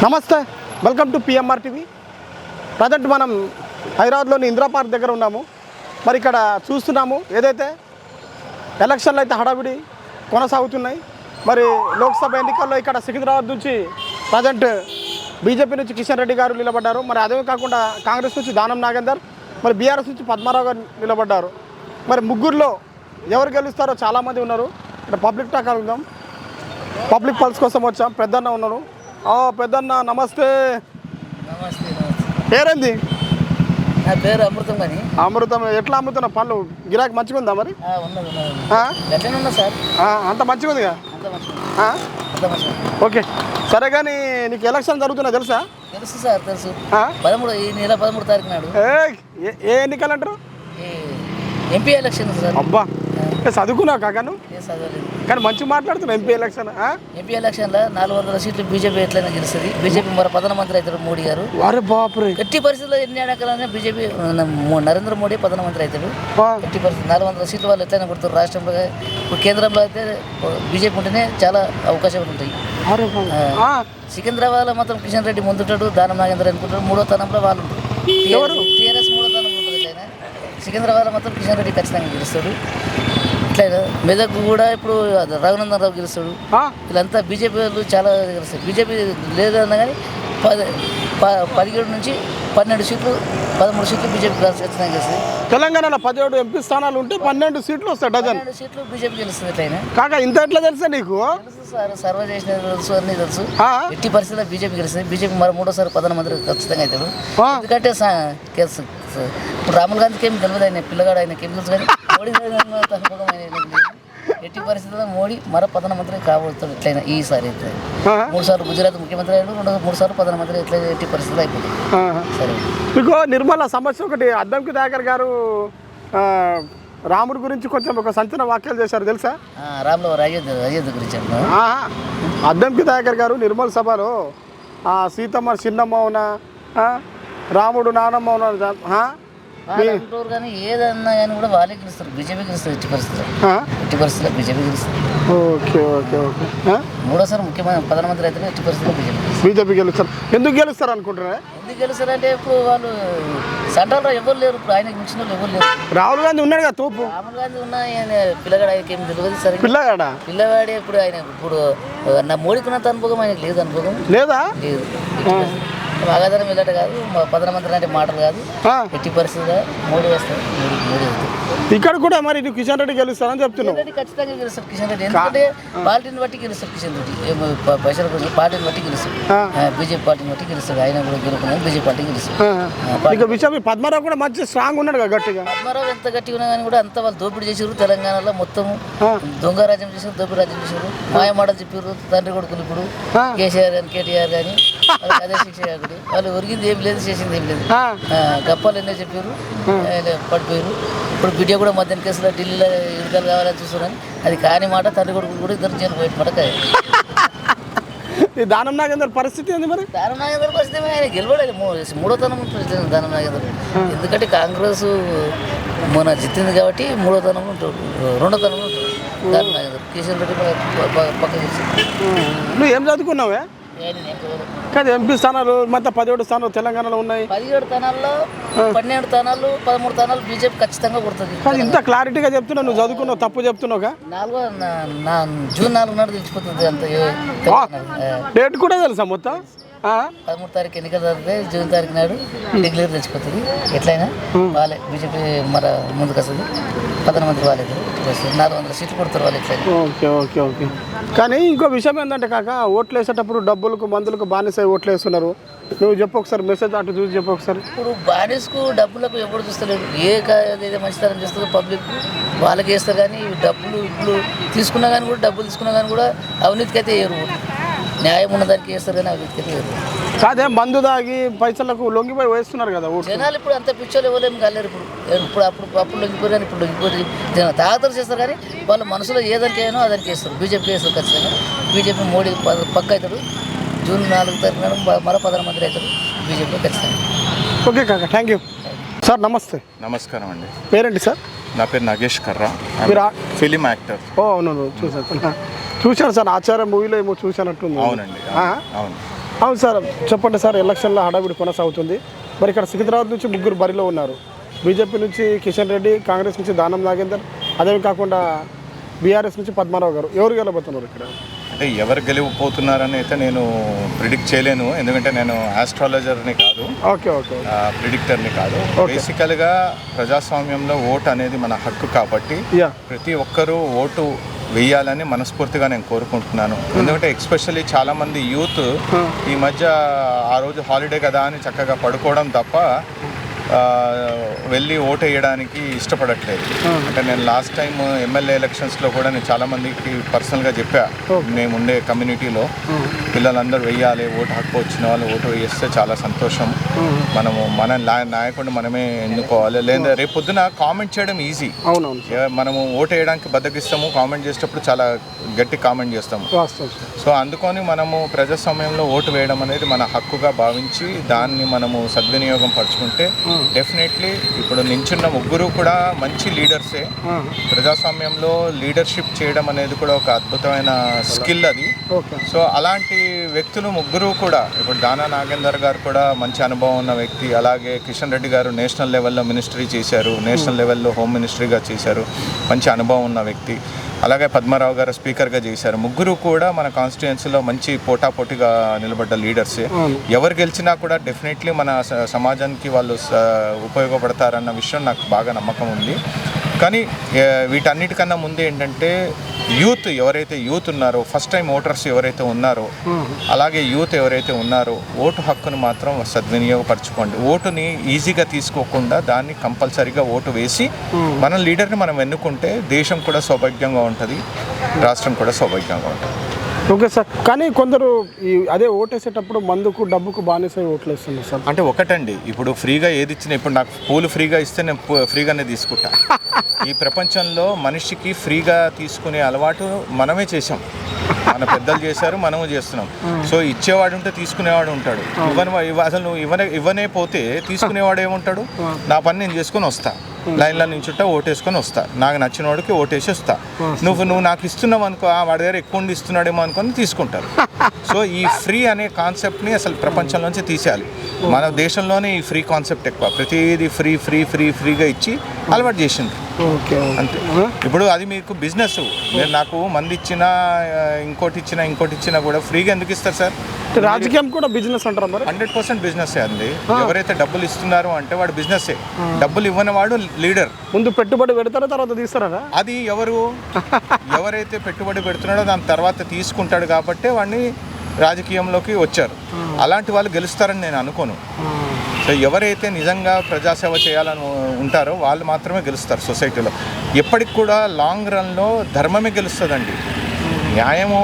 నమస్తే, welcome to PMR TV. Present మనం హైదరాబాద్లోని ఇందిరా పార్క్ దగ్గర ఉన్నాము. మరి ఇక్కడ చూస్తున్నాము ఏదైతే ఎలక్షన్లు అయితే హడావిడి కొనసాగుతున్నాయి. మరి లోక్సభ ఎన్నికల్లో ఇక్కడ సికింద్రాబాద్ నుంచి ప్రజెంట్ బీజేపీ నుంచి కిషన్ రెడ్డి గారు నిలబడ్డారు. మరి అదే కాకుండా కాంగ్రెస్ నుంచి దానం నాగేందర్, మరి బీఆర్ఎస్ నుంచి పద్మారావు గారు నిలబడ్డారు. మరి ముగ్గురులో ఎవరు గెలుస్తారో చాలామంది ఉన్నారు. ఇక్కడ పబ్లిక్ టాక్ అడుగుదాం. పబ్లిక్ పల్స్ కోసం వచ్చాం. పెద్దన్న ఉన్నారు. పెద్దన్న నమస్తే. నమస్తే. పేరేంది? నా పేరు అమృతం. కానీ అమృతం ఎట్లా అమ్ముతున్నా పళ్ళు? గిరాకీ మంచిగా ఉందా? మరి ఉన్నా సార్, అంత మంచిగా ఉందిగా. ఓకే సరే, కానీ నీకు ఎలక్షన్ జరుగుతున్నా తెలుసా? తెలుసు సార్, తెలుసు. 13 ఈ నెల 13 తారీఖు నాడు ఏ ఎన్నికలు అంటారు? MP election sir. అబ్బా, చదువుకున్నావు కాకను, చదవలేదు కానీ మంచిగా మాట్లాడుతున్నావు. ఎంపీ ఎలక్షన్ ఎలక్షన్లో 400 సీట్లు బీజేపీ ఎట్లయినా గెలుస్తుంది. బీజేపీ మరో ప్రధానమంత్రి అవుతారు మోడీ గారు. వారే బాపురే, ఎట్టి పరిస్థితుల్లో ఎన్ని ఎన్నికలైనా బీజేపీ నరేంద్ర మోడీ ప్రధానమంత్రి అవుతాడు. ఎట్టి పరిస్థితి 400 సీట్లు వాళ్ళు ఎట్లయినా కొడుతారు. రాష్ట్రంలో ఇప్పుడు కేంద్రంలో అయితే బీజేపీ ఉంటేనే చాలా అవకాశాలు ఉంటాయి. సికింద్రాబాద్లో మాత్రం కిషన్ రెడ్డి ముందుంటాడు, దానం నాగేంద్ర అనుకుంటాడు. మూడో స్థానంలో వాళ్ళు ఉంటారు. టీఆర్ఎస్ మూడో స్థానం ఉంటుంది. ఎట్లయినా సికింద్రాబాద్లో మాత్రం కిషన్ రెడ్డి ఖచ్చితంగా గెలుస్తాడు. ఇట్లా మెదక్ కూడా ఇప్పుడు రఘునందన్ రావు గెలుస్తాడు. వీళ్ళంతా బీజేపీ వాళ్ళు చాలా గెలుస్తారు. బీజేపీ లేదన్నా కానీ 17 నుంచి 12 సీట్లు 13 సీట్లు బీజేపీ ఖచ్చితంగా గెలుస్తుంది. తెలంగాణలో 17 ఎంపీ స్థానాలు ఉంటే 12 సీట్లు వస్తాయి. 12 సీట్లు బీజేపీ గెలుస్తుంది. ఎట్లయినా కాక ఇంత ఎట్లా తెలుసా నీకు? తెలుసు సార్, సర్వే చేసిన తెలుసు, అన్నీ తెలుసు. ఎట్టి పరిస్థితుల్లో బీజేపీ గెలుస్తుంది. బీజేపీ మరి మూడోసారి ప్రధానమంత్రి ఖచ్చితంగా అవుతాడు. ఎందుకంటే ఇప్పుడు రాహుల్ గాంధీకి ఏం తెలియదు, ఆయన పిల్లగాడు, ఆయనకి ఏం తెలుసు. కానీ మోడీ అనుభవం ఆయన ఎట్టి పరిస్థితుల్లో మోడీ మరో ప్రధానమంత్రి కాబోతాడు. ఎట్లయినా ఈసారి అయితే 3 సార్లు గుజరాత్ ముఖ్యమంత్రి అయ్యాడు, 3 సార్లు ప్రధానమంత్రి. ఎట్లయినా ఎట్టి పరిస్థితులు అయిపోతుంది. సరే, మీకు నిర్మల సమస్య ఒకటి. అద్దంకి దాకర్ గారు రాముడి గురించి కొంచెం ఒక సంచలన వ్యాఖ్యలు చేశారు తెలుసా? రాములో అయోధ్య గురించి అద్దంకి దాకర్ గారు నిర్మల సభలో సీతమ్మ చిన్నమ్మ అవునా, రాముడు నానమ్మ అవునా అంటారు. కానీ ఏదన్నా కానీ కూడా వాళ్ళే గెలుస్తారు. బీజేపీ గెలుస్తారు. ఎట్టి పరిస్థితుల్లో బీజేపీ గెలుస్తారు. Okay okay okay. మూడోసారి ముఖ్యమంత్రి ప్రధానమంత్రి అయితే ఎట్టి పరిస్థితుల్లో బీజేపీ గెలుస్తారు. ఎందుకు గెలుస్తారు అనుకుంటున్నారా? ఎందుకు గెలుస్తారంటే ఇప్పుడు వాళ్ళు సెంట్రల్లో ఎవరు లేరు. ఇప్పుడు ఆయనకి మించిన వాళ్ళు ఎవరు లేరు. రాహుల్ గాంధీ ఉన్నాడు కదా తోపు. రాహుల్ గాంధీ ఉన్న పిల్లగాడు ఆయనకి ఏం తెలియదు. సరే, పిల్లగాడే ఇప్పుడు ఆయన ఇప్పుడు నా మోడీకి ఉన్నంత అనుభవం ఆయనకి లేదు. అనుభవం లేదా? లేదు. వాగాదనం వెళ్ళట కాదు, ప్రధానమంత్రి అంటే మాటలు కాదు. ఎట్టి పరిస్థితిగా మోడీ వస్తారు. మోడీ ఇక్కడ కూడా మరి కిషన్ రెడ్డి గెలుస్తారని చెప్తున్నాను. ఖచ్చితంగా గెలుస్తారు కిషన్ రెడ్డి. ఎందుకంటే పార్టీని బట్టి గెలుస్తారు కిషన్ రెడ్డి. పైసల కోసం పార్టీని బట్టి గెలుస్తాడు. బీజేపీ పార్టీని బట్టి గెలుస్తాడు. ఆయన కూడా గెలుపుకున్నాడు. బీజేపీ పార్టీ గెలుస్తాడు. పద్మారావు కూడా మంచి స్ట్రాంగ్ ఉన్నాడు కదా గట్టిగా. పద్మారావు ఎంత గట్టిగా ఉన్నా కానీ కూడా అంత వాళ్ళు దోపిడీ చేసారు. తెలంగాణలో మొత్తం దొంగ రాజ్యం చేశారు, దోపిడీ రాజ్యం చేశారు. మాయమాటలు చెప్పారు. తండ్రి కొడుకులు ఇప్పుడు కేసీఆర్ కానీ కేటీఆర్ కానీ అదే శిక్ష కాకుండా వాళ్ళు ఒరిగింది ఏం లేదు, చేసింది ఏం లేదు. గప్పాలు ఎన్నో చెప్పారు, పడిపోయారు. ఇప్పుడు బిడ్డ కూడా మధ్యాహ్నం కేసులో ఢిల్లీలో విడుదల కావాలని చూస్తున్నాను. అది కాని మాట. తండ్రి కొడుకు కూడా ఇద్దరు జైలు పోయిన మాట. ఈ దానం నాగేందర్ పరిస్థితి ఏంది మరి? దానం నాగేందర్ పరిస్థితి ఆయన గెలవలేదు. మూడో తనం ఉంటుంది దానం నాగేందర్. ఎందుకంటే కాంగ్రెస్ మొన్న జిత్తింది కాబట్టి మూడో తనంలో ఉంటాడు, రెండో తనంలో ఉంటాడు దానం నాగేందర్. కిషన్ రెడ్డి పక్క చేసి. నువ్వు ఏం చదువుకున్నావే? కాదు, ఎంపీ స్థానాలు మొత్తం 17 స్థానాలు తెలంగాణలో ఉన్నాయి. 17 స్థానాల్లో 12 స్థానాలు 13 స్థానాలు బీజేపీ ఖచ్చితంగా కొడుతుంది. కానీ ఇంత క్లారిటీగా చెప్తున్నావు, నువ్వు చదువుకున్నావు, తప్పు చెప్తున్నావు. జూన్ 4 నాడు తెలిసిపోతుంది. అంత డేట్ కూడా తెలుసా మొత్తం? 13 తారీఖు ఎన్నికలు జరిగితే జూన్ తారీఖు నాడు డిక్లేర్ తెచ్చిపోతుంది. ఎట్లయినా వాళ్ళే బీజేపీ మన ముందుకు వస్తుంది. ప్రధానమంత్రి వాళ్ళే 400 సీట్లు కొడతారు వాళ్ళు. ఎట్లయినా ఓకే ఓకే ఓకే. కానీ ఇంకో విషయం ఏంటంటే కాక, ఓట్లు వేసేటప్పుడు డబ్బులకు మందులకు బానిస ఓట్లు వేస్తున్నారు. నువ్వు చెప్పు ఒకసారి, మెసేజ్ అటు చూసి చెప్పు ఒకసారి. ఇప్పుడు బానిసకు డబ్బులకు ఎవరు చూస్తలేరు. ఏదైతే మంచితనం చేస్తుందో పబ్లిక్ వాళ్ళకి వేస్తారు. కానీ డబ్బులు ఇప్పుడు తీసుకున్నా కానీ కూడా, డబ్బులు తీసుకున్నా కానీ కూడా అవినీతికి అయితే వేయరు. న్యాయం ఉన్నదానికి వేస్తారు కానీ అవినీతికి అయితే వేయరు. కాదే, మందు దాగి పైసలకు లొంగిపోయి వేస్తున్నారు కదా జనాలు. ఇప్పుడు అంత పిచ్చోళ్ళు ఎవరేమి కాలేరు. ఇప్పుడు అప్పుడు లొంగిపోయారు కానీ ఇప్పుడు లొంగిపోయి జనాలు తాగతలు చేస్తారు. కానీ వాళ్ళ మనసులో ఏదానికి అయినా అదానికి వేస్తారు. బీజేపీ వేస్తారు ఖచ్చితంగా. బీజేపీ మోడీ పక్క అవుతాడు. జూన్ 4 తారీఖు నాడు మరో ప్రధానమంత్రి అవుతాడు బీజేపీ ఖచ్చితంగా. ఓకే కాక, థ్యాంక్ యూ సార్. నమస్తే. నమస్కారం అండి. పేరేంటి సార్? నా పేరు నాగేష్ కర్రా, ఫిలిం యాక్టర్. అవును, చూసాను సార్. ఆచార్య మూవీలో ఏమో చూసానట్టుంది. అవునండి, అవును. అవును సార్, చెప్పండి సార్. ఎలక్షన్లో హడావిడి కొనసాగుతుంది. మరి ఇక్కడ సికింద్రాబాద్ నుంచి 3 బరిలో ఉన్నారు. బీజేపీ నుంచి కిషన్ రెడ్డి, కాంగ్రెస్ నుంచి దానం నాగేందర్, అదే కాకుండా బీఆర్ఎస్ నుంచి పద్మారావు గారు. ఎవరు గెలబోతున్నారు ఇక్కడ? అంటే ఎవరు గెలిపోతున్నారని అయితే నేను ప్రిడిక్ట్ చేయలేను, ఎందుకంటే నేను ఆస్ట్రాలజర్ని కాదు, ఓకే ఓకే, ప్రిడిక్టర్ని కాదు. బేసికల్గా ప్రజాస్వామ్యంలో ఓటు అనేది మన హక్కు కాబట్టి ప్రతి ఒక్కరూ ఓటు వేయాలని మనస్ఫూర్తిగా నేను కోరుకుంటున్నాను. ఎందుకంటే ఎక్స్పెషల్లీ చాలామంది యూత్ ఈ మధ్య ఆ రోజు హాలిడే కదా అని చక్కగా పడుకోవడం తప్ప వెళ్ళి ఓటు వేయడానికి ఇష్టపడట్లేదు. అంటే నేను లాస్ట్ టైం ఎమ్మెల్యే ఎలక్షన్స్లో కూడా నేను చాలామందికి పర్సనల్గా చెప్పా, మేము ఉండే కమ్యూనిటీలో పిల్లలందరూ వెయ్యాలి, ఓటు హక్కు వచ్చిన వాళ్ళు ఓటు వేస్తే చాలా సంతోషం, మనము మన నాయకుడిని మనమే ఎన్నుకోవాలి. లేదా రేపు పొద్దున కామెంట్ చేయడం ఈజీ, మనము ఓటు వేయడానికి బద్దకిస్తాము, కామెంట్ చేసేటప్పుడు చాలా గట్టి కామెంట్ చేస్తాము. సో అందుకని మనము ప్రజాస్వామ్యంలో ఓటు వేయడం అనేది మన హక్కుగా భావించి దాన్ని మనము సద్వినియోగం పరుచుకుంటే డెఫినెట్లీ ఇప్పుడు నించున్న 3 కూడా మంచి లీడర్సే. ప్రజాస్వామ్యంలో లీడర్షిప్ చేయడం అనేది కూడా ఒక అద్భుతమైన స్కిల్ అది. సో అలాంటి వ్యక్తులు 3 కూడా, ఇప్పుడు దానా నాగేందర్ గారు కూడా మంచి అనుభవం ఉన్న వ్యక్తి, అలాగే కిషన్ రెడ్డి గారు నేషనల్ లెవెల్లో మినిస్ట్రీ చేశారు, నేషనల్ లెవెల్లో హోమ్ మినిస్ట్రీగా చేశారు, మంచి అనుభవం ఉన్న వ్యక్తి. అలాగే పద్మారావు గారు స్పీకర్గా చేశారు. 3 కూడా మన కాన్స్టిట్యుయెన్సీలో మంచి పోటాపోటీగా నిలబడ్డ లీడర్సే. ఎవరు గెలిచినా కూడా డెఫినెట్లీ మన సమాజానికి వాళ్ళు ఉపయోగపడతారన్న విషయం నాకు బాగా నమ్మకం ఉంది. కానీ వీటన్నిటికన్నా ముందు ఏంటంటే యూత్ ఎవరైతే ఉన్నారో, ఫస్ట్ టైం ఓటర్స్ ఎవరైతే ఉన్నారో, అలాగే యూత్ ఎవరైతే ఉన్నారో ఓటు హక్కును మాత్రం సద్వినియోగపరచుకోండి. ఓటుని ఈజీగా తీసుకోకుండా దాన్ని కంపల్సరీగా ఓటు వేసి మన లీడర్ని మనం ఎన్నుకుంటే దేశం కూడా సౌభాగ్యంగా ఉంటుంది, రాష్ట్రం కూడా సౌభాగ్యంగా ఉంటుంది. ఓకే సార్, కానీ కొందరు అదే ఓటేసేటప్పుడు మందుకు డబ్బుకు బానిసై ఓట్లు వేస్తున్నారు సార్. అంటే ఒకటండి, ఇప్పుడు ఫ్రీగా ఏది ఇచ్చినా, ఇప్పుడు నాకు పూలు ఫ్రీగా ఇస్తే నేను ఫ్రీగానే తీసుకుంటా. ఈ ప్రపంచంలో మనిషికి ఫ్రీగా తీసుకునే అలవాటు మనమే చేసాం, మన పెద్దలు చేశారు, మనము చేస్తున్నాం. సో ఇచ్చేవాడు ఉంటే తీసుకునేవాడు ఉంటాడు, అసలు నువ్వు ఇవ్వనే పోతే తీసుకునేవాడు ఏముంటాడు, నా పని నేను చేసుకొని వస్తా, లైన్లో నుంచి ఓటేసుకొని వస్తా, నాకు నచ్చిన వాడికి ఓటేసి వస్తా. నువ్వు నాకు ఇస్తున్నావు అనుకో, వాడి దగ్గర ఎక్కువ ఇస్తున్నాడేమో అనుకొని తీసుకుంటారు. సో ఈ ఫ్రీ అనే కాన్సెప్ట్ని అసలు ప్రపంచంలోంచి తీసేయాలి. మన దేశంలోనే ఈ ఫ్రీ కాన్సెప్ట్ ఎక్కువ, ప్రతిదీ ఫ్రీగా ఇచ్చి అలవాటు చేసింది అంతే. ఇప్పుడు అది మీకు బిజినెస్, మీరు నాకు మంది ఇచ్చినా ఇంకోటి ఇచ్చినా కూడా ఫ్రీగా ఎందుకు ఇస్తారు సార్? రాజకీయం కూడా బిజినెస్ అంటారు మరి. 100% బిజినెస్ అండి. ఎవరైతే డబ్బులు ఇస్తున్నారు అంటే వాడు బిజినెస్. డబ్బులు ఇవ్వని వాడు లీడర్. ముందు పెట్టుబడి పెడతారో తర్వాత తీస్తారా? అది ఎవరైతే పెట్టుబడి పెడుతున్నాడో దాని తర్వాత తీసుకుంటాడు కాబట్టి వాడిని రాజకీయంలోకి వచ్చారు. అలాంటి వాళ్ళు గెలుస్తారని నేను అనుకోను. సో ఎవరైతే నిజంగా ప్రజాసేవ చేయాలని ఉంటారో వాళ్ళు మాత్రమే గెలుస్తారు సొసైటీలో. ఎప్పటికి కూడా లాంగ్ రన్లో ధర్మమే గెలుస్తుందండి. న్యాయము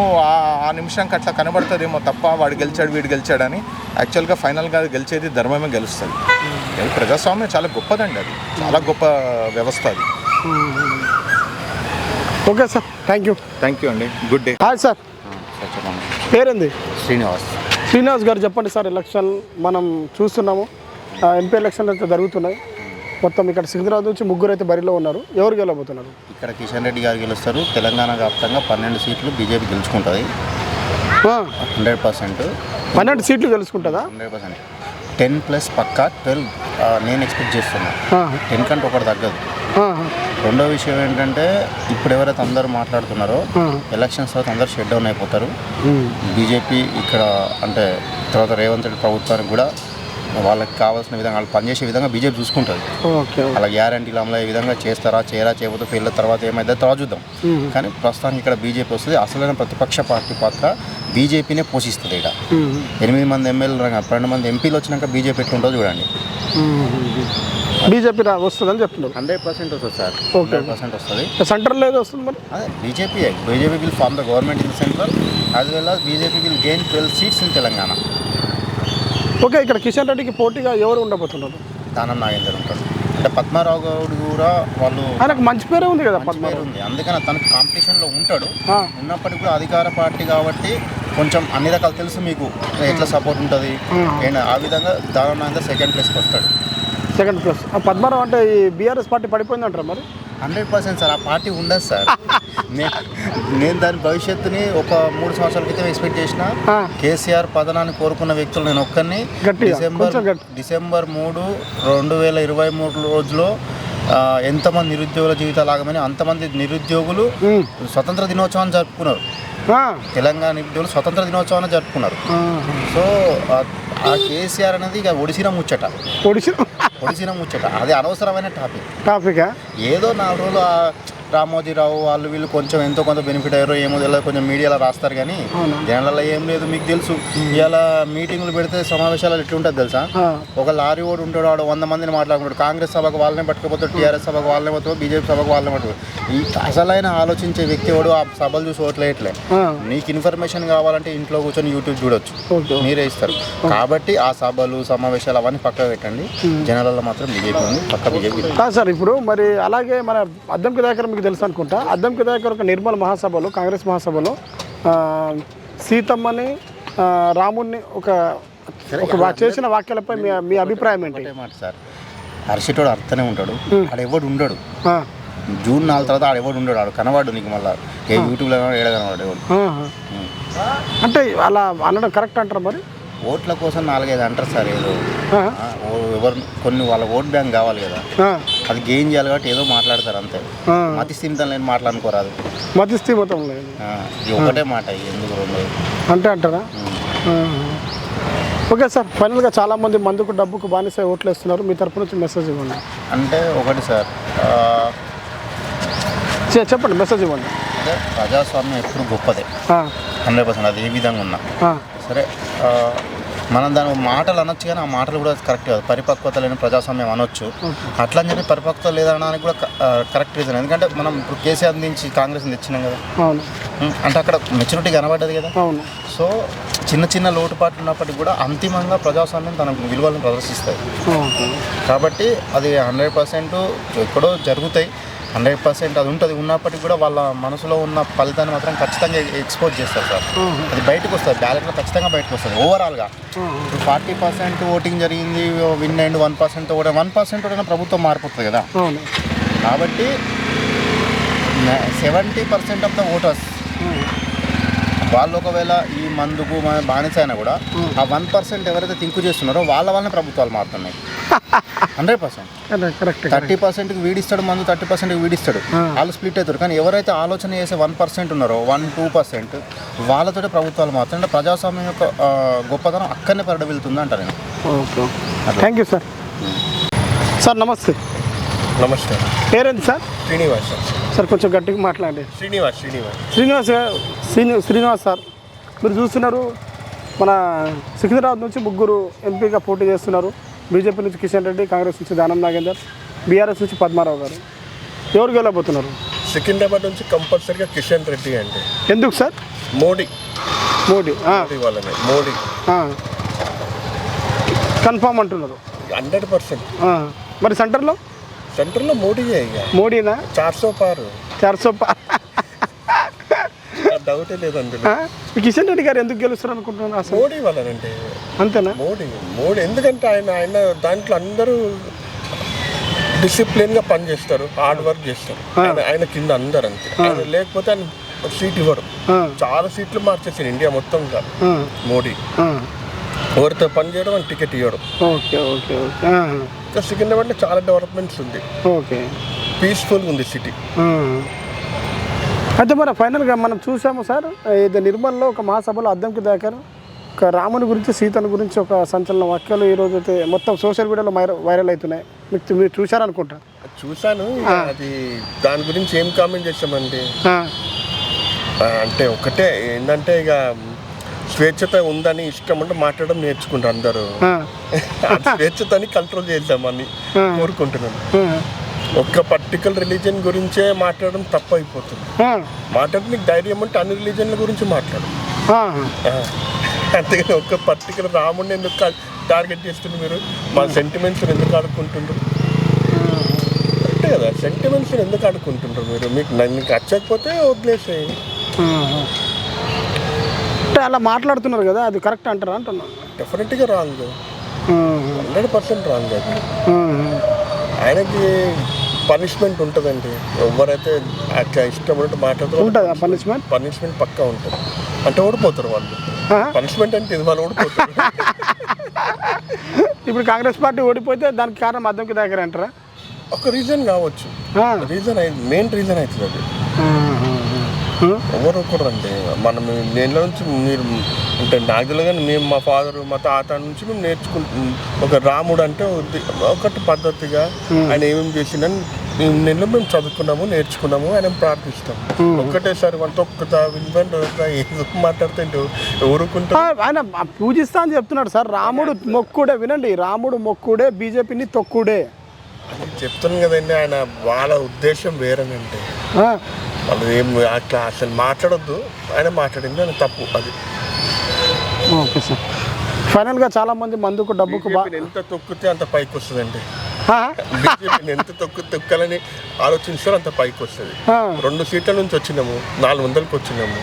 ఆ నిమిషంకి అట్లా కనబడుతుందేమో తప్ప వాడు గెలిచాడు వీడు గెలిచాడని. యాక్చువల్గా ఫైనల్గా గెలిచేది ధర్మమే గెలుస్తుంది. ప్రజాస్వామ్యం చాలా గొప్పదండి, అది చాలా గొప్ప వ్యవస్థ అది. ఓకే సార్, థ్యాంక్ యూ అండి. Good day. హాయ్ సార్, పేరేంది? శ్రీనివాస్ గారు. చెప్పండి సార్, ఎలక్షన్ మనం చూస్తున్నాము, ఎంపీ ఎలక్షన్లు అయితే జరుగుతున్నాయి. మొత్తం ఇక్కడ సికింద్రాబాద్ నుంచి 3 అయితే బరిలో ఉన్నారు. ఎవరు గెలబోతున్నారు? ఇక్కడ కిషన్ రెడ్డి గారు గెలుస్తారు. తెలంగాణ వ్యాప్తంగా 12 సీట్లు బీజేపీ గెలుచుకుంటుంది. 100%. 12 సీట్లు గెలుచుకుంటుందా? 100%. 10+ పక్కా 12 నేను ఎక్స్పెక్ట్ చేస్తున్నా. 10 కంటే ఒకటి తగ్గదు. రెండో విషయం ఏంటంటే ఇప్పుడు ఎవరైతే అందరూ మాట్లాడుతున్నారో ఎలక్షన్స్ తర్వాత అందరూ షట్ డౌన్ అయిపోతారు. బీజేపీ ఇక్కడ అంటే తర్వాత రేవంత్ రెడ్డి ప్రభుత్వానికి కూడా వాళ్ళకి కావాల్సిన విధంగా వాళ్ళు పనిచేసే విధంగా బీజేపీ చూసుకుంటుంది. అలా గ్యారంటీలు అమలు అయ్యే విధంగా చేయకపోతే ఫెయిల్ తర్వాత ఏమైతే తర్వాత చూద్దాం. కానీ ప్రస్తుతానికి ఇక్కడ బీజేపీ వస్తుంది. అసలైన ప్రతిపక్ష పార్టీ పాత్ర బీజేపీనే పోషిస్తుంది. ఇక్కడ 8 మంది ఎమ్మెల్యేలు 12 మంది ఎంపీలు వచ్చినాక బీజేపీ ఎట్లుంటుందో చూడండి. బీజేపీ వస్తుందని చెప్తున్నారు. 100% వస్తుంది సార్. 100% వస్తుంది. సెంట్రల్ ఏదో వస్తుంది మరి. అదే BJP will form the government in the central as well as BJP will gain 12 seats in Telangana. Okay, ఇక్కడ కిషన్ రెడ్డికి పోటీగా ఎవరు ఉండబోతున్నారు? దానం నాగేందర్ ఉంటాడు. అంటే పద్మారావు గౌడ్ కూడా వాళ్ళు, ఆయనకు మంచి పేరే ఉంది కదా, మంచి పేరు ఉంది, అందుకని తనకు కాంపిటీషన్లో ఉంటాడు. ఉన్నప్పటికీ కూడా అధికార పార్టీ కాబట్టి కొంచెం అన్ని రకాలు తెలుసు మీకు ఎట్లా సపోర్ట్ ఉంటుంది. ఆ విధంగా దానం నాగేందర్ 2nd ప్లేస్కి వస్తాడు. 2nd place. పద్మారావు అంటే ఈ బీఆర్ఎస్ పార్టీ పడిపోయిందంటారా మరి? 100% సార్. ఆ పార్టీ ఉండదు సార్. నేను దాని భవిష్యత్తుని ఒక 3 సంవత్సరాల క్రితం ఎక్స్పెక్ట్ చేసిన. కేసీఆర్ పతనాన్ని కోరుకున్న వ్యక్తులు నేను ఒక్కరిని. డిసెంబర్ 3, 2023 రోజులో ఎంతమంది నిరుద్యోగుల జీవితాలు ఆగమని అంతమంది నిరుద్యోగులు స్వతంత్ర దినోత్సవాన్ని జరుపుకున్నారు. తెలంగాణ నిరుద్యోగులు స్వతంత్ర దినోత్సవాన్ని జరుపుకున్నారు. సో ఆ కేసీఆర్ అనేది ఇక ఒడిసిన ముచ్చట. అది అనవసరమైన టాపిక్. ఏదో 4 రోజులు రామోజీరావు వాళ్ళు వీళ్ళు కొంచెం ఎంతో కొంత బెనిఫిట్ అయ్యారో ఏమో తెలియదు, కొంచెం మీడియాలో రాస్తారు కానీ జనాలలో ఏం లేదు. మీకు తెలుసు ఇలా మీటింగ్లు పెడితే సమావేశాలు ఎట్లుంటుంది తెలుసా? ఒక లారీ ఓడి ఉంటాడు, వాడు 100 మందిని మాట్లాడుకుంటాడు. కాంగ్రెస్ సభకు వాళ్ళనే పట్టుకుపోతాడు, టీఆర్ఎస్ సభకు వాళ్ళనే పట్టుకో, బీజేపీ సభకు వాళ్ళనే పట్టుకో. ఈ అసలైన ఆలోచించే వ్యక్తి వాడు ఆ సభలు చూసి ఓట్లేయట్లే. నీకు ఇన్ఫర్మేషన్ కావాలంటే ఇంట్లో కూర్చొని యూట్యూబ్ చూడొచ్చు, మీరే ఇస్తారు. కాబట్టి ఆ సభలు సమావేశాలు అవన్నీ పక్కన పెట్టండి. జనాలలో మాత్రం బీజేపీ ఉంది, పక్క బీజేపీ సార్. ఇప్పుడు మరి అలాగే మన అద్దంకి దగ్గర మీకు తెలుసు అనుకుంటా, అద్దంకి దగ్గర ఒక నిర్మల్ మహాసభలో, కాంగ్రెస్ మహాసభలో సీతమ్మని రాముడిని ఒక చేసిన వాక్యాలపై మీ అభిప్రాయం ఏంటి? మాట సార్, హర్షిటోడు అర్థనే ఉంటాడు, ఆడెవడు ఉండడు. జూన్ 4 తర్వాత ఆడెవడు ఉండడు, ఆడు కనవాడు నీకు మళ్ళీ యూట్యూబ్లో ఏడ కనవాడు ఎవడు. అంటే అలా అనడం కరెక్ట్ అంటారు మరి? ఓట్ల కోసం 4-5 అంటారు సార్. ఏదో ఎవరు కొన్ని వాళ్ళ ఓట్ బ్యాంక్ కావాలి కదా, అది గెయిన్ చేయాలి కాబట్టి ఏదో మాట్లాడతారు అంతే. మతి స్థిమితం లేని మాట్లాడుకోరాదు. మతి స్థిమితం లేదు, ఒకటే మాట ఎందుకు 2 అంటే అంటారా? ఓకే సార్, ఫైనల్గా చాలామంది మందుకు డబ్బుకు బానిసై ఓట్లు వేస్తున్నారు. మీ తరపు నుంచి మెసేజ్ ఇవ్వండి. అంటే ఒకటి సార్, చెప్పండి, మెసేజ్ ఇవ్వండి. అంటే ప్రజాస్వామ్యం ఎప్పుడు గొప్పదే 100%. అది ఏ విధంగా ఉన్నా సరే, మనం దాని మాటలు అనొచ్చు కానీ ఆ మాటలు కూడా కరెక్ట్ కాదు. పరిపక్వత లేని ప్రజాస్వామ్యం అనొచ్చు. అట్లా అని చెప్పి పరిపక్వత లేదనడానికి కూడా కరెక్ట్ రీజన్. ఎందుకంటే మనం ఇప్పుడు కేసీఆర్ నుంచి కాంగ్రెస్ని తెచ్చినాం కదా, అంటే అక్కడ మెచ్యూరిటీ కనబడ్డది కదా. సో చిన్న లోటుపాట్లు ఉన్నప్పటికీ కూడా అంతిమంగా ప్రజాస్వామ్యం తన విలువలను ప్రదర్శిస్తాయి. కాబట్టి అది 100% ఎక్కడో జరుగుతాయి. 100% అది ఉంటుంది. ఉన్నప్పటికీ కూడా వాళ్ళ మనసులో ఉన్న ఫలితాన్ని మాత్రం ఖచ్చితంగా ఎక్స్పోజ్ చేస్తారు సార్. అది బయటకు వస్తుంది, బ్యాలెట్లో ఖచ్చితంగా బయటకు వస్తుంది. ఓవరాల్గా ఇప్పుడు 40% ఓటింగ్ జరిగింది, విన్ అయ్యింది 1% ఓటే. 1% ఓటైనా ప్రభుత్వం మారిపోతుంది కదా. కాబట్టి 70% ఆఫ్ ద ఓటర్స్ వాళ్ళు ఒకవేళ ఈ మందుకు బానిస అయినా కూడా ఆ 1% ఎవరైతే థింక్ చేస్తున్నారో వాళ్ళనే ప్రభుత్వాలు మారుతున్నాయి. 100%. 30%కి వీడిస్తాడు మందు, 30%కి వీడిస్తాడు, వాళ్ళు స్ప్లిట్ అవుతారు. కానీ ఎవరైతే ఆలోచన చేసే 1% ఉన్నారో 1-2% వాళ్ళతోటే ప్రభుత్వాలు మారుతాయి. అంటే ప్రజాస్వామ్యం యొక్క గొప్పతనం అక్కడనే పరిడవిల్తుంది అంటారు నేను. Thank you sir. సార్ నమస్తే. నమస్తే. పేరేంటి సార్? శ్రీనివాస్ సార్. కొంచెం గట్టిగా మాట్లాడండి. శ్రీనివాస్ సార్, మీరు చూస్తున్నారు మన సికింద్రాబాద్ నుంచి 3 ఎంపీగా పోటీ చేస్తున్నారు. బీజేపీ నుంచి కిషన్ రెడ్డి, కాంగ్రెస్ నుంచి దానం నాగేందర్, బీఆర్ఎస్ నుంచి పద్మారావు గారు. ఎవరు గెలవబోతున్నారు? సికింద్రాబాద్ నుంచి కంపల్సరీగా కిషన్ రెడ్డి అండి. ఎందుకు సార్? మోడీ వాళ్ళనే. మోడీ కన్ఫామ్ అంటున్నారు 100%. మరి సెంటర్లో మోడీయే. మోడీనా? 400 పార్ డౌటే లేదండి. కిషన్ రెడ్డి గారు ఎందుకు గెలుస్తారు అనుకుంటున్నారు? అసలు మోడీ వాళ్ళనంటే. అంతేనా? మోడీ ఎందుకంటే ఆయన దాంట్లో అందరూ డిసిప్లిన్గా పనిచేస్తారు, హార్డ్ వర్క్ చేస్తారు. ఆయన కింద అందరు అంతే. ఆయన లేకపోతే ఆయన సీట్ ఇవ్వరు. చాలా సీట్లు మార్చేసారు ఇండియా మొత్తం. మోడీ ఎవరితో పని చేయడం అని టికెట్ ఇవ్వడం. ఇంకా సికింద్రాబాద్లో చాలా డెవలప్మెంట్స్ ఉంది. పీస్ఫుల్గా ఉంది సిటీ. అయితే మరి ఫైనల్గా మనం చూసాము సార్, ఇది నిర్మల్లో ఒక మహాసభలో అద్దంకి దాకారు ఒక రాముని గురించి, సీతను గురించి ఒక సంచలన వాక్యాలు ఈరోజు అయితే మొత్తం సోషల్ మీడియాలో వైరల్ అవుతున్నాయి. మీరు చూశారనుకుంటా? చూశాను. అది దాని గురించి ఏం కామెంట్ చేసామండి అంటే ఒకటే ఏంటంటే, ఇక స్వేచ్ఛత ఉందని ఇష్టం అంటే మాట్లాడడం నేర్చుకుంటారు అందరూ. స్వేచ్ఛతని కంట్రోల్ చేద్దామని కోరుకుంటున్నాను. ఒక్క పర్టికులర్ రిలీజన్ గురించే మాట్లాడడం తప్పు అయిపోతుంది. మాట్లాడి నీకు ధైర్యం అంటే అన్ని రిలీజన్ల గురించి మాట్లాడు. అంతేగాని ఒక్క పర్టికులర్ రాముడిని ఎందుకు టార్గెట్ చేస్తున్నారు మీరు? మా సెంటిమెంట్స్ ఎందుకు ఆడుకుంటుండ్రు? అంతే కదా, సెంటిమెంట్స్ ఎందుకు ఆడుకుంటుండ్రు మీరు? మీకు నచ్చకపోతే వదిలేసేయి. అంటే అలా మాట్లాడుతున్నారు కదా, అది కరెక్ట్ అంటారా అంటున్నా? డెఫినెట్గా రాంగ్, 100% రాంగ్. అది ఆయనకి పనిష్మెంట్ ఉంటుందండి. ఎవరైతే అట్లా ఇష్టం ఉన్నట్టు మాట్లాడుతూ ఉంటుందా పనిష్మెంట్? పనిష్మెంట్ పక్కా ఉంటుంది. అంటే ఓడిపోతారు వాళ్ళు. పనిష్మెంట్ అంటే ఇది వాళ్ళు ఓడిపోతారు. ఇప్పుడు కాంగ్రెస్ పార్టీ ఓడిపోతే దానికి కారణం అద్దంకి దగ్గర అంటారా? ఒక రీజన్ కావచ్చు, మెయిన్ రీజన్ అవుతుంది అది. ఎవరు ఒకరండి మనం నేను నుంచి మీరు అంటే నాకు తెలియదు కానీ మేము మా ఫాదర్ మా తాత నుంచి మేము నేర్చుకుంటాం. ఒక రాముడు అంటే ఒకటి పద్ధతిగా ఆయన ఏమేమి చేసిందని నేను మేము చదువుకున్నాము, నేర్చుకున్నాము, ఆయన ప్రార్థిస్తాము. ఒక్కటేసారి వాళ్ళ తొక్కుతా వినపండి ఏదో మాట్లాడితే ఎవరుకుంటా ఆయన పూజిస్తా అని చెప్తున్నాడు సార్. రాముడు మొక్కుడే, వినండి, రాముడు మొక్కుడే, బీజేపీని తొక్కుడే చెప్తున్నాను కదండి. ఆయన వాళ్ళ ఉద్దేశం వేరేనంటే వాళ్ళు ఏం అట్లా అసలు మాట్లాడొద్దు. ఆయన మాట్లాడింది ఆయన తప్పు అది. Okay sir. ఫైనల్గా చాలా మంది మందుకు డబ్బుకు ఎంత తొక్కితే అంత పైకి వస్తుందండి. బీజేపీని ఎంత తొక్కాలని ఆలోచిస్తారో అంత పైకి వస్తుంది. 2 సీట్ల నుంచి వచ్చినాము, 400కి వచ్చినాము.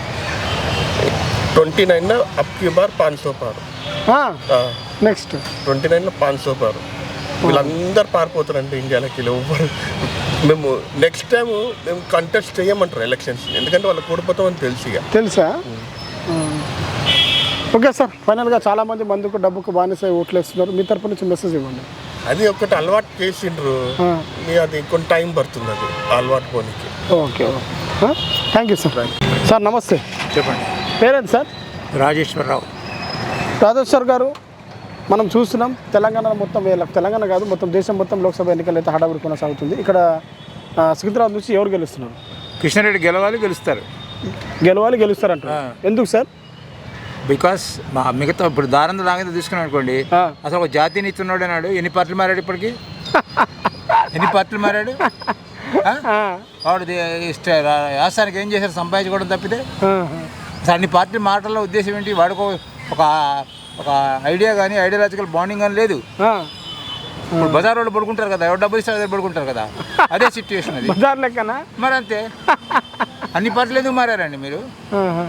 29 అప్కి బార్ 500 పారు. నెక్స్ట్ 29 500 పారు. వీళ్ళందరూ పారిపోతారండి ఇండియాలోకి. మేము నెక్స్ట్ టైం మేము కంటెస్ట్ చేయమంటారు ఎలక్షన్స్, ఎందుకంటే వాళ్ళకి ఓడిపోతామని తెలుసా. Okay sir. ఫైనల్గా చాలా మంది మందుకు డబ్బుకు బానిసై ఓట్లు వేస్తున్నారు. మీ తరపు నుంచి మెసేజ్ ఇవ్వండి. అది ఒకటి అలవాటు చేసిండ్రు, అది కొంచెం టైం పడుతుంది అది అలవాటు పోనీకి. Okay okay, thank you sir. Sir నమస్తే, చెప్పండి. పేరేంటి సార్? రాజేశ్వరరావు. రాజేశ్వర్ గారు, మనం చూస్తున్నాం తెలంగాణ మొత్తం, తెలంగాణ కాదు మొత్తం దేశం మొత్తం లోక్సభ ఎన్నికలు అయితే హడావుడి కొనసాగుతుంది. ఇక్కడ సికింద్రాబాద్ నుంచి ఎవరు గెలుస్తున్నారు? కృష్ణారెడ్డి గెలుస్తారు. గెలుస్తారంట. ఎందుకు సార్? బికాస్ మా మిగతా ఇప్పుడు దారంలో నాగేంద్ర తీసుకున్నాం అనుకోండి, అసలు ఒక జాతీయ ఇస్తున్నాడు అన్నాడు. ఎన్ని పార్టీలు మారాడు ఇప్పటికి? ఎన్ని పార్టీలు మారాడు? వాడు రాష్ట్రానికి ఏం చేశారు? సంపాదించుకోవడం తప్పితే. అసలు అన్ని పార్టీలు మాటల్లో ఉద్దేశం ఏంటి? వాడుకో ఒక ఐడియా కానీ ఐడియాలజికల్ బాండింగ్ కానీ లేదు. ఇప్పుడు బజార్ వాళ్ళు పడుకుంటారు కదా, ఎవరు డబ్బులు ఇస్తారు పడుకుంటారు కదా, అదే సిచ్యువేషన్ అది. బజార్ లెక్కనా? మరి అంతే. అన్ని పార్టీలు ఎందుకు మారారండి మీరు?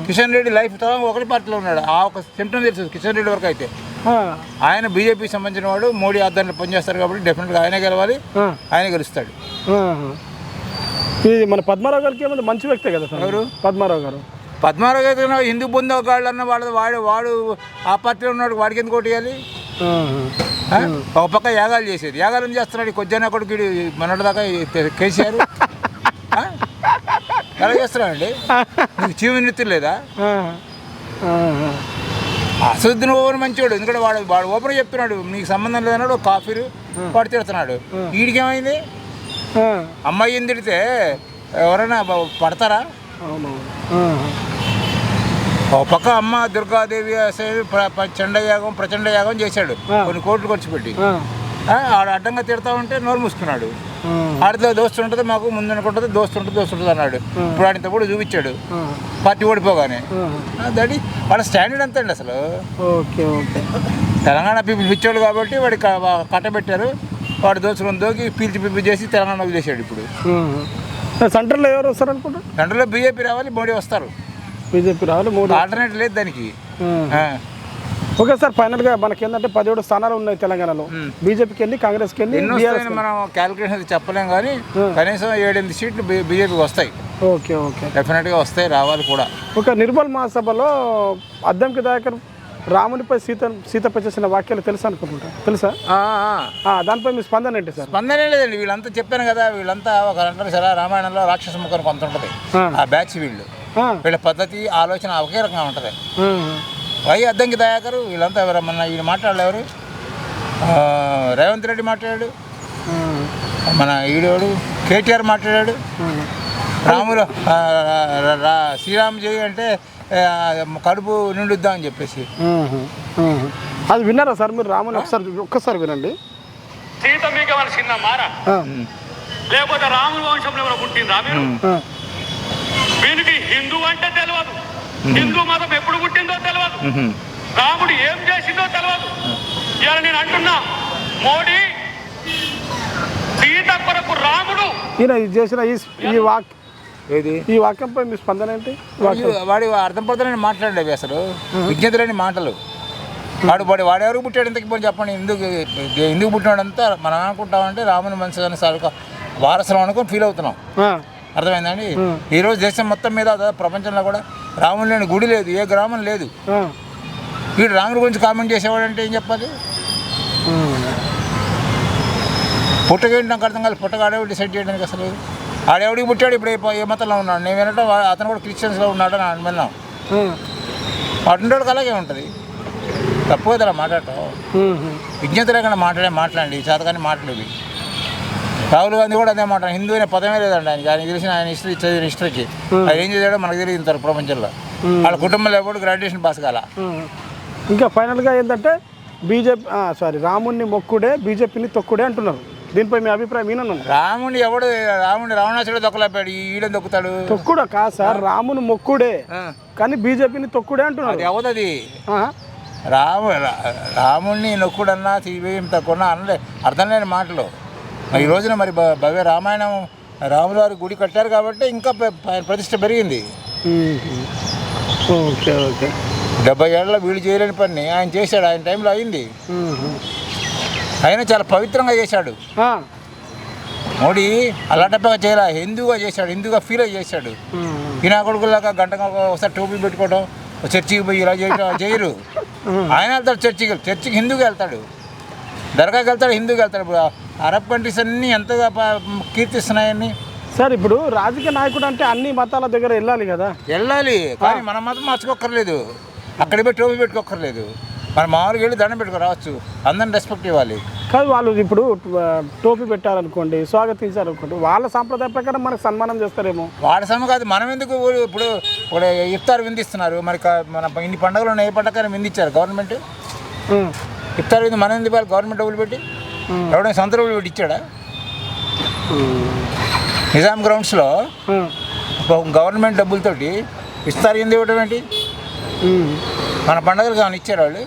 కిషన్ రెడ్డి లైఫ్ ఒకటి పార్టీలో ఉన్నాడు. ఆ ఒక సిమ్టమ్ తెలుసు కిషన్ రెడ్డి వరకు అయితే. ఆయన బీజేపీకి సంబంధించిన వాడు, మోడీ ఆధ్వర్యంలో పనిచేస్తారు కాబట్టి డెఫినెట్గా ఆయనే గెలవాలి, ఆయన గెలుస్తాడు. ఇది మన పద్మారావు గారికి ఏమన్నా మంచి వ్యక్తే కదా సార్. ఎవరు? పద్మారావు గారు. పద్మారావు గారు హిందూ బొందు వాళ్ళు అన్న వాడు ఆ పార్టీలో ఉన్నాడు, వాడికి ఎందుకు ఓటు వేయాలి? ఒక పక్క యాగాలు చేసేది, యాగాలు ఏం చేస్తున్నాడు? కొద్దిగా కొడుకు మనోడి దాకా కేసీఆర్ ఎలా చేస్తున్నాడండి? నీకు చీవనృత్యం లేదా? అసదుద్దీన్ ఓపెన్ మంచివాడు, ఎందుకంటే వాడు ఓపెన్ చెప్తున్నాడు నీకు సంబంధం లేదన్నాడు. కాఫీలు వాడు తిడుతున్నాడు. వీడికి ఏమైంది? అమ్మాయి తిడితే ఎవరైనా పడతారా? ఒక పక్క అమ్మ దుర్గాదేవి చండయాగం ప్రచండ యాగం చేశాడు, కొన్ని కోట్లు ఖర్చు పెట్టి. ఆడ అడ్డంగా తిడతా ఉంటే నోరు మూసుకున్నాడు. ఆడితో దోస్తు ఉంటుంది, మాకు ముందు అనుకుంటుంది, దోస్తు ఉంటుంది అన్నాడు. ఇప్పుడు ఆడితో కూడా చూపించాడు పార్టీ ఓడిపోగానే. దడి వాళ్ళ స్టాండర్డ్ అంతే అండి అసలు. Okay okay. తెలంగాణ పీపుల్ పిచ్చోడు కాబట్టి వాడికి కట్టబెట్టారు. వాడు దోచుకొని దోకి పీల్చి చేసి తెలంగాణ వదిలేసాడు. ఇప్పుడు సెంటర్లో ఎవరు వస్తారు అనుకుంటారు? సెంటర్లో బీజేపీ రావాలి, మోడీ వస్తారు. బీజేపీ రావాలి, మోడీ. ఆల్టర్నేట్ లేదు దానికి. Okay sir. ఫైనల్గా మనకి ఏంటంటే 17 స్థానాలు ఉన్నాయి తెలంగాణలో. బీజేపీకి ఎన్ని, కాంగ్రెస్కి ఎన్ని? మనం క్యాలిక్యులేషన్ చెప్పలేం కానీ కనీసం 7-8 సీట్లు బీజేపీకి వస్తాయి. ఓకే ఓకే, డెఫినెట్గా వస్తాయి, రావాలి కూడా. ఒక నిర్మల్ మహాసభలో అద్దంకి దయాకర్ రామునిపై సీతపై చేసిన వాక్యాలు తెలుసా అనుకుంటా? తెలుసా? దానిపై మీ స్పందన ఏంటి సార్? స్పందనే లేదండి. వీళ్ళంతా చెప్పాను కదా, వీళ్ళంతా ఒక అంటారు సరే రామాయణంలో రాక్షస ముఖం కొంత ఉంటుంది. ఆ బ్యాచ్ వీళ్ళ పద్ధతి ఆలోచన ఒకే రకంగా ఉంటుంది. అద్దంకి దయాకర్ వీళ్ళంతా ఎవరమ్మన్నా వీళ్ళు మాట్లాడలేరు. రేవంత్ రెడ్డి మాట్లాడాడు, మన ఈడోడు కేటీఆర్ మాట్లాడాడు. రాములు శ్రీరామ్ జై అంటే కడుపు నిండుద్దాం అని చెప్పేసి. అది విన్నారా సార్ మీరు? రాముని ఒక్కసారి వినండి. సీత మీకు మన చిన్న మార లేకపోతే రాముని వంశంలో పుట్టిందా మీరు? వీనికి హిందూ అంటే తెలియదు, హిందూ మతం ఎప్పుడు పుట్టిందో తెలియదు, రాముడు ఏం చేసిందో తెలియదు. ఇవాళ నేను అంటున్నా, మోడీ సీత కొరకు రాముడు ఈయన చేసిన ఈ వాక్యంపై మీ స్పందన ఏంటి? వాడి అర్థం పడుతుందని మాట్లాడేవి అసలు విజ్ఞతలేని మాటలు. వాడెవరికి పుట్టాడు ఇంతకి పోయి చెప్పండి. ఎందుకు పుట్టినాడంతా మనం అనుకుంటామంటే రాముని మనసు కానీ సార్ వారసులం అనుకొని ఫీల్ అవుతున్నాం. అర్థమైందండి. ఈరోజు దేశం మొత్తం మీద ప్రపంచంలో కూడా రాముడు లేని గుడి లేదు, ఏ గ్రామం లేదు. వీడు రాముడి గురించి కామెంట్ చేసేవాడు అంటే ఏం చెప్పాలి? పుట్టగేంటి నాకు అర్థం కాదు. పుట్టగా ఆడేవాడు డిసైడ్ చేయడానికి అసలు ఆడేవాడికి పుట్టాడు. ఇప్పుడు ఏ మతంలో ఉన్నాడు నేను వినటం, అతను కూడా క్రిస్టియన్స్లో ఉన్నాడు అని విన్నాం. అటుండోడికి అలాగే ఉంటుంది. తప్పు కదా అలా మాట్లాడటం. విజ్ఞత లేకుండా మాట్లాడండి చేతకాని మాట్లాడేవి. రాహుల్ గాంధీ కూడా అదే మాట. హిందూ అనే పదమే లేదండి ఆయన తెలిసిన ఆయన హిస్టరీ చదివిన హిస్టరీకి. ఆయన ఏం చదివాడో మనకు తెలియదు ఇంత ప్రపంచంలో. వాళ్ళ కుటుంబంలో ఎవరు గ్రాడ్యుయేషన్ పాస్ కాల. ఇంకా ఫైనల్గా ఏంటంటే రాముడిని మొక్కుడే బీజేపీని తొక్కుడే అంటున్నారు. దీనిపై మీ అభిప్రాయం ఈయన? రాముడిని రావణాసుడు దొక్కలేపాడు, ఈడని దొక్కుతాడు. తొక్కుడా కాదు సార్, రాముని మొక్కుడే కానీ బీజేపీని తొక్కుడే అంటున్నారు. అది అవదది. రాముడిని నొక్కుడన్నా సిబిఎం తక్కువ అనలే, అర్థం లేని మాటలు. ఈ రోజున మరి భవ్య రామాయణం రాముల వారి గుడి కట్టారు కాబట్టి ఇంకా ప్రతిష్ట పెరిగింది. Okay okay. 70 ఏళ్ళలో వీళ్ళు చేయలేని పని ఆయన చేశాడు. ఆయన టైంలో అయింది. ఆయన చాలా పవిత్రంగా చేశాడు. మోడీ అలాంటప్పగా చేయాల, హిందూగా చేశాడు, హిందూగా ఫీల్ అయ్యి చేశాడు. ఈయన కొడుకులాగా గంటగా ఒకసారి టోపీ పెట్టుకోవడం, చర్చికి పోయి ఇలా చేయరు. ఆయన వెళ్తాడు చర్చికి హిందూగా వెళ్తాడు, దర్గాకి వెళ్తాడు, హిందూగా వెళ్తాడు. ఇప్పుడు అరబ్ కంట్రీస్ అన్నీ ఎంతగా కీర్తిస్తున్నాయని. సార్ ఇప్పుడు రాజకీయ నాయకుడు అంటే అన్ని మతాల దగ్గర వెళ్ళాలి కదా. వెళ్ళాలి కానీ మన మతం మార్చుకోక్కర్లేదు, అక్కడ పోయి టోపీ పెట్టుకోక్కర్లేదు. మనం మామూలుగా వెళ్ళి దండం పెట్టుకు రావచ్చు, అందరిని రెస్పెక్ట్ ఇవ్వాలి. కాదు వాళ్ళు ఇప్పుడు టోపీ పెట్టారనుకోండి, స్వాగతించారనుకోండి, వాళ్ళ సాంప్రదాయ ప్రకారం మనకు సన్మానం చేస్తారేమో. వాళ్ళ సమ కాదు, మనం ఎందుకు ఇప్పుడు ఇఫ్తార్ విందిస్తున్నారు. మరి మన ఇన్ని పండుగలు ఉన్నాయి, ఏ పండుగ విందిచ్చారు గవర్నమెంట్? ఇఫ్తార్ వింది మనం ఎందుకు గవర్నమెంట్ డబ్బులు పెట్టి? ఎవడైనా సొంత డబ్బులు పెట్టి ఇచ్చాడా? నిజాం గ్రౌండ్స్లో గవర్నమెంట్ డబ్బులతోటి ఇఫ్తార్ వింది ఇవ్వడం ఏంటి? మన పండుగలకు ఏమైనా ఇచ్చారు వాళ్ళు?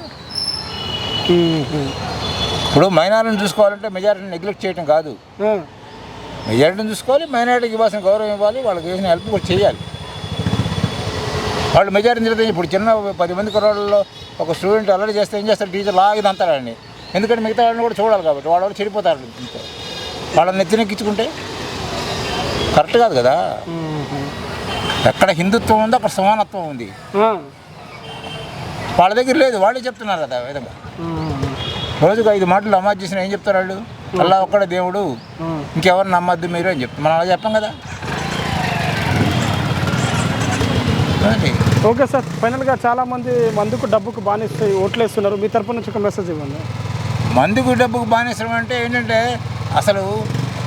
ఇప్పుడు మైనారిటీని చూసుకోవాలంటే మెజారిటీని నెగ్లెక్ట్ చేయడం కాదు, మెజారిటీని చూసుకోవాలి, మైనారిటీకి ఇవ్వాల్సిన గౌరవం ఇవ్వాలి, వాళ్ళకి చేసిన హెల్ప్ కూడా చేయాలి. వాళ్ళు మెజారిటీ తిరిగితే ఇప్పుడు చిన్న 10 మంది కుర్రాళ్ళలో ఒక స్టూడెంట్ అల్లరి చేస్తే ఏం చేస్తారు? టీచర్ లాగి దంతాడండి. ఎందుకంటే మిగతా వాళ్ళని కూడా చూడాలి కాబట్టి. వాళ్ళు చెడిపోతారు. వాళ్ళని నెత్తినెక్కించుకుంటే కరెక్ట్ కాదు కదా. ఎక్కడ హిందుత్వం ఉందో అక్కడ సమానత్వం ఉంది. వాళ్ళ దగ్గర లేదు, వాళ్ళే చెప్తున్నారు కదా విధంగా. రోజుకు 5 మాటలు నమాజ్ చేసిన ఏం చెప్తారు వాళ్ళు? అల్లా ఒక్కడే దేవుడు, ఇంకెవరు నమ్మద్దు మీరు అని చెప్తారు. మనం అలా చెప్పాం కదా. ఓకే సార్, ఫైనల్గా చాలామంది మందుకు డబ్బుకు బానిస్తే ఓట్లేస్తున్నారు. మీ తరపు నుంచి ఒక మెసేజ్ ఇవ్వండి. మందుకు డబ్బుకు బానిసడం అంటే ఏంటంటే అసలు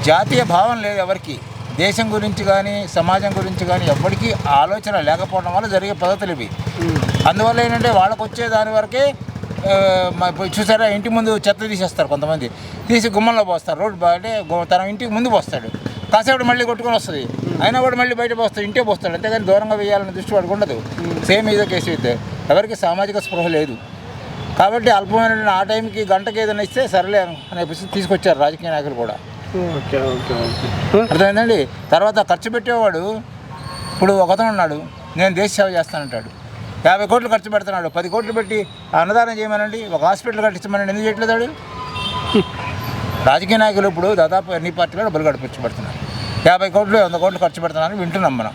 జాతీయ భావం లేదు ఎవరికి. దేశం గురించి కానీ సమాజం గురించి కానీ ఎవరికి ఆలోచన లేకపోవడం వల్ల జరిగే పద్ధతులు ఇవి. అందువల్ల ఏంటంటే వాళ్ళకు వచ్చే దాని వరకే. చూసారా, ఇంటి ముందు చెత్త తీసేస్తారు కొంతమంది, తీసి గుమ్మంలో పోస్తారు. రోడ్డు అంటే తన ఇంటికి ముందు పోస్తాడు, కాసేపు మళ్ళీ కొట్టుకొని వస్తుంది, అయినా కూడా మళ్ళీ బయట పోస్తాడు, ఇంటే పోస్తాడు. అంతేగాని దూరంగా వేయాలని దృష్టి వాడికి ఉండదు. సేమ్ ఇదే కేసు అయితే ఎవరికి సామాజిక స్పృహ లేదు. కాబట్టి అల్పమైన ఆ టైంకి గంటకి ఏదైనా ఇస్తే సరేలే అనే తీసుకొచ్చారు రాజకీయ నాయకులు కూడా. ఓకే ఓకే ఓకే, అర్థమైందండి. తర్వాత ఖర్చు పెట్టేవాడు ఇప్పుడు ఒకతను ఉన్నాడు, నేను దేశ సేవ చేస్తానంటాడు. 50 కోట్లు ఖర్చు పెడుతున్నాడు. 10 కోట్లు పెట్టి అన్నదానం చేయమనండి, ఒక హాస్పిటల్ కట్టించమనండి, ఎందుకు చేయట్లేదాడు? రాజకీయ నాయకులు ఇప్పుడు దాదాపు అన్ని పార్టీలు బలుగడ ఖర్చు పెడుతున్నారు. 50 కోట్లు 100 కోట్లు ఖర్చు పెడుతున్నారని వింటున్నాం మనం.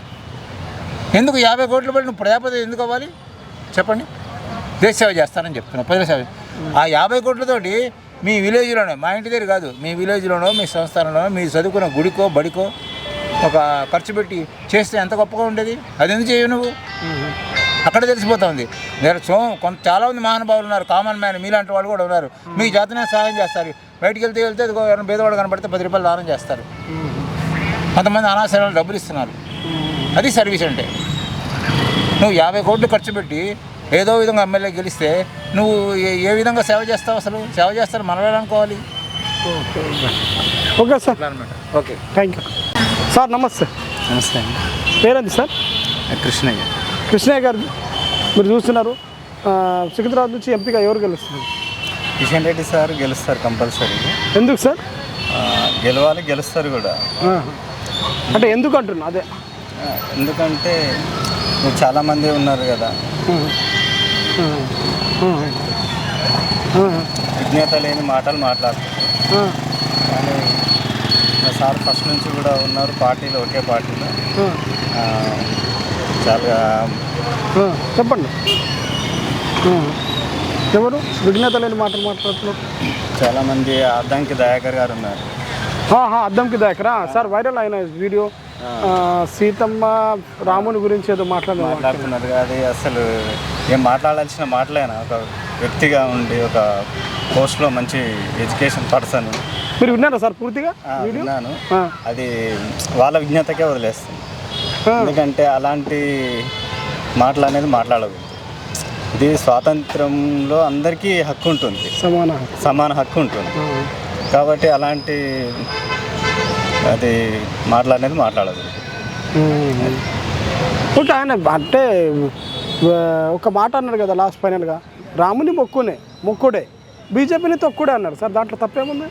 ఎందుకు 50 కోట్లు పెట్టి నువ్వు ప్రజాపతి ఎందుకు అవ్వాలి చెప్పండి? దేశ సేవ చేస్తానని చెప్తున్నాను, ప్రజల సేవ. ఆ 50 కోట్లతోటి మీ విలేజ్లోనే, మా ఇంటి దగ్గర కాదు, మీ విలేజ్లోనో మీ సంస్థానంలోనో మీరు చదువుకున్న గుడికో బడికో ఒక ఖర్చు పెట్టి చేస్తే ఎంత గొప్పగా ఉండేది. అది ఎందుకు చేయవు నువ్వు? అక్కడ తెలిసిపోతుంది. చాలామంది మహానుభావులు ఉన్నారు, కామన్ మ్యాన్ మీలాంటి వాళ్ళు కూడా ఉన్నారు. మీకు జాతనే సహాయం చేస్తారు. బయటికి వెళ్తే ఎవరైనా పేదవాడు కనపడితే 10 రూపాయలు దానం చేస్తారు. కొంతమంది అనాశయాలు డబ్బులు ఇస్తున్నారు. అది సర్వీస్ అంటే. నువ్వు 50 కోట్లు ఖర్చు పెట్టి ఏదో విధంగా ఎమ్మెల్యే గెలిస్తే నువ్వు ఏ విధంగా సేవ చేస్తావు? అసలు సేవ చేస్తారు మనమే అనుకోవాలి. Okay sir, okay, thank you sir. నమస్తే. నమస్తే అండి. పేరేంటి సార్? కృష్ణయ్య. కృష్ణయ్య గారు, మీరు చూస్తున్నారు సికింద్రాబాద్ నుంచి ఎంపీగా ఎవరు గెలుస్తున్నారు? కిషన్ రెడ్డి సార్ గెలుస్తారు కంపల్సరీ. ఎందుకు సార్? గెలవాలి, గెలుస్తారు కూడా. అంటే ఎందుకు అంటున్నా? అదే ఎందుకంటే చాలామంది ఉన్నారు కదా, విజ్ఞత లేని మాటలు మాట్లాడుతున్నారు. కానీ సార్ ఫస్ట్ నుంచి కూడా ఉన్నారు పార్టీలో, ఒకే పార్టీలో. చాలా చెప్పండి. ఎవరు విఘ్నత లేని మాటలు మాట్లాడుతున్నారు? చాలామంది అద్దంకి దయాకర్ గారు ఉన్నారు. అద్దంకి దయాకరా సార్? వైరల్ అయిన వీడియో సీతమ్మ రాముని గురించి ఏదో మాట్లాడుతున్నారు. అది అసలు ఏం మాట్లాడాల్సిన మాటలేనా? ఒక వ్యక్తిగా ఉండి ఒక పోస్ట్లో మంచి ఎడ్యుకేషన్ పర్సన్. మీరు విన్నారా సార్ పూర్తిగా? విన్నాను. అది వాళ్ళ విజ్ఞతకే వదిలేస్తుంది. ఎందుకంటే అలాంటి మాటలు అనేది మాట్లాడకూడదు. ఇది స్వాతంత్రంలో అందరికీ హక్కు ఉంటుంది, సమాన హక్కు ఉంటుంది. కాబట్టి అలాంటి అది మాట్లాడేది మాట్లాడదు. ఓకే, ఆయన అంటే ఒక మాట అన్నాడు కదా లాస్ట్ ఫైనల్గా, రాముని మొక్కుడే బీజేపీని తొక్కుడే అన్నాడు సార్. దాంట్లో తప్పేముంది?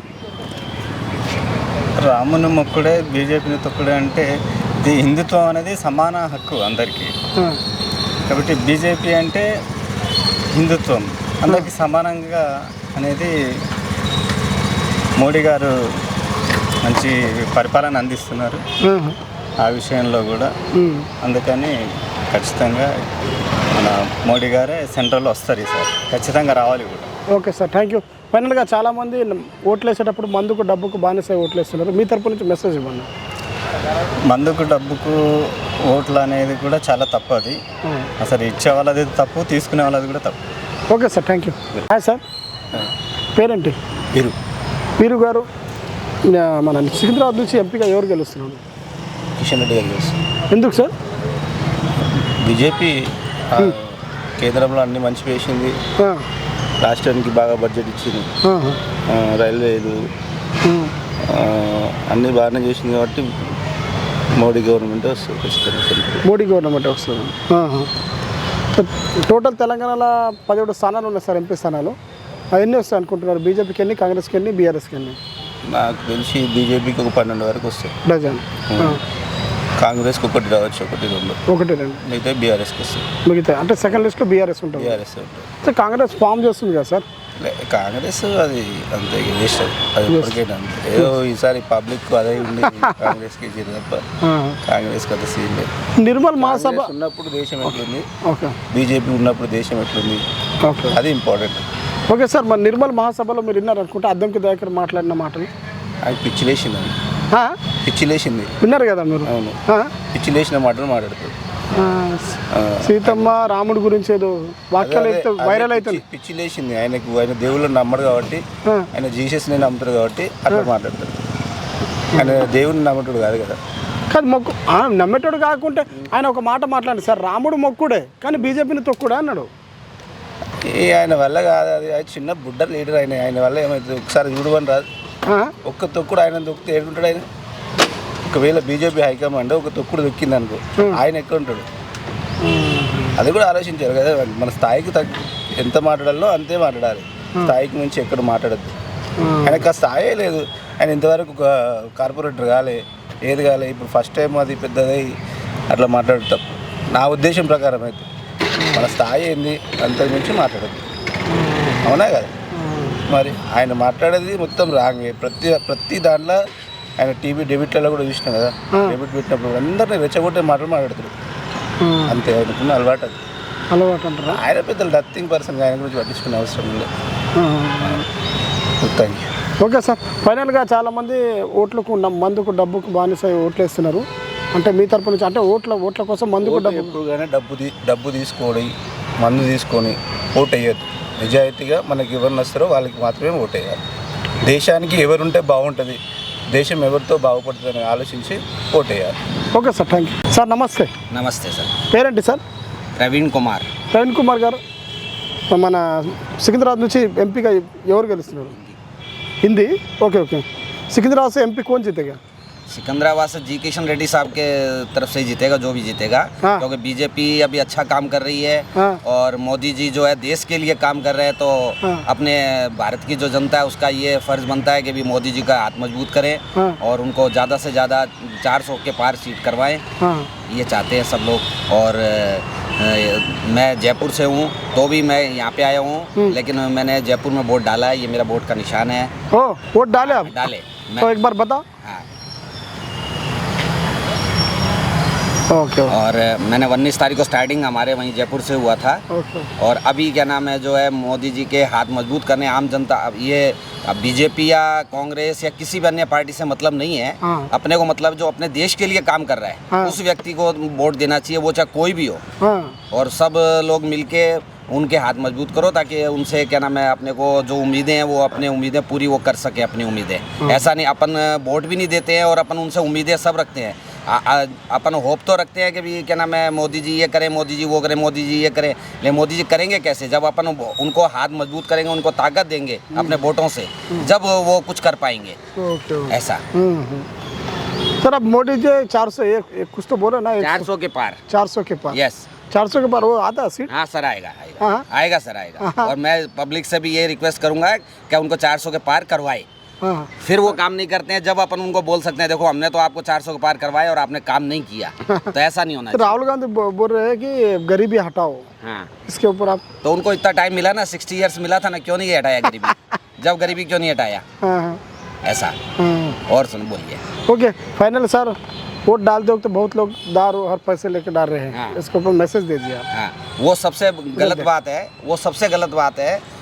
రాముని మొక్కుడే బీజేపీని తొక్కుడే అంటే ఇది హిందుత్వం అనేది సమాన హక్కు అందరికీ. కాబట్టి బీజేపీ అంటే హిందుత్వం అందరికీ సమానంగా అనేది మోడీ గారు మంచి పరిపాలన అందిస్తున్నారు ఆ విషయంలో కూడా. అందుకని ఖచ్చితంగా మన మోడీ గారే సెంట్రల్లో వస్తారు ఈసారి, ఖచ్చితంగా రావాలి కూడా. Okay sir, thank you. ఫైనల్గా చాలామంది ఓట్లు వేసేటప్పుడు మందుకు డబ్బుకు బానిసై ఓట్లు వేస్తున్నారు. మీ తరపు నుంచి మెసేజ్ ఇవ్వండి. మందుకు డబ్బుకు ఓట్లు అనేది కూడా చాలా తప్పు. అది అసలు ఇచ్చే వాళ్ళది తప్పు, తీసుకునే వాళ్ళది కూడా తప్పు. Okay sir, thank you. Hi sir, పేరేంటి? వీరు గారు, మన సికింద్రాబాద్ నుంచి ఎంపీగా ఎవరు గెలుస్తున్నారు? కిషన్ రెడ్డి గారు గెలుస్తారు. ఎందుకు సార్? బీజేపీ కేంద్రంలో అన్ని మంచి వేసింది, రాష్ట్రానికి బాగా బడ్జెట్ ఇచ్చింది, రైల్వేలు అన్నీ బాగానే చేసింది. కాబట్టి మోడీ గవర్నమెంట్ వస్తుంది. మోడీ గవర్నమెంట్ వస్తుంది. టోటల్ తెలంగాణలో 17 స్థానాలు ఉన్నాయి సార్, ఎంపీ స్థానాలు. అవన్నీ వస్తాయి అనుకుంటున్నారు? బీజేపీకి ఎన్ని, కాంగ్రెస్కి ఎన్ని, బీఆర్ఎస్కి ఎన్ని? నాకు తెలిసి బీజేపీకి ఒక 12 వరకు వస్తాయి. డజన్. కాంగ్రెస్కి ఒకటి రావచ్చు, 1, 2 మిగతా బీఆర్ఎస్కి వస్తాయి. మిగతా అంటే సెకండ్ లిస్ట్లో బీఆర్ఎస్ ఉంటుంది. బీఆర్ఎస్ ఉంటుంది. సార్ కాంగ్రెస్ ఫామ్ చేస్తుంది కదా సార్? కాంగ్రెస్ అది అంతే వేస్ట్, అది ఎప్పటికైనా అంతే. ఏదో ఈసారి పబ్లిక్ అదే ఉంది కాంగ్రెస్కి ఇచ్చేది తప్ప కాంగ్రెస్కి అంత సీన్ లేదు. నిర్మల్ మహాసభ ఉన్నప్పుడు దేశం ఎట్లుంది, బీజేపీ ఉన్నప్పుడు దేశం ఎట్లుంది, అది ఇంపార్టెంట్. ఓకే సార్, మరి నిర్మల్ మహాసభలో మీరు విన్నారు అనుకుంటే అద్దంకి దయాకర్ మాట్లాడిన మాటలు అది పిచ్చిలేసింది. పిచ్చిలేసింది విన్నారు కదా మీరు? అవును, పిచ్చిలేసిన మాటలు మాట్లాడుతుంది. సీతమ్మ రాముడి గురించి ఏదో వాక్యాలు అయితే వైరల్ అవుతుంది. పిచ్చిలేసింది ఆయనకు. ఆయన దేవుళ్ళని నమ్మడు కాబట్టి, ఆయన జీసస్ని నమ్ముతాడు కాబట్టి అట్లా మాట్లాడతాడు. ఆయన దేవుడిని నమ్మటాడు కాదు కదా. కాదు, మొక్కు నమ్మేటోడు కాకుంటే ఆయన ఒక మాట మాట్లాడి సార్, రాముడు మొక్కుడే కానీ బీజేపీని తొక్కుడే అన్నాడు. ఆయన వల్ల కాదు, అది చిన్న బుడ్డ లీడర్. ఆయన వల్ల ఏమైతుంది ఒకసారి చూడమని రాదు. ఒక్క తొక్కుడు ఆయన తొక్కితే ఏడుంటాడు ఆయన? ఒకవేళ బీజేపీ హైకమాండ్ ఒక తొక్కుడు దొక్కింది అనుకో, ఆయన ఎక్కడ ఉంటాడు? అది కూడా ఆలోచించారు కదా. మన స్థాయికి ఎంత మాట్లాడాలో అంతే మాట్లాడాలి, స్థాయికి మించి ఎక్కడ మాట్లాడద్దు. ఆయనకు ఆ స్థాయే లేదు. ఆయన ఇంతవరకు ఒక కార్పొరేటర్ కాలే, ఏది కాలే. ఇప్పుడు ఫస్ట్ టైం అది పెద్దదై అట్లా మాట్లాడతాం. నా ఉద్దేశం ప్రకారం అయితే మన స్థాయి ఏంది, అంతకు మించి మాట్లాడద్దు. అవునా కదా? మరి ఆయన మాట్లాడేది మొత్తం రాంగే. ప్రతి దాంట్లో ఆయన టీవీ డెబిట్లలో కూడా చూసినాం కదా, డెబిట్ పెట్టినప్పుడు అందరినీ రెచ్చగొట్టే మాటలు మాట్లాడతారు. అంతే, ఆయనకున్న అలవాటు అది. అంటారా? ఆయన పెద్ద నథింగ్ పర్సన్, ఆయన గురించి పట్టించుకునే అవసరం లేదు. Thank you. ఓకే సార్, ఫైనల్గా చాలామంది ఓట్లకు మందుకు డబ్బుకు బానిస ఓట్లు వేస్తున్నారు. అంటే మీ తరపు నుంచి అంటే ఓట్ల కోసం మందుకు డబ్బు ఎప్పుడుగానే డబ్బు తీసుకొని మందు తీసుకొని ఓటు వేయద్దు. నిజాయితీగా మనకి ఎవరు వస్తారో వాళ్ళకి మాత్రమే ఓటు వేయాలి. దేశానికి ఎవరుంటే బాగుంటుంది, దేశం ఎవరితో బాగుపడుతుందని ఆలోచించి ఓటు వేయాలి. Okay sir, thank you sir. నమస్తే. నమస్తే సార్. పేరేంటి సార్? ప్రవీణ్ కుమార్. ప్రవీణ్ కుమార్ గారు, మన సికింద్రాబాద్ నుంచి ఎంపీగా ఎవరు గెలుస్తున్నారు? హిందీ. Okay okay. సికింద్రాబాద్ से एमपी कौन जीतेगा? सिकंदराबाद से जी किशन रेड्डी साहब के तरफ से जीतेगा, जो भी जीतेगा। क्योंकि बीजेपी अभी अच्छा काम कर रही है और मोदी जी जो है देश के लिए काम कर रहे हैं, तो अपने भारत की जो जनता है उसका ये फर्ज बनता है कि भी मोदी जी का हाथ मजबूत करें और उनको ज़्यादा से ज़्यादा 400 के पार सीट करवाएं। ये चाहते हैं सब लोग। और मैं जयपुर से हूँ तो भी मैं यहाँ पे आया हूँ, लेकिन मैंने जयपुर में वोट डाला है। ये मेरा वोट का निशान है। वोट डाले आप? डाले। तो एक बार बताओ। हाँ। ओके और मैंने 19 तारीख को स्टार्टिंग हमारे वहीं जयपुर से हुआ था। ओके और अभी क्या नाम है जो है मोदी जी के हाथ मजबूत करने आम जनता, अब ये बीजेपी या कांग्रेस या किसी भी अन्य पार्टी से मतलब नहीं है। हाँ। अपने को मतलब जो अपने देश के लिए काम कर रहा है हाँ। उस व्यक्ति को वोट देना चाहिए, वो चाहे कोई भी हो। हाँ और सब लोग मिलके उनके हाथ मजबूत करो ताकि उनसे क्या नाम है अपने को जो उम्मीदें हैं वो अपनी उम्मीदें पूरी वो कर सके अपनी उम्मीदें। ऐसा नहीं अपन वोट भी नहीं देते हैं और अपन उनसे उम्मीदें सब रखते हैं। अपन होप तो रखते हैं कि भी क्या नाम है मोदी जी ये करें, मोदी जी वो करें, मोदी जी ये करें, लेकिन मोदी जी करेंगे कैसे? जब अपन उनको हाथ मजबूत करेंगे, उनको ताकत देंगे अपने वोटों से, जब वो कुछ कर पाएंगे। ओके ऐसा सर अब मोदी जी 400 एक कुछ तो बोले ना 400 के पार। 400 के पार यस 400 के पार वो आता है सीट। हाँ सर आएगा हाँ। आएगा सर आएगा। और मैं पब्लिक से भी ये रिक्वेस्ट करूंगा कि उनको 400 के पार करवाए। हाँ फिर वो काम नहीं करते हैं जब अपन उनको बोल सकते हैं देखो हमने तो आपको 400 के पार करवाए और आपने काम नहीं किया। तो ऐसा नहीं होना तो राहुल गांधी बोल रहे हैं कि गरीबी हटाओ। हाँ इसके ऊपर आप तो उनको इतना टाइम मिला ना, 60 ईयर्स मिला था ना, क्यों नहीं हटाया गरीबी? जब गरीबी क्यों नहीं हटाया? हाँ ऐसा। और सुन बोलिए। ओके फाइनल सर वोट डालते वक्त तो बहुत लोग दारू हर पैसे लेके डाल रहे हैं। हाँ। इसके ऊपर मैसेज दे दिया आप। हाँ वो सबसे गलत बात है, वो सबसे गलत बात है।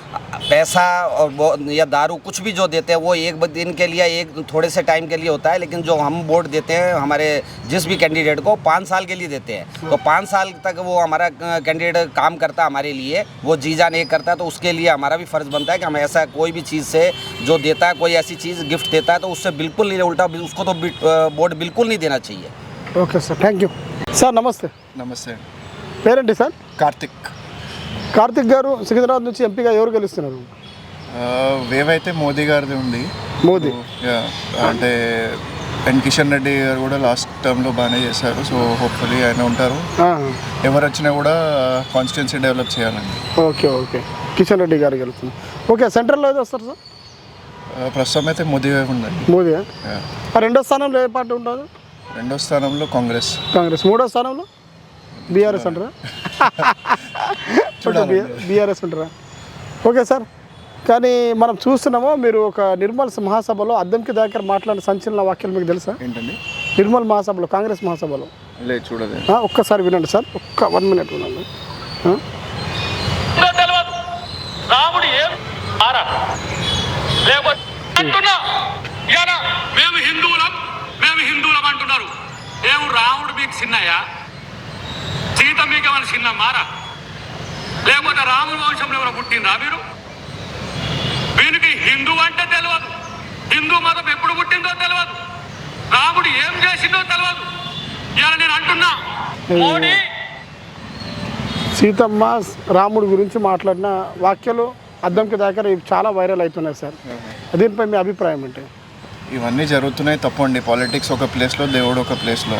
पैसा और वो या दारू कुछ भी जो देते हैं वो एक दिन के लिए, एक थोड़े से टाइम के लिए होता है, लेकिन जो हम वोट देते हैं हमारे जिस भी कैंडिडेट को 5 साल के लिए देते हैं। तो 5 साल तक वो हमारा कैंडिडेट काम करता है हमारे लिए, वो जी जान एक करता है, तो उसके लिए हमारा भी फ़र्ज़ बनता है कि हम ऐसा कोई भी चीज़ से जो देता है, कोई ऐसी चीज़ गिफ्ट देता है तो उससे बिल्कुल नहीं, उल्टा उसको तो वोट बिल्कुल नहीं देना चाहिए। Okay sir thank you sir నమస్తే నమస్తే పేరేంటి సార్ కార్తిక్ గారు సికింద్రాబాద్ నుంచి ఎంపీగా ఎవరు గెలుస్తున్నారు వేవ్ అయితే మోదీ గారిది ఉంది మోదీ అంటే ఎన్ కిషన్ రెడ్డి గారు కూడా లాస్ట్ టర్మ్లో బాగానే చేశారు సో హోప్ఫుల్లీ ఆయన ఉంటారు ఎవరు వచ్చినా కూడా కాన్స్టిట్యున్సీ డెవలప్ చేయాలండి ఓకే ఓకే కిషన్ రెడ్డి గారు గెలుస్తున్నారు ఓకే సెంట్రల్లో ఏది వస్తారు సార్ ప్రస్తుతం అయితే మోదీ వేవ్ ఉందండి మోదీ రెండో స్థానంలో ఏ పార్టీ ఉంటుంది రెండో స్థానంలో కాంగ్రెస్ మూడో స్థానంలో బీఆర్ఎస్ అంటారా బీఆర్ఎస్ అంటారా ఓకే సార్ కానీ మనం చూస్తున్నాము మీరు ఒక నిర్మల్ మహాసభలో అద్దంకి దాకా మాట్లాడిన సంచలన వాక్యాలు మీకు తెలుసా ఏంటండి నిర్మల్ మహాసభలో కాంగ్రెస్ మహాసభలో లేదు చూడదు ఒక్కసారి వినండి సార్ ఒక్క 1 minute వినండి రాముడు ఏం ఆరా లేకపోతే అంటున్నా ఇయాల మేము హిందువులం అంటున్నారు. ఏం రాముడు మీకు చిన్నయ్యా, సీత మీకు ఏమైనా చిన్న మారా, లేకపోతే రాముడి వంశంలో ఎవరైనా పుట్టినరా మీరు? వీనికి హిందూ అంటే తెలియదు, హిందూ మతం ఎప్పుడు పుట్టిందో తెలియదు, రాముడు ఏం చేసిందో తెలియదు. ఇవాళ నేను అంటున్నా మోడీ సీతమ్మ రాముడి గురించి మాట్లాడిన వాక్యాలు అద్దంకి దాకా చాలా వైరల్ అవుతున్నాయి సార్. దీనిపై మీ అభిప్రాయం అంటే? ఇవన్నీ జరుగుతున్నాయి తప్పండి. పాలిటిక్స్ ఒక ప్లేస్లో, దేవుడు ఒక ప్లేస్లో.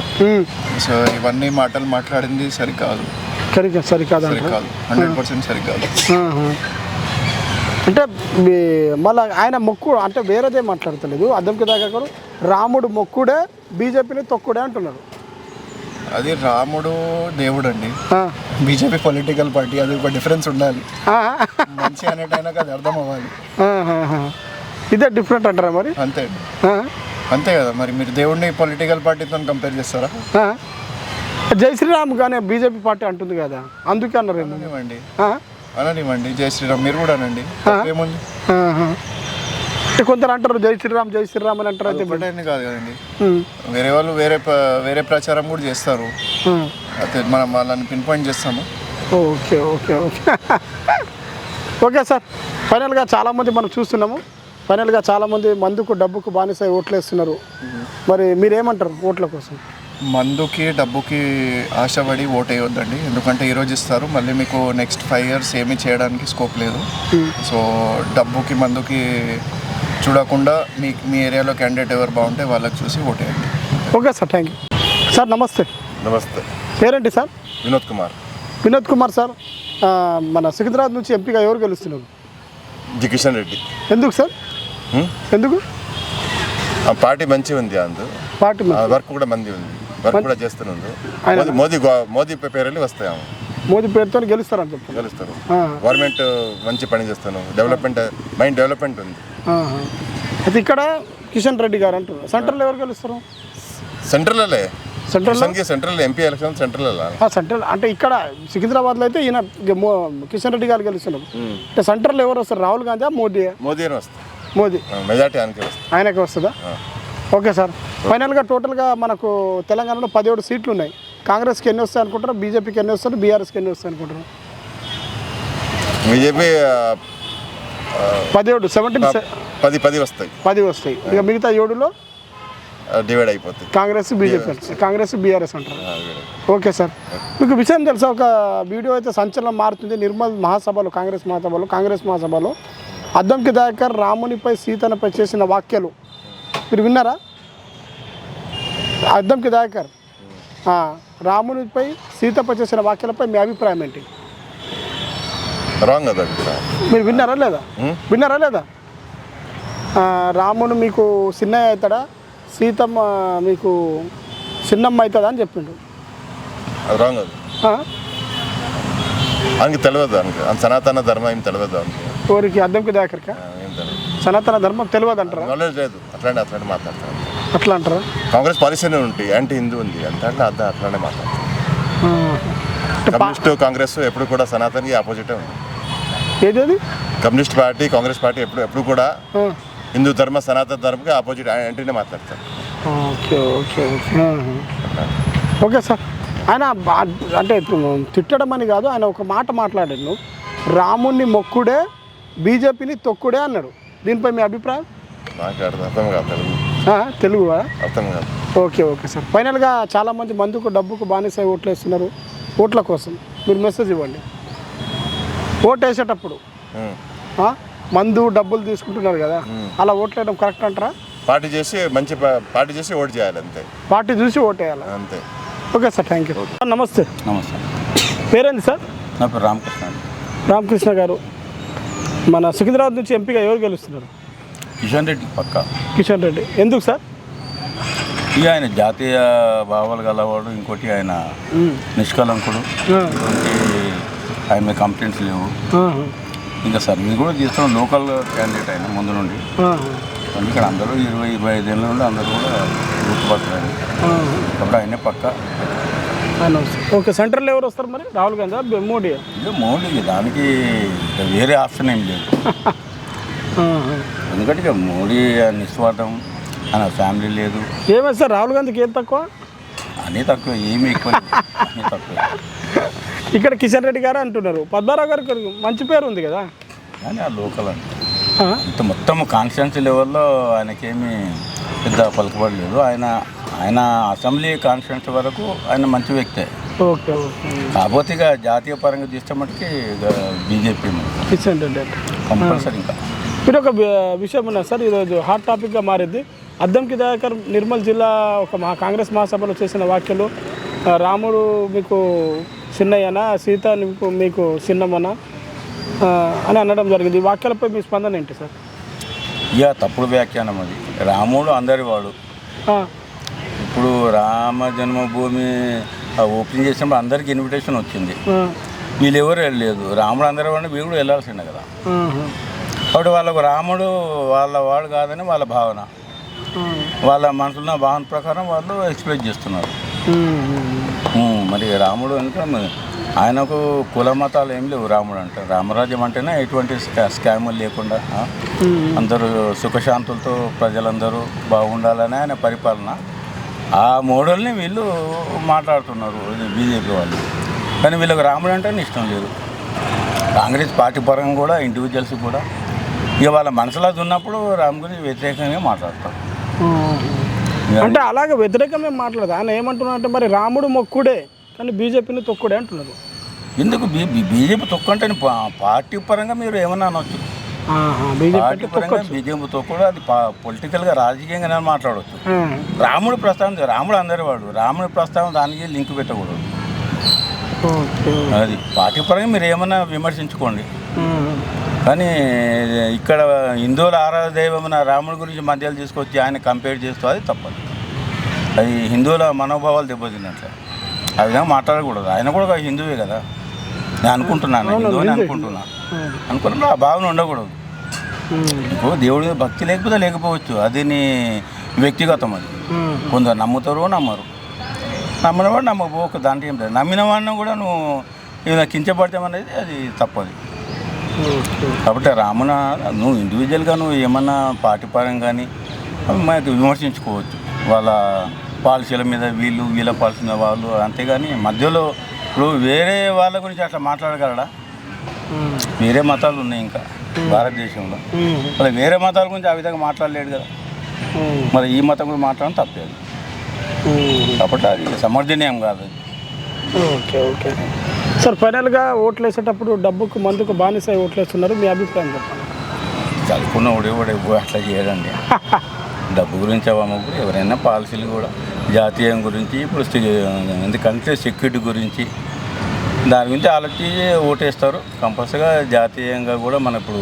సో ఇవన్నీ మాటలు మాట్లాడింది సరికాదు. సరికాదు 100% సరికాదు. అంటే మళ్ళీ ఆయన మొక్కు అంటే వేరేదే మాట్లాడతలేదు. అద్దంకి దాకా రాముడు మొక్కుడే బీజేపీని తొక్కుడే అంటున్నారు. అది రాముడు దేవుడు అండి, బీజేపీ పొలిటికల్ పార్టీ, అది ఒక డిఫరెన్స్ ఉండాలి. మంచి అనేటైనాక అది అర్థం అవ్వాలి. ఇదే డిఫరెంట్ అంటారా మరి? అంతే అంతే కదా మరి. మీరు దేవుడిని పొలిటికల్ పార్టీతో కంపేర్ చేస్తారా? జై శ్రీరామ్ కానీ బీజేపీ పార్టీ అంటుంది కదా, అందుకే అన్నారు. అననివ్వండి, జై శ్రీరామ్ మీరు కూడా అనండి, ఏముంది. కొందరు అంటారు జై శ్రీరామ్ అని అంటారు. అయితే ఒకటేని కాదు కదండి, వేరే వాళ్ళు వేరే ప్రచారం కూడా చేస్తారు. అయితే మనం వాళ్ళని పిన్ పాయింట్ చేస్తాము. Okay okay okay okay sir. ఫైనల్గా చాలామంది మనం చూస్తున్నాము, ఫైనల్గా చాలామంది మందుకు డబ్బుకు బానిస ఓట్లు వేస్తున్నారు. మరి మీరేమంటారు ఓట్ల కోసం? మందుకి డబ్బుకి ఆశపడి ఓటు వేయొద్దండి. ఎందుకంటే ఈరోజు ఇస్తారు, మళ్ళీ మీకు నెక్స్ట్ 5 years ఏమీ చేయడానికి స్కోప్ లేదు. సో డబ్బుకి మందుకి చూడకుండా మీ ఏరియాలో క్యాండిడేట్ ఎవరు బాగుంటే వాళ్ళకి చూసి ఓటు వేయండి. Okay sir, thank you sir. నమస్తే. నమస్తే. పేరేంటి సార్? వినోద్ కుమార్ సార్. మన సికింద్రాబాద్ నుంచి ఎంపీగా ఎవరు గెలుస్తున్నారు? కిషన్ రెడ్డి. ఎందుకు సార్? ఎందుకు? పార్టీ మంచిగా ఉంది, అందు పార్టీ వర్క్ కూడా మంది ఉంది, వర్క్ కూడా చేస్తున్నారు. మోదీ పేరు వస్తాయి, మోదీ పేరుతో గెలుస్తారని చెప్తారు. గవర్నమెంట్ మంచి పని చేస్తాను, డెవలప్మెంట్ మైండ్ డెవలప్మెంట్ ఉంది. అయితే ఇక్కడ కిషన్ రెడ్డి గారు అంటున్నారు. సెంట్రల్ ఎవరు గెలుస్తారు? సెంట్రల్లో సెంట్రల్ సెంట్రల్ ఎంపీ ఎలక్షన్ సెంట్రల్లో సెంట్రల్ అంటే ఇక్కడ సికింద్రాబాద్లో అయితే ఈయన కిషన్ రెడ్డి గారు గెలుస్తున్నారు. అంటే సెంట్రల్ ఎవరు వస్తారు? రాహుల్ గాంధీ, మోదీ అని వస్తుంది. మోదీ మెజార్టీ ఆయనకి వస్తుంది. ఆయనకే వస్తుందా? Okay sir. ఫైనల్గా టోటల్గా మనకు తెలంగాణలో 17 సీట్లు ఉన్నాయి. కాంగ్రెస్కి ఎన్ని వస్తాయి అనుకుంటారు? బీజేపీకి ఎన్ని వస్తారు? బీఆర్ఎస్కి ఎన్ని వస్తాయి అనుకుంటారు? బీజేపీ 17 17 10 వస్తాయి. 10 వస్తాయి. ఇక మిగతా 7లో డివైడ్ అయిపోతుంది. కాంగ్రెస్ బీజేపీ, కాంగ్రెస్ బీఆర్ఎస్ అంటారు. Okay sir. మీకు విషయం తెలుసా? ఒక వీడియో అయితే సంచలనం మారుతుంది. నిర్మల్ మహాసభలో, కాంగ్రెస్ మహాసభలో అద్దంకి దయాకర్ రామునిపై సీతనపై చేసిన వ్యాఖ్యలు మీరు విన్నారా? అద్దంకి దయాకర్ రామునిపై సీతపై చేసిన వ్యాఖ్యలపై మీ అభిప్రాయం ఏంటి? రాంగ్ కదా మీరు విన్నారా లేదా? రాముడు మీకు చిన్నయ్య అవుతాడా, సీతమ్మ మీకు చిన్నమ్మ అవుతుందా అని చెప్పిండు. రాంగ్ అది. ఆయనకి తెలియదు. సనాతన ధర్మం ఏం తెలియదు. ఎవరికి? అద్దంకి దయాకర్కా? సనాతన ధర్మం తెలియదు అంటారా? నాలెడ్జ్ లేదు. అట్లాంటి మాట్లాడతారు. అట్లా అంటారా? కాంగ్రెస్ పాలసీనే ఉంటాయి. యాంటీ హిందూ ఉంది అంటే అట్లానే మాట్లాడతారు. కమ్యూనిస్ట్ కాంగ్రెస్ ఎప్పుడు కూడా సనాతన్కి ఆపోజిటే ఉంది. ఏది? కమ్యూనిస్ట్ పార్టీ, కాంగ్రెస్ పార్టీ ఎప్పుడు కూడా హిందూ ధర్మ, సనాతన ధర్మకి ఆపోజిట్ యాంటీనే మాట్లాడతారు. Okay sir. ఆయన అంటే తిట్టడం అని కాదు, ఆయన ఒక మాట మాట్లాడాడు. రాముణ్ణి మొక్కుడే, బీజేపీని తొక్కుడే అన్నాడు. దీనిపై మీ అభిప్రాయం? నాకు అర్థం కాదు. తెలుగు అర్థం కాదు. Okay sir. ఫైనల్గా చాలామంది మందుకు, డబ్బుకు బానిసై ఓట్లు వేస్తున్నారు. ఓట్ల కోసం మీరు మెసేజ్ ఇవ్వండి. ఓటు వేసేటప్పుడు మందు, డబ్బులు తీసుకుంటున్నారు కదా, అలా ఓట్లు వేయడం కరెక్ట్ అంటారా? పార్టీ చేసి పార్టీ చేసి ఓటు చేయాలి అంతే. పార్టీ చూసి ఓటు వేయాలి అంతే. Okay sir, thank you. నమస్తే. పేరేంటి సార్? నా పేరు రామకృష్ణ. రామకృష్ణ గారు, మన సికింద్రాబాద్ నుంచి ఎంపీగా ఎవరు గెలుస్తున్నారు? కిషన్ రెడ్డి పక్కా. కిషన్ రెడ్డి ఎందుకు సార్? ఇక ఆయన జాతీయ భావాలు గలవాడు, ఇంకోటి ఆయన నిష్కలంకుడు, ఆయన మీద కంప్లైంట్స్ లేవు. ఇంకా సర్వీస్ కూడా చేస్తున్నాం. లోకల్ క్యాండిడేట్ ఆయన ముందు నుండి. ఇక్కడ అందరూ 20-25 ఏళ్ళ నుండి అందరూ కూడా గుర్తుపడుతున్నారు. కాబట్టి ఆయనే పక్కా. ఓకే. సెంట్రల్ ఎవరు వస్తారు మరి? రాహుల్ గాంధీ, మోడీ? ఇక మోడీ, దానికి వేరే ఆప్షన్ ఏం లేదు. ఎందుకంటే ఇక మోడీ నిస్వార్థం, ఆయన ఫ్యామిలీ లేదు. ఏమైంది సార్ రాహుల్ గాంధీకి ఏం తక్కువ? అన్నీ తక్కువ, ఏమి ఎక్కువ, అన్నీ తక్కువ. ఇక్కడ కిషన్ రెడ్డి గారు అంటున్నారు. పద్మారావు గారికి మంచి పేరు ఉంది కదా. కానీ ఆ లోకల్ అంటే ఇంత మొత్తం కాన్స్టిట్యున్సీ లెవెల్లో ఆయనకేమీ పెద్ద పలుకుబడలేదు. ఆయన అసెంబ్లీ కాన్స్టిట్యున్సీ వరకు ఆయన మంచి వ్యక్తే. ఓకే. కాకపోతే ఇక జాతీయ పరంగా చూస్తే మటుకి బీజేపీ కిషన్ రెడ్డి కంపల్సరీ. ఇంకా మీరు ఒక విషయం ఉన్నది సార్, ఈరోజు హాట్ టాపిక్గా మారింది. అద్దంకి దయాకర్ నిర్మల్ జిల్లా ఒక కాంగ్రెస్ మహాసభలో చేసిన వ్యాఖ్యలు, రాముడు మీకు చిన్నయ్యనా, సీత మీకు చిన్నమ్మనా అని అనడం జరిగింది. ఈ వ్యాఖ్యలపై మీ స్పందన ఏంటి సార్? ఇక తప్పుడు వ్యాఖ్యానం అది. రాముడు అందరి వాడు. ఇప్పుడు రామ జన్మభూమి ఓపెన్ చేసినప్పుడు అందరికి ఇన్విటేషన్ వచ్చింది. వీళ్ళు ఎవరు వెళ్ళలేదు. రాముడు అందరి వాడిని వీళ్ళు కూడా వెళ్ళాల్సిందే కదా. కాబట్టి వాళ్ళకు రాముడు వాళ్ళ వాడు కాదని వాళ్ళ భావన, వాళ్ళ మనసులో భావన ప్రకారం వాళ్ళు ఎక్స్ప్రెస్ చేస్తున్నారు. మరి రాముడు అంటే ఆయనకు కుల మతాలు ఏం లేవు. రాముడు అంటే రామరాజ్యం అంటేనే ఎటువంటి స్కాములు లేకుండా అందరూ సుఖశాంతులతో ప్రజలందరూ బాగుండాలని ఆయన పరిపాలన. ఆ మోడల్ని వీళ్ళు మాట్లాడుతున్నారు బీజేపీ వాళ్ళు. కానీ వీళ్ళకి రాముడు అంటే ఇష్టం లేదు. కాంగ్రెస్ పార్టీ పరంగా కూడా, ఇండివిజువల్స్ కూడా ఇక వాళ్ళ మనసులో ఉన్నప్పుడు రాము గురించి వ్యతిరేకంగా మాట్లాడతారు. అంటే అలాగే వ్యతిరేకమే మాట్లాడదు. ఆయన ఏమంటున్నారంటే మరి రాముడు మొక్కుడే కానీ బీజేపీని తొక్కుడే అంటున్నారు. ఎందుకు బీజేపీ తొక్కంటే పార్టీ పరంగా మీరు ఏమన్నా అనొచ్చు. పార్టీ పరంగా బీజేపీ తొక్కుడు అది పొలిటికల్గా, రాజకీయంగా మాట్లాడవచ్చు. రాముడు ప్రస్తావన, రాముడు అందరి వాడు. రాముడి ప్రస్తావన దానికి లింక్ పెట్టకూడదు. అది పార్టీ పరంగా మీరు ఏమన్నా విమర్శించుకోండి. కానీ ఇక్కడ హిందువుల ఆరాధ దైవమైన రాముడి గురించి మధ్యలో తీసుకొచ్చి ఆయన కంపేర్ చేస్తూ అది తప్పదు. అది హిందువుల మనోభావాలు దెబ్బతిన్నట్లే. ఆ విధంగా మాట్లాడకూడదు. ఆయన కూడా హిందువే కదా. నేను అనుకుంటున్నాను, హిందువు అని అనుకుంటున్నాను. అనుకున్నప్పుడు ఆ భావన ఉండకూడదు. ఇప్పుడు దేవుడి మీద భక్తి లేకపోతే లేకపోవచ్చు, అది నీ వ్యక్తిగతం. అది కొందరు నమ్ముతారు, నమ్మరు. నమ్మిన వాడు నమ్మకపోక దాంట్లో ఏం లేదు. నమ్మిన వాడిని కూడా నువ్వు ఏదైనా కించపడతామనేది అది తప్పది. కాబట్టి రామున నువ్వు ఇండివిజువల్గా నువ్వు ఏమన్నా పార్టీ పరంగా కానీ మనకి విమర్శించుకోవచ్చు, వాళ్ళ పాలసీల మీద వీళ్ళ పాలసీ మీద వాళ్ళు. అంతేగాని మధ్యలో ఇప్పుడు వేరే వాళ్ళ గురించి అట్లా మాట్లాడగలడా? వేరే మతాలు ఉన్నాయి ఇంకా భారతదేశంలో, మరి వేరే మతాల గురించి ఆ విధంగా మాట్లాడలేడు కదా. మరి ఈ మతం గురించి మాట్లాడడం తప్పేది. కాబట్టి అది సమర్థనీయం కాదు. ఓకే ఓకే సార్, ఫైనల్గా ఓట్లు వేసేటప్పుడు డబ్బుకు మందుకు బానిస ఓట్లు వేస్తున్నారు, మీ అభిప్రాయం చెప్పండి. చదువుకున్న ఎవడు అట్లా చేయడండి. డబ్బు గురించి అవ్వమప్పుడు ఎవరైనా పాలసీలు కూడా జాతీయం గురించి, ఇప్పుడు ఎందుకంటే సెక్యూరిటీ గురించి దాని గురించి ఆలోచించి ఓటేస్తారు కంపల్సరీగా. జాతీయంగా కూడా మన ఇప్పుడు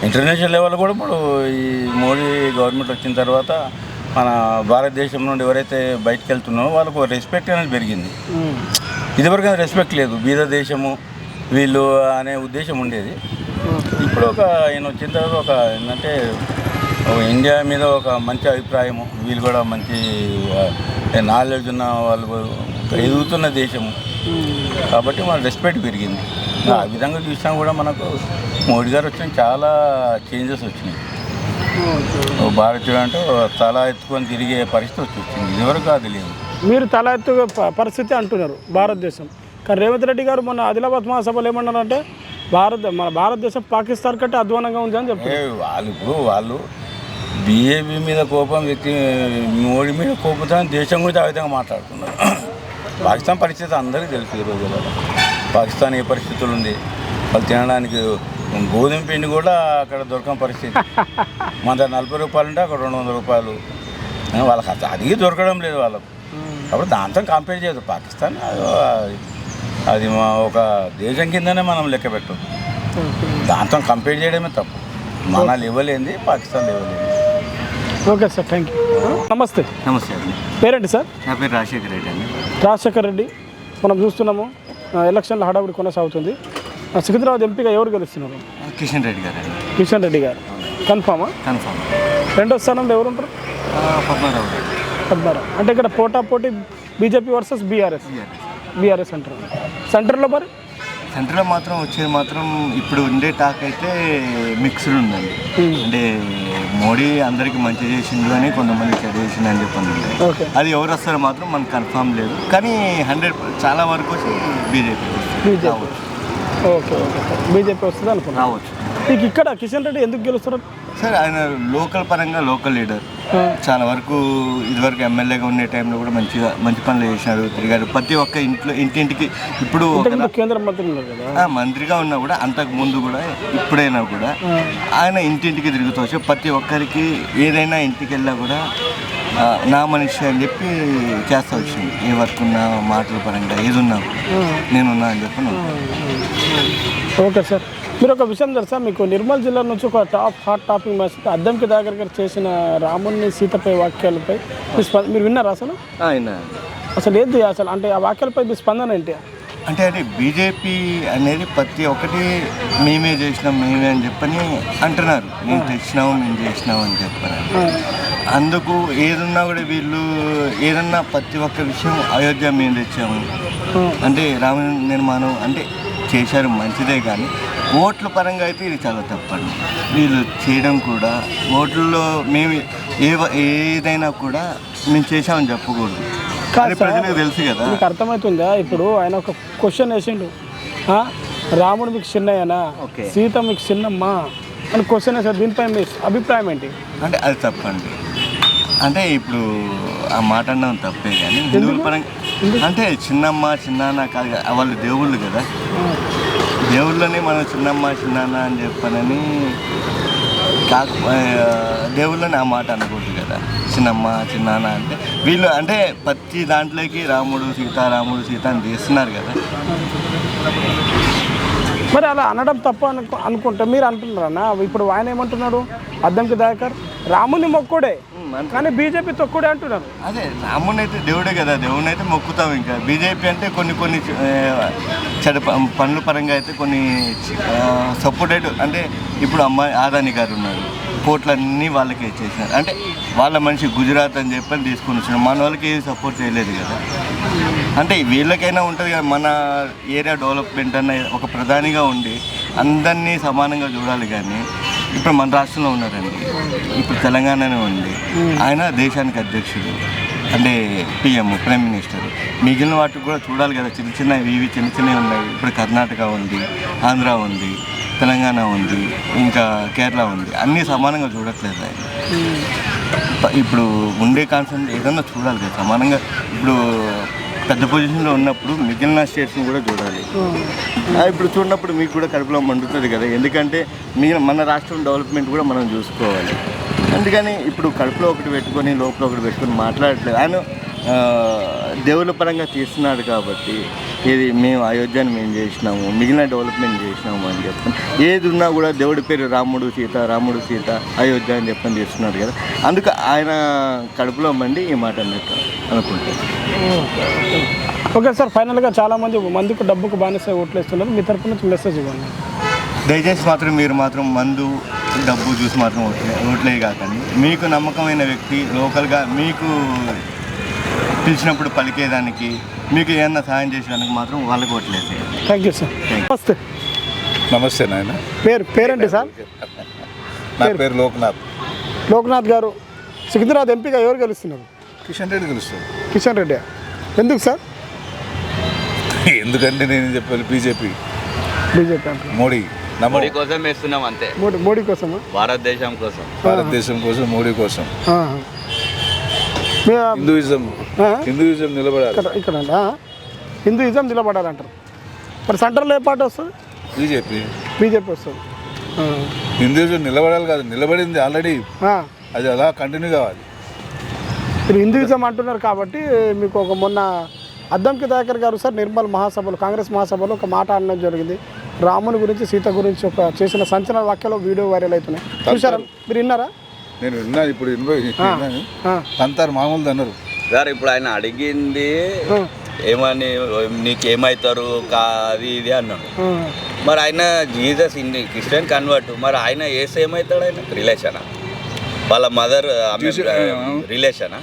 ఇంటర్నేషనల్ లెవెల్ కూడా ఇప్పుడు ఈ మోడీ గవర్నమెంట్ వచ్చిన తర్వాత మన భారతదేశం నుండి ఎవరైతే బయటకు వెళ్తున్నారో వాళ్ళకు రెస్పెక్ట్ అనేది పెరిగింది. ఇదివరకు రెస్పెక్ట్ లేదు, బీద దేశము వీళ్ళు అనే ఉద్దేశం ఉండేది. ఇప్పుడు ఈయన వచ్చిన తర్వాత ఒక ఏంటంటే ఇండియా మీద ఒక మంచి అభిప్రాయము, వీళ్ళు కూడా మంచి నాలెడ్జ్ ఉన్న వాళ్ళు, ఎదుగుతున్న దేశము కాబట్టి మన రెస్పెక్ట్ పెరిగింది. ఆ విధంగా చూసినా కూడా మనకు మోడీ గారు వచ్చిన చాలా చేంజెస్ వచ్చినాయి. భారతీయుడు అంటే తల ఎత్తుకొని తిరిగే పరిస్థితి వచ్చింది, ఇదివరకు అది లేదు. మీరు తల ఎత్తు పరిస్థితి అంటున్నారు భారతదేశం, కానీ రేవంత్ రెడ్డి గారు మొన్న ఆదిలాబాద్ మహాసభలో ఏమన్నారంటే మన భారతదేశం పాకిస్తాన్ కంటే అధ్వానంగా ఉంది అని చెప్పారు. వాళ్ళు బీజేపీ మీద కోపం, మోడీ మీద కోపంతో దేశం గురించి ఆ విధంగా మాట్లాడుతున్నారు. పాకిస్తాన్ పరిస్థితి అందరికీ తెలుసు. ఈ రోజుల్లో పాకిస్తాన్ ఏ పరిస్థితులు ఉంది, వాళ్ళు తినడానికి గోధుమ పిండి కూడా అక్కడ దొరకని పరిస్థితి. మన దగ్గర 40 రూపాయలు ఉంటే అక్కడ 200 రూపాయలు, వాళ్ళకి అది దొరకడం లేదు వాళ్ళకు. కాబట్టి దాంతో కంపేర్ చేయదు పాకిస్తాన్. అది ఒక దేశం కిందనే మనం లెక్క పెట్టం, దాంతో కంపేర్ చేయడమే తప్పు. మన లెవెల్ ఏంది, పాకిస్తాన్ లెవెల్ ఏంది. Okay sir, thank you. నమస్తే. నమస్తే అండి. పేరేంటి సార్? నా పేరు రాజశేఖర్ రెడ్డి అండి. రాజశేఖర్ రెడ్డి, మనం చూస్తున్నాము ఎలక్షన్ల హడావుడి కొనసాగుతుంది. సికింద్రాబాద్ ఎంపీగా ఎవరు గెలుస్తున్నారు? కిషన్ రెడ్డి గారు అండి. కిషన్ రెడ్డి గారు కన్ఫామా? కన్ఫామ్. రెండో స్థానంలో ఎవరు ఉంటారు? పద్మారావు. పద్మారావు అంటే ఇక్కడ పోటీ బీజేపీ వర్సెస్ బీఆర్ఎస్ అంటారు. సెంటర్లో మరి సెంటర్లో మాత్రం వచ్చేది మాత్రం ఇప్పుడు ఉండే టాక్ అయితే మిక్స్డ్ ఉందండి. అంటే మోడీ అందరికి మంచి చేసిండు అని, కొంతమంది చెడు చేసిండు అని చెప్పండి. అది ఎవరు వస్తారో మాత్రం మనకు కన్ఫామ్ లేదు, కానీ 100 చాలా వరకు వచ్చి బీజేపీ రావచ్చు. ఓకే ఓకే సార్, బీజేపీ వస్తుంది అనుకున్నా రావచ్చు. మీకు ఇక్కడ కిషన్ రెడ్డి ఎందుకు గెలుస్తారు సార్? ఆయన లోకల్ పరంగా లోకల్ లీడర్, చాలా వరకు ఇదివరకు ఎమ్మెల్యేగా ఉండే టైంలో కూడా మంచి పనులు చేసినారు, తిరిగారు ప్రతి ఒక్క ఇంటింటికి. ఇప్పుడు కేంద్ర మంత్రి ఉన్నారు కదా, మంత్రిగా ఉన్నా కూడా అంతకు ముందు కూడా ఇప్పుడైనా కూడా ఆయన ఇంటింటికి తిరుగుతూ వచ్చి ప్రతి ఒక్కరికి ఏదైనా ఇంటికి వెళ్ళా కూడా నా మనిషి అని చెప్పి చేస్తూ వచ్చింది. ఏ వర్క్ ఉన్నా మాటల పరంగా ఏదున్నా నేనున్నా అని చెప్పి. ఓకే సార్, మీరు ఒక విషయం తెలుసా మీకు? నిర్మల్ జిల్లా నుంచి ఒక హాట్ టాపిక్ మ్యాచ్ అద్దంకి దగ్గర చేసిన రాముని సీతపై వాక్యాలపై మీరు విన్నారా అసలు? అసలు ఏంటి అసలు, అంటే ఆ వాక్యాలపై మీ స్పందన ఏంటి? అంటే బీజేపీ అనేది ప్రతి ఒక్కటి మేమే చేసినాం అని చెప్పని అంటున్నారు. మేము తెచ్చినాము, మేము చేసినాము అని చెప్పారు. అందుకు ఏదన్నా కూడా వీళ్ళు ఏదన్నా ప్రతి ఒక్క విషయం అయోధ్య మేము తెచ్చాము అంటే రామ నిర్మాణం అంటే చేశారు, మంచిదే. కానీ ఓట్ల పరంగా అయితే ఇది చాలా తప్పండి. వీళ్ళు చేయడం కూడా ఓట్లలో మేము ఏదైనా కూడా మేము చేసామని చెప్పకూడదు. ప్రజలకు తెలుసు కదా. మీకు అర్థమవుతుందా? ఇప్పుడు ఆయన ఒక క్వశ్చన్ వేసిండు, రాముడు మీకు చిన్నయ్యనా, సీత మీకు చిన్నమ్మా అని క్వశ్చన్ వేసారు. దీనిపై మీ అభిప్రాయం ఏంటి? అంటే అది తప్పండి. అంటే ఇప్పుడు ఆ మాట అన్నాం తప్పే, కానీ హిందువుల పరంగా అంటే చిన్నమ్మ చిన్నాన్న కాదు కదా, వాళ్ళు దేవుళ్ళు కదా. దేవుళ్ళని మనం చిన్నమ్మ చిన్నాన్న అని చెప్పనని దేవుళ్ళని ఆ మాట అనకూడదు కదా. చిన్నమ్మ చిన్నాన్న అంటే వీళ్ళు అంటే ప్రతి దాంట్లోకి రాముడు సీత అని తీస్తున్నారు కదా. మరి అలా అనడం తప్పు అనుకుంటే మీరు అంటున్నారన్నా. ఇప్పుడు ఆయన ఏమంటున్నారు? అద్దంకి దయాకర్ రాముని మొక్కుడే కానీ బీజేపీ తొక్కుడే అంటున్నారు. అదే రాముని అయితే దేవుడే కదా, దేవుని అయితే మొక్కుతాం. ఇంకా బీజేపీ అంటే కొన్ని చెడ పనుల పరంగా అయితే కొన్ని సపోర్టెడ్, అంటే ఇప్పుడు అమ్మాయి ఆదాని గారు ఉన్నారు, పోర్ట్లన్నీ వాళ్ళకే ఇచ్చేసినారు. అంటే వాళ్ళ మనిషి గుజరాత్ అని చెప్పని తీసుకొని వచ్చినారు, మన వాళ్ళకి ఏది సపోర్ట్ చేయలేదు కదా. అంటే వీళ్ళకైనా ఉంటుంది కదా, మన ఏరియా డెవలప్మెంట్ అన్న ఒక ప్రధానిగా ఉండి అందరినీ సమానంగా చూడాలి. కానీ ఇప్పుడు మన రాష్ట్రంలో ఉన్నారండి, ఇప్పుడు తెలంగాణనే ఉంది, ఆయన దేశానికి అధ్యక్షుడు, అంటే పిఎం ప్రైమ్ మినిస్టర్. మిగిలిన వాటికి కూడా చూడాలి కదా, ఇవి చిన్నవి ఉన్నాయి. ఇప్పుడు కర్ణాటక ఉంది, ఆంధ్ర ఉంది, తెలంగాణ ఉంది, ఇంకా కేరళ ఉంది, అన్నీ సమానంగా చూడట్లేదు ఆయన. ఇప్పుడు ఉండే కాన్సెప్ట్ ఏదన్నా చూడాలి కదా సమానంగా. ఇప్పుడు పెద్ద పొజిషన్లో ఉన్నప్పుడు మిగిలిన స్టేట్స్ని కూడా చూడాలి. ఇప్పుడు చూడనప్పుడు మీకు కూడా కడుపులో మండుతుంది కదా, ఎందుకంటే మన రాష్ట్రం డెవలప్మెంట్ కూడా మనం చూసుకోవాలి. అందుకని ఇప్పుడు కడుపులో ఒకటి పెట్టుకొని లోపల ఒకటి పెట్టుకొని మాట్లాడట్లేదు. ఆయన దేవుళ్ళ పరంగా తీస్తున్నాడు కాబట్టి ఇది మేము అయోధ్యని మేము చేసినాము, మిగిలిన డెవలప్మెంట్ చేసినాము అని చెప్తాం. ఏది ఉన్నా కూడా దేవుడి పేరు రాముడు సీత అయోధ్య అని చెప్పని చేస్తున్నాడు కదా, అందుకు ఆయన కడుపులో మండి ఈ మాట అన్నట్టు అనుకుంటాను. ఓకే సార్, ఫైనల్గా చాలామంది మందుకు డబ్బుకు బానిస ఓట్లేస్తున్నారు, మీ తరపు నుంచి మెసేజ్ ఇవ్వండి. దయచేసి మీరు మాత్రం మందు డబ్బు చూసి మాత్రం ఓట్లే కాకండి. మీకు నమ్మకమైన వ్యక్తి లోకల్గా మీకు పిలిచినప్పుడు పలికేదానికి, మీకు ఏమన్నా సహాయం చేసేదానికి మాత్రం వాళ్ళకి ఓట్లేసి. Thank you sir. నమస్తే. నమస్తే నాయన. పేరేంటి సార్? నా పేరు లోక్నాథ్ గారు. సికింద్రాబాద్ ఎంపీగా ఎవరు గెలుస్తున్నారు? కిషన్ రెడ్డి గెలుస్తారు. కిషన్ రెడ్డి ఎందుకు సార్? ఎందుకంటే నేను చెప్పాలి బీజేపీ అంటే మోడీ కోసం వేస్తున్నాం అంతే. మోడీ కోసమా? భారతదేశం కోసం మోడీ కోసం. హిందూయిజం నిలబడాలి. ఇక్కడ హిందూయిజం నిలబడాలంటారు. మరి సెంట్రల్ ఏ పార్టీ వస్తుంది? బీజేపీ వస్తుంది. హిందూయిజం నిలబడాలి కాదు, నిలబడింది ఆల్రెడీ, అది అలా కంటిన్యూ కావాలి. మీరు హిందూయిజం అంటున్నారు కాబట్టి మీకు ఒక మొన్న అద్దంకి దయాకర్ గారు సార్ నిర్మల్ మహాసభలో, కాంగ్రెస్ మహాసభలో ఒక మాట అనడం జరిగింది. రాముని గురించి సీత గురించి ఒక చేసిన సంచలన వాక్యాలు వీడియో వైరల్ అవుతున్నాయి, చూసారా? మీరు విన్నారా? నేను విన్నా. ఇప్పుడు అంటారు మామూలు అన్నారు సార్. ఇప్పుడు ఆయన అడిగింది ఏమని, నీకేమవుతారు అది ఇది అన్నాడు. మరి ఆయన జీసస్ క్రిస్టియన్ కన్వర్ట్, మరి ఆయన ఏసు ఏమవుతాడు? ఆయన రిలేషనా, వాళ్ళ మదర్ రిలేషనా?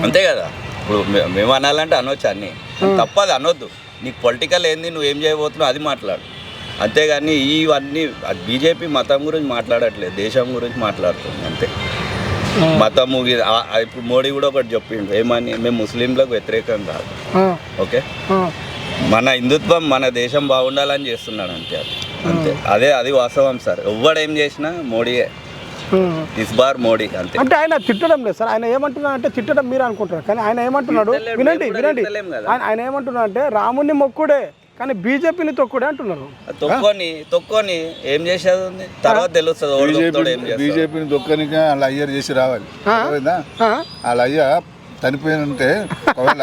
అంతే కదా. ఇప్పుడు మేము అనాలంటే అనొచ్చు అన్నీ, తప్పది అనొద్దు. నీకు పొలిటికల్ ఏంది, నువ్వు ఏం చేయబోతున్నావు అది మాట్లాడు, అంతేగాని ఇవన్నీ బీజేపీ మతం గురించి మాట్లాడట్లేదు, దేశం గురించి మాట్లాడుతుంది అంతే. మతము ఇప్పుడు మోడీ కూడా ఒకటి చెప్పిండు, ఏమని, మేము ముస్లింలకు వ్యతిరేకం కాదు, ఓకే, మన హిందుత్వం మన దేశం బాగుండాలని చేస్తున్నాడు అంతే. అంతే, అది వాస్తవం సార్. ఎవ్వడేం చేసినా మోడీయే, ఇస్ బార్ మోడీ అంతే. అంటే ఆయన తిట్టడం లేదు సార్. ఆయన ఏమంటున్నాడు అంటే, తిట్టడం మీరు అనుకుంటారు కానీ ఆయన ఏమంటున్నాడు వినండి. ఆయన ఏమంటున్నాడు అంటే రాముని మొక్కుడే కానీ బీజేపీని తొక్కుడే అంటున్నారు. తొక్కొని ఏం చేసేది ఉంది తర్వాత తెలుస్తుంది. బీజేపీని తొక్కనిగా వాళ్ళ అయ్యర్ చేసి రావాలి. వాళ్ళ అయ్య చనిపోయి ఉంటే ఒకవేళ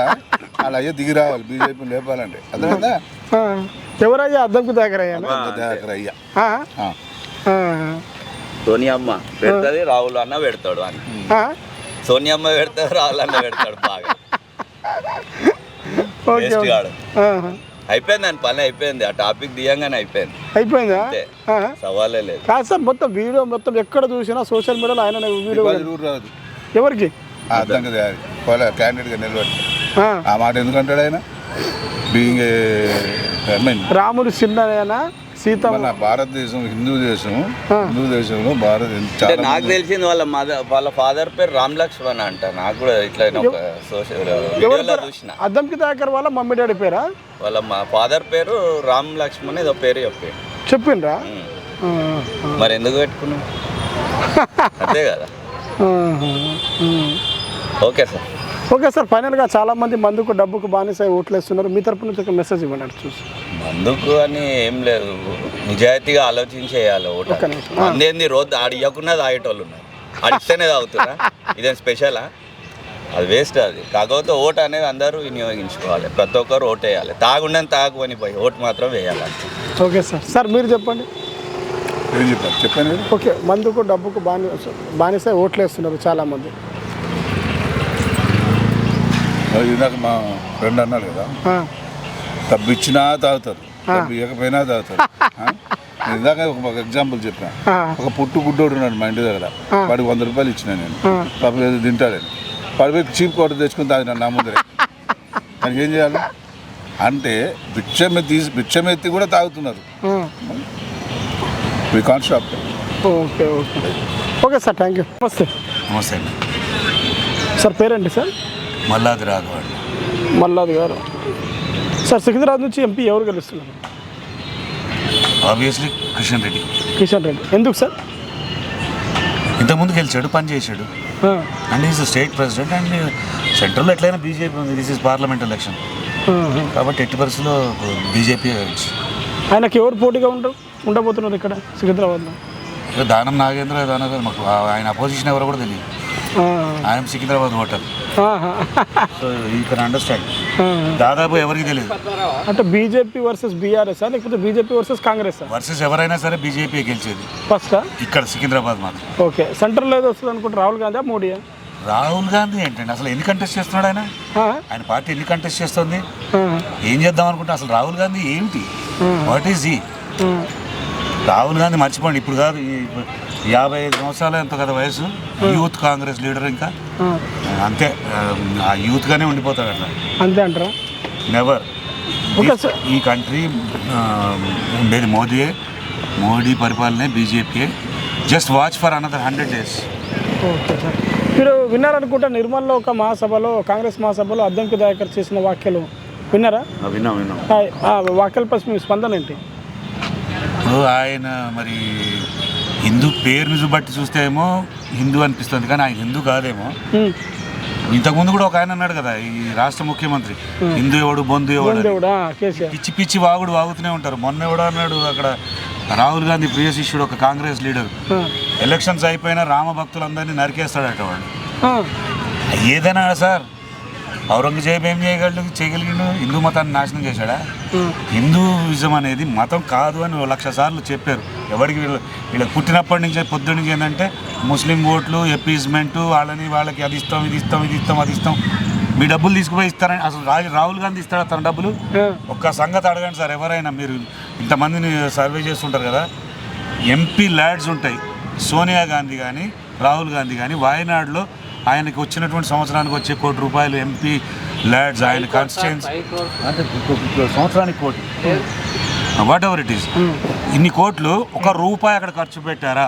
వాళ్ళ అయ్య దిగి రావాలి బీజేపీని లేపాలంటే. అర్థమైందా? ఎవరయ్యా? అద్దంకి దగ్గర అయ్యా. సోనియమ్మ పెడుతుంది, రాహుల్ అన్న పెడతాడు అని. సోనియమ్మ పెడతాడు, రాహుల్ అన్న పెడతాడు. బాగా అయిపోయింది, దాని పని అయిపోయింది. ఆ టాపిక్ దియంగానే అయిపోయిందా? సవాలే లేదు. కాదు సార్, మొత్తం వీడియో మొత్తం ఎక్కడ చూసినా సోషల్ మీడియాలో ఆయన వీడియో రాదు. ఎవరికి? క్యాండిడేట్గా నిలబడి ఆ మాట ఎందుకంటాడు ఆయన? రాముడు చిన్న సీత, భారతదేశం హిందూ దేశంలో నాకు తెలిసింది వాళ్ళ ఫాదర్ పేరు రామ్ లక్ష్మణ్ అంట. నాకు కూడా ఇట్లా చూసిన. అద్దంకి దయాకర్ వాళ్ళ మమ్మీ డాడీ పేరా? వాళ్ళ ఫాదర్ పేరు రామ్ లక్ష్మణ్ ఏదో పేరు చెప్పిండ్రా? మరి ఎందుకు పెట్టుకున్నావు? అంతే కదా. Okay sir. ఓకే సార్, ఫైనల్గా చాలామంది మందుకు డబ్బుకు బానిస ఓట్లేస్తున్నారు, మీ తరపు నుంచి ఒక మెసేజ్ ఇవ్వండి. చూసి మందుకు అని ఏం లేదు, నిజాయితీగా ఆలోచించేయాలి. ఓటు మందేంది రోజు ఆడియకున్నా తాగేటోళ్ళు ఉన్నారు, ఆడిస్తేనే తాగుతున్నా, ఇదేం స్పెషలా? అది వేస్ట్. అది కాకపోతే ఓటు అనేది అందరూ వినియోగించుకోవాలి, ప్రతి ఒక్కరు ఓటు వేయాలి. తాగుండని తాగుకొని పోయి ఓటు మాత్రం వేయాలి. Okay sir. మీరు చెప్పండి. ఏం చెప్పారు చెప్పాను. ఓకే, మందుకు డబ్బుకు బానిస ఓట్లు వేస్తున్నారు చాలామంది. ఇందాక మా ఫ్రెండ్ అన్నాడు కదా, డబ్బు ఇచ్చినా తాగుతారు, డబ్బు ఇవ్వకపోయినా తాగుతారు. ఇందాక ఒక ఎగ్జాంపుల్ చెప్పాను. ఒక పుట్టు గుడ్డోడు ఉన్నాడు మా ఇంటి దగ్గర, వాడికి 100 రూపాయలు ఇచ్చిన నేను, పాపం ఏదో తింటాడని, వాడి పోయి చీప్ కోట తెచ్చుకుని తాగినాను నా ముందరే. దానికి ఏం చేయాలి అంటే భిక్షమెత్తి కూడా తాగుతున్నారు. We can't stop. Okay okay okay sir, thank you. నమస్తే. నమస్తే అండి. సార్ పేరేంటి సార్? మల్లాది రాఘవ అండి. మల్లాది గారు. సార్ సికింద్రాబాద్ నుంచి ఎంపీ ఎవరు గెలుస్తున్నారు? ఆబ్వియస్లీ కిషన్ రెడ్డి. కిషన్ రెడ్డి. ఎందుకు సార్? ఇంతకుముందు గెలిచాడు, పని చేశాడు, and is state president, and సెంట్రల్లో ఎట్లయినా బీజేపీ ఉంది. దిస్ ఈజ్ పార్లమెంట్ ఎలక్షన్ కాబట్టి ఎట్టి పరిస్థితుల్లో బీజేపీ. ఆయనకి ఎవరు పోటీగా ఉండబోతున్నారు ఇక్కడ సికింద్రాబాద్లో? దానం నాగేంద్ర మాకు ఆయన అపోజిషన్ ఎవరో కూడా తెలియదు. I'm Secunderabad voter, so you can understand. దాదాపు ఎవరికి తెలియదు. అంటే బీజేపీ వర్సెస్ బీఆర్ఎస్ లేకపోతే బీజేపీ వర్సెస్ కాంగ్రెస్ వర్సెస్ ఎవరైనా సరే బీజేపీ గెలిచేది ఫస్ట్ ఇక్కడ సికింద్రాబాద్ మాత్రం. ఓకే, సెంట్రల్లో ఏదో వస్తుంది అనుకుంటే రాహుల్ గాంధీ మోడీయా? రాహుల్ గాంధీ ఏంటండి అసలు ఎన్ని కంటెస్ట్ చేస్తున్నాడు ఆయన పార్టీ ఎన్ని కంటెస్ట్ చేస్తుంది? ఏం చేద్దాం అనుకుంటే అసలు రాహుల్ గాంధీ ఏంటి, వాట్ ఈజ్ ఈ? రాహుల్ గాంధీ మర్చిపోండి, ఇప్పుడు కాదు, 55 సంవత్సరాలు ఎంతో కదా వయసు, యూత్ కాంగ్రెస్ లీడర్, ఇంకా అంతే, ఆ యూత్గానే ఉండిపోతాడు అట్లా. అంతే అంటారా? నెవర్. ఈ కంట్రీ ఉండేది మోడీ పరిపాలనే, BJP. Just watch for another 100 days. Okay sir, మీరు విన్నారనుకుంటా నిర్మల్లో ఒక మహాసభలో, కాంగ్రెస్ మహాసభలో అద్దంకి దయాకర్ చేసిన వ్యాఖ్యలు విన్నారా? విన్నాం. వ్యాఖ్యలపై మీ స్పందన ఏంటి? ఆయన మరి హిందూ పేరుని బట్టి చూస్తే ఏమో హిందూ అనిపిస్తుంది, కానీ ఆయన హిందూ కాదేమో. ఇంతకుముందు కూడా ఒక ఆయన అన్నాడు కదా, ఈ రాష్ట్ర ముఖ్యమంత్రి, హిందూ ఎవడు బొందు ఎవడు, పిచ్చి పిచ్చి వాగుతూనే ఉంటారు. మొన్న ఎవడో అన్నాడు అక్కడ, రాహుల్ గాంధీ ప్రియ శిష్యుడు, ఒక కాంగ్రెస్ లీడర్, ఎలక్షన్స్ అయిపోయినా రామ భక్తులందరినీ నరికేస్తాడట వాడు. ఏదైనా సార్, ఔరంగజేబు ఏం చేయగలిగిండు? హిందూ మతాన్ని నాశనం చేశాడా? హిందూయిజం అనేది మతం కాదు అని 1,00,000 సార్లు చెప్పారు. ఎవరికి వీళ్ళకి పుట్టినప్పటి నుంచి పొద్దు నుంచి ఏంటంటే ముస్లిం ఓట్లు, ఎపీజ్మెంటు, వాళ్ళకి అది ఇస్తాం, ఇది ఇస్తాం, మీ డబ్బులు తీసుకుపోయి ఇస్తారని. అసలు రాహుల్ గాంధీ ఇస్తాడా తన డబ్బులు? ఒక్క సంగతి అడగండి సార్, ఎవరైనా. మీరు ఇంతమందిని సర్వే చేస్తుంటారు కదా, ఎంపీ ల్యాడ్స్ ఉంటాయి, సోనియా గాంధీ కానీ రాహుల్ గాంధీ కానీ, వాయనాడులో ఆయనకి వచ్చినటువంటి సంవత్సరానికి వచ్చే ₹1 కోటి ఎంపీ ల్యాడ్స్, ఆయన కాన్స్టిట్యుయెన్సీ అంటే సంవత్సరానికి కోటి, వాట్ ఎవర్ ఇట్ ఈస్. ఇన్ని కోట్లు ₹1 అక్కడ ఖర్చు పెట్టారా?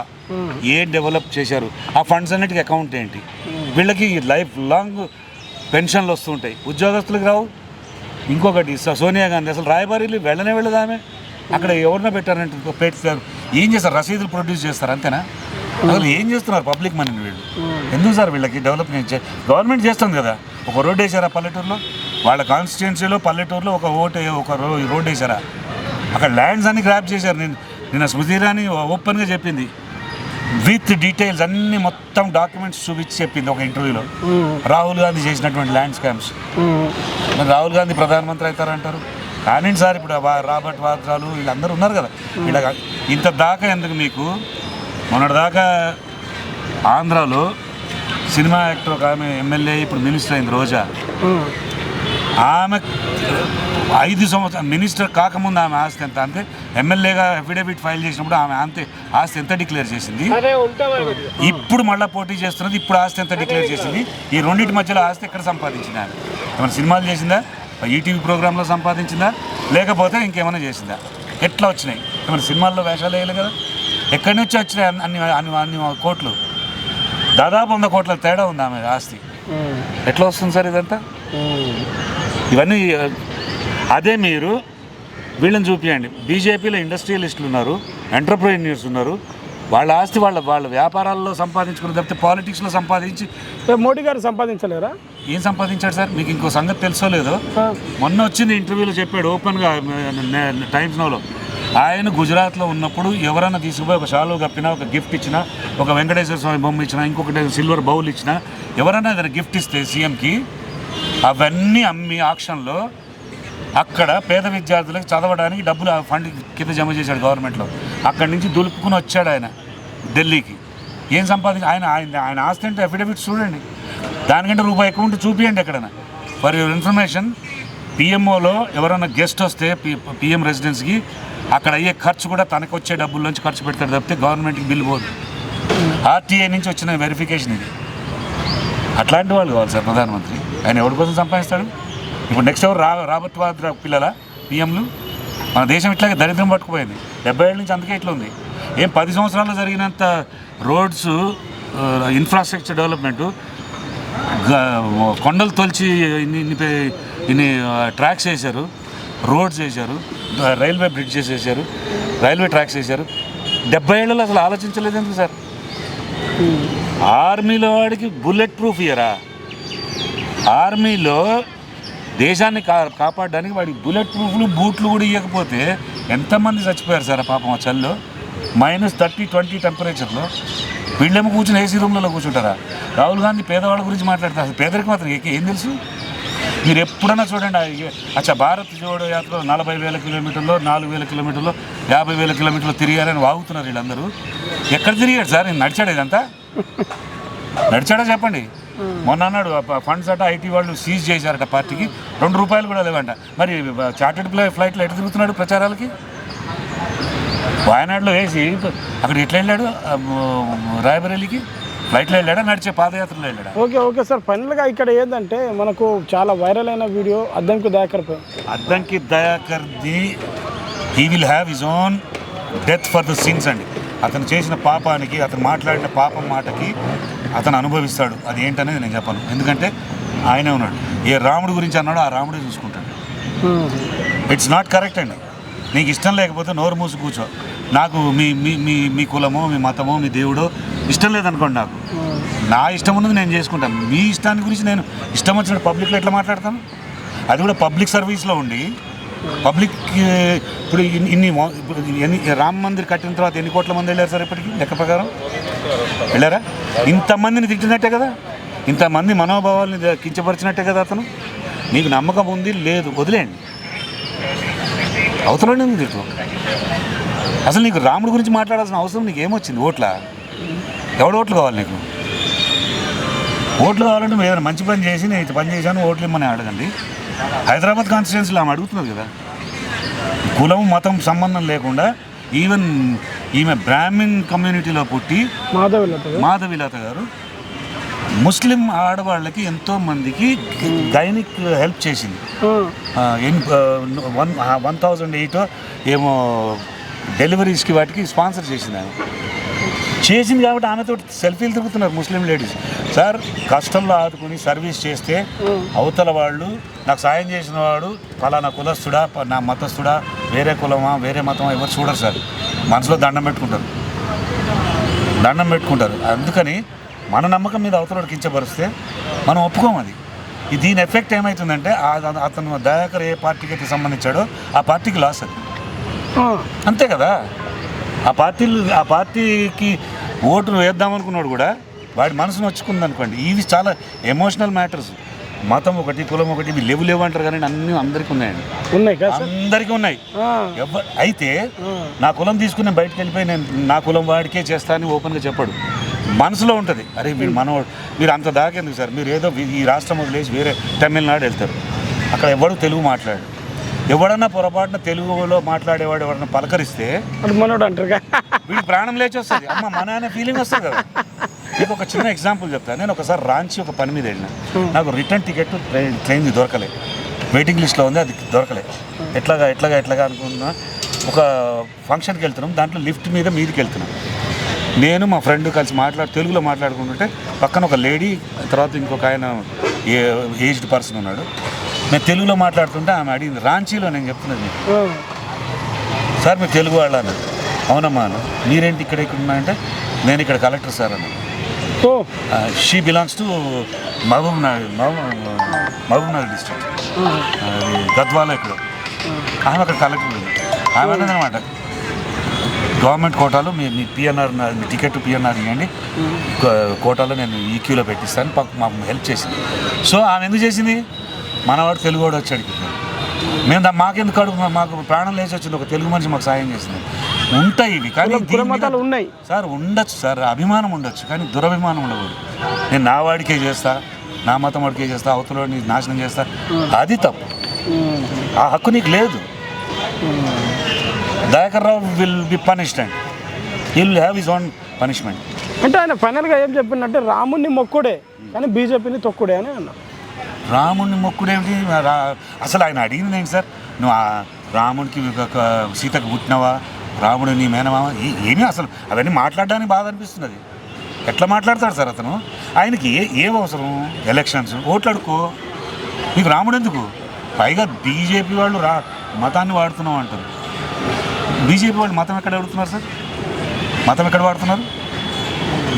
ఏం డెవలప్ చేశారు? ఆ ఫండ్స్ అన్నిటికీ అకౌంట్ ఏంటి? వీళ్ళకి లైఫ్ లాంగ్ పెన్షన్లు వస్తుంటాయి, ఉద్యోగస్తులకు రావు. ఇంకొకటి సోనియా గాంధీ అసలు రాయబారీలు వెళ్ళదు ఆమె. అక్కడ ఎవరినో పెట్టారంటే పెడతారు. ఏం చేస్తారు? రసీదులు ప్రొడ్యూస్ చేస్తారు, అంతేనా? అసలు ఏం చేస్తున్నారు పబ్లిక్ మనీని వీళ్ళు? ఎందుకు సార్ వీళ్ళకి డెవలప్మెంట్? గవర్నమెంట్ చేస్తుంది కదా. ఒక రోడ్ వేసారా పల్లెటూరులో? వాళ్ళ కాన్స్టిట్యుయెన్సీలో పల్లెటూరులో ఒక రోడ్ వేసారా? అక్కడ ల్యాండ్స్ అన్ని గ్రాప్ చేశారు. నిన్న స్మృతి ఇరానీ ఓపెన్గా చెప్పింది, విత్ డీటెయిల్స్ అన్ని మొత్తం డాక్యుమెంట్స్ చూపించి చెప్పింది ఒక ఇంటర్వ్యూలో, రాహుల్ గాంధీ చేసినటువంటి ల్యాండ్ స్కామ్స్. మరి రాహుల్ గాంధీ ప్రధానమంత్రి అవుతారంటారు. కానీ సార్ ఇప్పుడు రాబర్ట్ వాద్రాలు వీళ్ళందరూ ఉన్నారు కదా, వీళ్ళ ఇంత దాకా ఎందుకు మీకు? మొన్నటిదాకా ఆంధ్రాలో సినిమా యాక్టర్ ఒక ఆమె ఎమ్మెల్యే, ఇప్పుడు మినిస్టర్ అయింది, రోజా. ఆమె 5 సంవత్సరాలు మినిస్టర్ కాకముందు ఆమె ఆస్తి ఎంత అంటే, ఎమ్మెల్యేగా అఫిడవిట్ ఫైల్ చేసినప్పుడు ఆమె ఆస్తి ఎంత డిక్లేర్ చేసింది, ఇప్పుడు మళ్ళీ పోటీ చేస్తున్నది, ఇప్పుడు ఆస్తి ఎంత డిక్లేర్ చేసింది, ఈ రెండింటి మధ్యలో ఆస్తి ఎక్కడ సంపాదించింది ఆమె? ఏమైనా సినిమాలు చేసిందా? ఈటీవీ ప్రోగ్రాంలో సంపాదించిందా? లేకపోతే ఇంకేమైనా చేసిందా? ఎట్లా వచ్చినాయి? ఏమైనా సినిమాల్లో వేషాలు వేయలేదు కదా. ఎక్కడి నుంచి వచ్చినాయి అన్ని కోట్లు? దాదాపు 100 కోట్ల తేడా ఉంది ఆమె ఆస్తి. ఎట్లా వస్తుంది సార్ ఇదంతా? ఇవన్నీ అదే మీరు వీళ్ళని చూపించండి. బీజేపీలో ఇండస్ట్రియలిస్టులు ఉన్నారు, ఎంటర్ప్రెన్యూర్స్ ఉన్నారు, వాళ్ళ ఆస్తి వాళ్ళ వ్యాపారాల్లో సంపాదించుకుని తప్పితే పాలిటిక్స్లో సంపాదించి. మోడీ గారు సంపాదించలేరా? ఏం సంపాదించాడు సార్? మీకు ఇంకో సంగతి తెలుసో లేదో, మొన్న వచ్చింది ఇంటర్వ్యూలో చెప్పాడు ఓపెన్గా టైమ్స్ నౌలో. ఆయన గుజరాత్లో ఉన్నప్పుడు ఎవరైనా తీసుకుపోయి ఒక షాలు కప్పినా, ఒక గిఫ్ట్ ఇచ్చినా, ఒక వెంకటేశ్వర స్వామి బొమ్మ ఇచ్చినా, ఇంకొకటి సిల్వర్ బౌల్ ఇచ్చినా, ఎవరైనా ఏదైనా గిఫ్ట్ ఇస్తే సీఎంకి, అవన్నీ అమ్మి ఆక్షన్లో అక్కడ పేద విద్యార్థులకు చదవడానికి డబ్బులు ఆ ఫండ్ కింద జమ చేశాడు గవర్నమెంట్లో. అక్కడి నుంచి దులుపుకుని వచ్చాడు ఆయన ఢిల్లీకి. ఏం సంపాదించి ఆయన ఆయన ఆయన ఆస్తి అంటే అఫిడవిట్స్ చూడండి, దానికంటే రూపాయి ఎక్కువ ఉంటే చూపియండి ఎక్కడైనా. ఫర్ యువర్ ఇన్ఫర్మేషన్, పిఎంఓలో ఎవరైనా గెస్ట్ వస్తే పిఎం రెసిడెన్స్కి అక్కడ అయ్యే ఖర్చు కూడా తనకు వచ్చే డబ్బుల్లోంచి ఖర్చు పెడతాడు తప్పితే గవర్నమెంట్కి బిల్ పోదు. ఆర్టీఐ నుంచి వచ్చిన వెరిఫికేషన్ ఇది. అట్లాంటి వాళ్ళు కావాలి సార్ ప్రధానమంత్రి. ఆయన ఎవరి కోసం సంపాదిస్తాడు? ఇప్పుడు నెక్స్ట్ ఎవరు రాబర్ట్ వాద్రా పిల్లల పిఎంలు? మన దేశం ఇట్లాగే దరిద్రం పట్టుకుపోయింది 70 ఏళ్ళ నుంచి. అందుకే ఇట్లా ఉంది. ఏం 10 సంవత్సరాల్లో జరిగినంత రోడ్స్ ఇన్ఫ్రాస్ట్రక్చర్ డెవలప్మెంటు, కొండలు తొలిచి ఇన్ని ట్రాక్స్ వేశారు, రోడ్స్ వేశారు, రైల్వే బ్రిడ్జెస్ వేశారు, రైల్వే ట్రాక్స్ వేశారు. 70 ఏళ్ళలో అసలు ఆలోచించలేదు ఎందుకు సార్? ఆర్మీలో వాడికి బుల్లెట్ ప్రూఫ్ ఇయ్యరా? ఆర్మీలో దేశాన్ని కాపాడడానికి వాడికి బుల్లెట్ ప్రూఫ్లు బూట్లు కూడా ఇవ్వకపోతే ఎంతమంది చచ్చిపోయారు సార్ పాపం ఆ చల్లో. -30, 20 టెంపరేచర్లో వీళ్ళేమో కూర్చుని ఏసీ రూమ్లలో కూర్చుంటారా? రాహుల్ గాంధీ పేదవాళ్ళ గురించి మాట్లాడతారు. అసలు పేదరికి మాత్రం ఏం తెలుసు? మీరు ఎప్పుడన్నా చూడండి. అచ్చా భారత్ జోడో యాత్రలో 40,000 కిలోమీటర్లో, 4,000 కిలోమీటర్లో, 50,000 కిలోమీటర్లో తిరిగారని వాగుతున్నారు వీళ్ళందరూ. ఎక్కడ తిరిగాడు సార్? నేను నడిచాడు ఇదంతా? నడిచాడా చెప్పండి. మొన్న అన్నాడు ఫండ్స్ అట ఐటీ వాళ్ళు సీజ్ చేశారట, పార్టీకి ₹2 కూడా లేవంట. మరి చార్టెడ్ ఫ్లైట్లో ఎటు తిరుగుతున్నాడు ప్రచారాలకి? వాయనాడులో వేసి అక్కడ ఎట్లా వెళ్ళాడు? రాయబరేలీకి ఫ్లైట్లో వెళ్ళాడా, నడిచే పాదయాత్రలో వెళ్ళాడా? ఓకే సార్, ఫైనల్గా ఇక్కడ ఏంటంటే మనకు చాలా వైరల్ అయిన వీడియో అద్దంకి దయాకర్ది he will have his own death for the sins అండి. అతను చేసిన పాపానికి, అతను మాట్లాడిన పాపం మాటకి అతను అనుభవిస్తాడు. అది ఏంటనేది నేను చెప్పను, ఎందుకంటే ఆయనే ఉన్నాడు. ఏ రాముడి గురించి అన్నాడో ఆ రాముడే చూసుకుంటాడు. ఇట్స్ నాట్ కరెక్ట్ అండి. నీకు ఇష్టం లేకపోతే నోరు మూసి కూర్చో. నాకు మీ మీ మీ మీ కులమో, మీ మతమో, మీ దేవుడో ఇష్టం లేదనుకోండి, నాకు నా ఇష్టం ఉన్నది నేను చేసుకుంటాను. మీ ఇష్టాన్ని గురించి నేను ఇష్టం వచ్చినట్టు పబ్లిక్లో ఎట్లా మాట్లాడతాను? అది కూడా పబ్లిక్ సర్వీస్లో ఉండి పబ్లిక్. ఇప్పుడు ఎన్ని రామ మందిర్ కట్టిన తర్వాత ఎన్ని కోట్ల మంది వెళ్ళారు సార్ ఇప్పటికీ లెక్క ప్రకారం? వెళ్ళారా? ఇంతమందిని తిట్టినట్టే కదా, ఇంతమంది మనోభావాల్ని కించపరిచినట్టే కదా అతను. నీకు నమ్మకం ఉంది లేదు వదిలేయండి, అవతలనే ఉంది తిట్టు. అసలు నీకు రాముడి గురించి మాట్లాడాల్సిన అవసరం నీకు ఏమొచ్చింది? ఓట్లా? ఎవడు ఓట్లు కావాలి నీకు? ఓట్లు కావాలంటే మీరు ఏదైనా మంచి పని చేసి నేను పని చేశాను ఓట్లు ఇమ్మని అడగండి. హైదరాబాద్ కాన్స్టిట్యున్సీలో ఆమె అడుగుతున్నది కదా, కులం మతం సంబంధం లేకుండా. ఈవెన్ ఈమె బ్రాహ్మిన్ కమ్యూనిటీలో పుట్టి మాధవిలత గారు ముస్లిం ఆడవాళ్ళకి ఎంతోమందికి గైనిక్ హెల్ప్ చేసింది. 1008 ఏమో డెలివరీస్కి వాటికి స్పాన్సర్ చేసింది ఆమె. చేసింది కాబట్టి ఆమెతో సెల్ఫీలు తిరుగుతున్నారు ముస్లిం లేడీస్. సార్, కష్టంలో ఆదుకుని సర్వీస్ చేస్తే అవతల వాళ్ళు నాకు సాయం చేసిన వాడు ఫలానా కులస్తుడా, నా మతస్థుడా, వేరే కులమా, వేరే మతమా ఎవరు చూడరు సార్. మనసులో దండం పెట్టుకుంటారు. అందుకని మన నమ్మకం మీద అవతల కించపరిస్తే మనం ఒప్పుకోం. అది దీని ఎఫెక్ట్ ఏమవుతుందంటే అతను దయాకర్ ఏ పార్టీకి అయితే సంబంధించాడో ఆ పార్టీకి లాస్. అది అంతే కదా. ఆ పార్టీకి ఓటు వేద్దామనుకున్నాడు కూడా వాడి మనసు నొచ్చుకుంది అనుకోండి. ఇవి చాలా ఎమోషనల్ మ్యాటర్స్. మతం ఒకటి, కులం ఒకటి, ఇవి లేవు అంటారు కానీ అన్నీ అందరికీ ఉన్నాయండి. అందరికీ ఉన్నాయి. అయితే నా కులం తీసుకుని నేను బయటకు వెళ్ళిపోయి నేను నా కులం వాడికే చేస్తానని ఓపెన్గా చెప్పాడు. మనసులో ఉంటుంది, అరే వీడు మనవాడు. మీరు అంత దాకెందుకు సార్? మీరు ఏదో ఈ రాష్ట్రం వదిలేసి వేరే తమిళనాడు వెళ్తారు, అక్కడ ఎవడు తెలుగు మాట్లాడు. ఎవడన్నా పొరపాటున తెలుగులో మాట్లాడేవాడు ఎవడన్నా పలకరిస్తే మనోడు అంటారు, వీడి ప్రాణం లేచి వస్తుంది. అమ్మ మన అనే ఫీలింగ్ వస్తుంది కదా. మీకు ఒక చిన్న ఎగ్జాంపుల్ చెప్తాను. నేను ఒకసారి రాంచి ఒక పని మీద వెళ్ళిన, నాకు రిటర్న్ టికెట్ ట్రైన్ది దొరకలే, వెయిటింగ్ లిస్ట్లో ఉంది, అది దొరకలే. ఎట్లాగా అనుకున్నా. ఒక ఫంక్షన్కి వెళ్తున్నాం, దాంట్లో లిఫ్ట్ మీద మీదకి వెళ్తున్నాం. నేను మా ఫ్రెండ్ కలిసి తెలుగులో మాట్లాడుకుంటుంటే పక్కన ఒక లేడీ, తర్వాత ఇంకొక ఆయన ఏజ్డ్ పర్సన్ ఉన్నాడు. నేను తెలుగులో మాట్లాడుతుంటే ఆమె అడిగింది, రాంచీలో నేను చెప్తున్నది సార్ మీరు తెలుగు వాళ్ళ అన్నది. అవునమ్మా అన్న. మీరేంటి ఇక్కడ ఉన్నాయంటే నేను ఇక్కడ కలెక్టర్ సార్ అన్నాను. She belongs to Mahbubnagar district, అది గద్వాల. ఇక్కడ ఆమె అక్కడ కలెక్టర్ ఉంది. ఆమె అన్నదనమాట, గవర్నమెంట్ కోటాలో మీ పిఎన్ఆర్, మీ టికెట్ పిఎన్ఆర్ ఇవ్వండి, కోటాలో నేను ఈక్యూలో పెట్టిస్తాను, మాకు హెల్ప్ చేసింది. సో ఆమె ఎందుకు చేసింది? మనవాడు తెలుగువాడు వచ్చాడు. మేము మాకెందుకు అడుగు, మాకు ప్రాణం లేచి వచ్చింది ఒక తెలుగు మనిషి మాకు సాయం చేసింది. ఉంటాయి ఇవి కానీ ఉన్నాయి సార్, ఉండొచ్చు సార్, అభిమానం ఉండొచ్చు కానీ దురభిమానం ఉండకూడదు. నేను నా వాడికే చేస్తా, నా మతం వాడికే చేస్తా, అవతలని నాశనం చేస్తా, అది తప్పు. ఆ హక్కు నీకు లేదు. Dayakar Rao will be punished and he will have his own punishment. అంటే ఆయన ఫైనల్గా ఏం చెప్పిందంటే రాముడిని మొక్కుడే కానీ బీజేపీని తొక్కుడే అని అన్నా. రాముడిని మొక్కుడేమిటి? అసలు ఆయన అడిగింది ఏంటి సార్? నువ్వు రాముడికి సీతకు పుట్టినవా, రాముడు నీ మేనమావా, ఏమీ అసలు అవన్నీ మాట్లాడడానికి బాధ అనిపిస్తున్నది. ఎట్లా మాట్లాడతాడు సార్ అతను? ఆయనకి ఏం అవసరం? ఎలక్షన్స్ ఓట్లు అడుక్కో, నీకు రాముడు ఎందుకు? పైగా బీజేపీ వాళ్ళు మతాన్ని వాడుతున్నావు అంటారు. బీజేపీ వాళ్ళు మతం ఎక్కడ అడుగుతున్నారు సార్? మతం ఎక్కడ వాడుతున్నారు?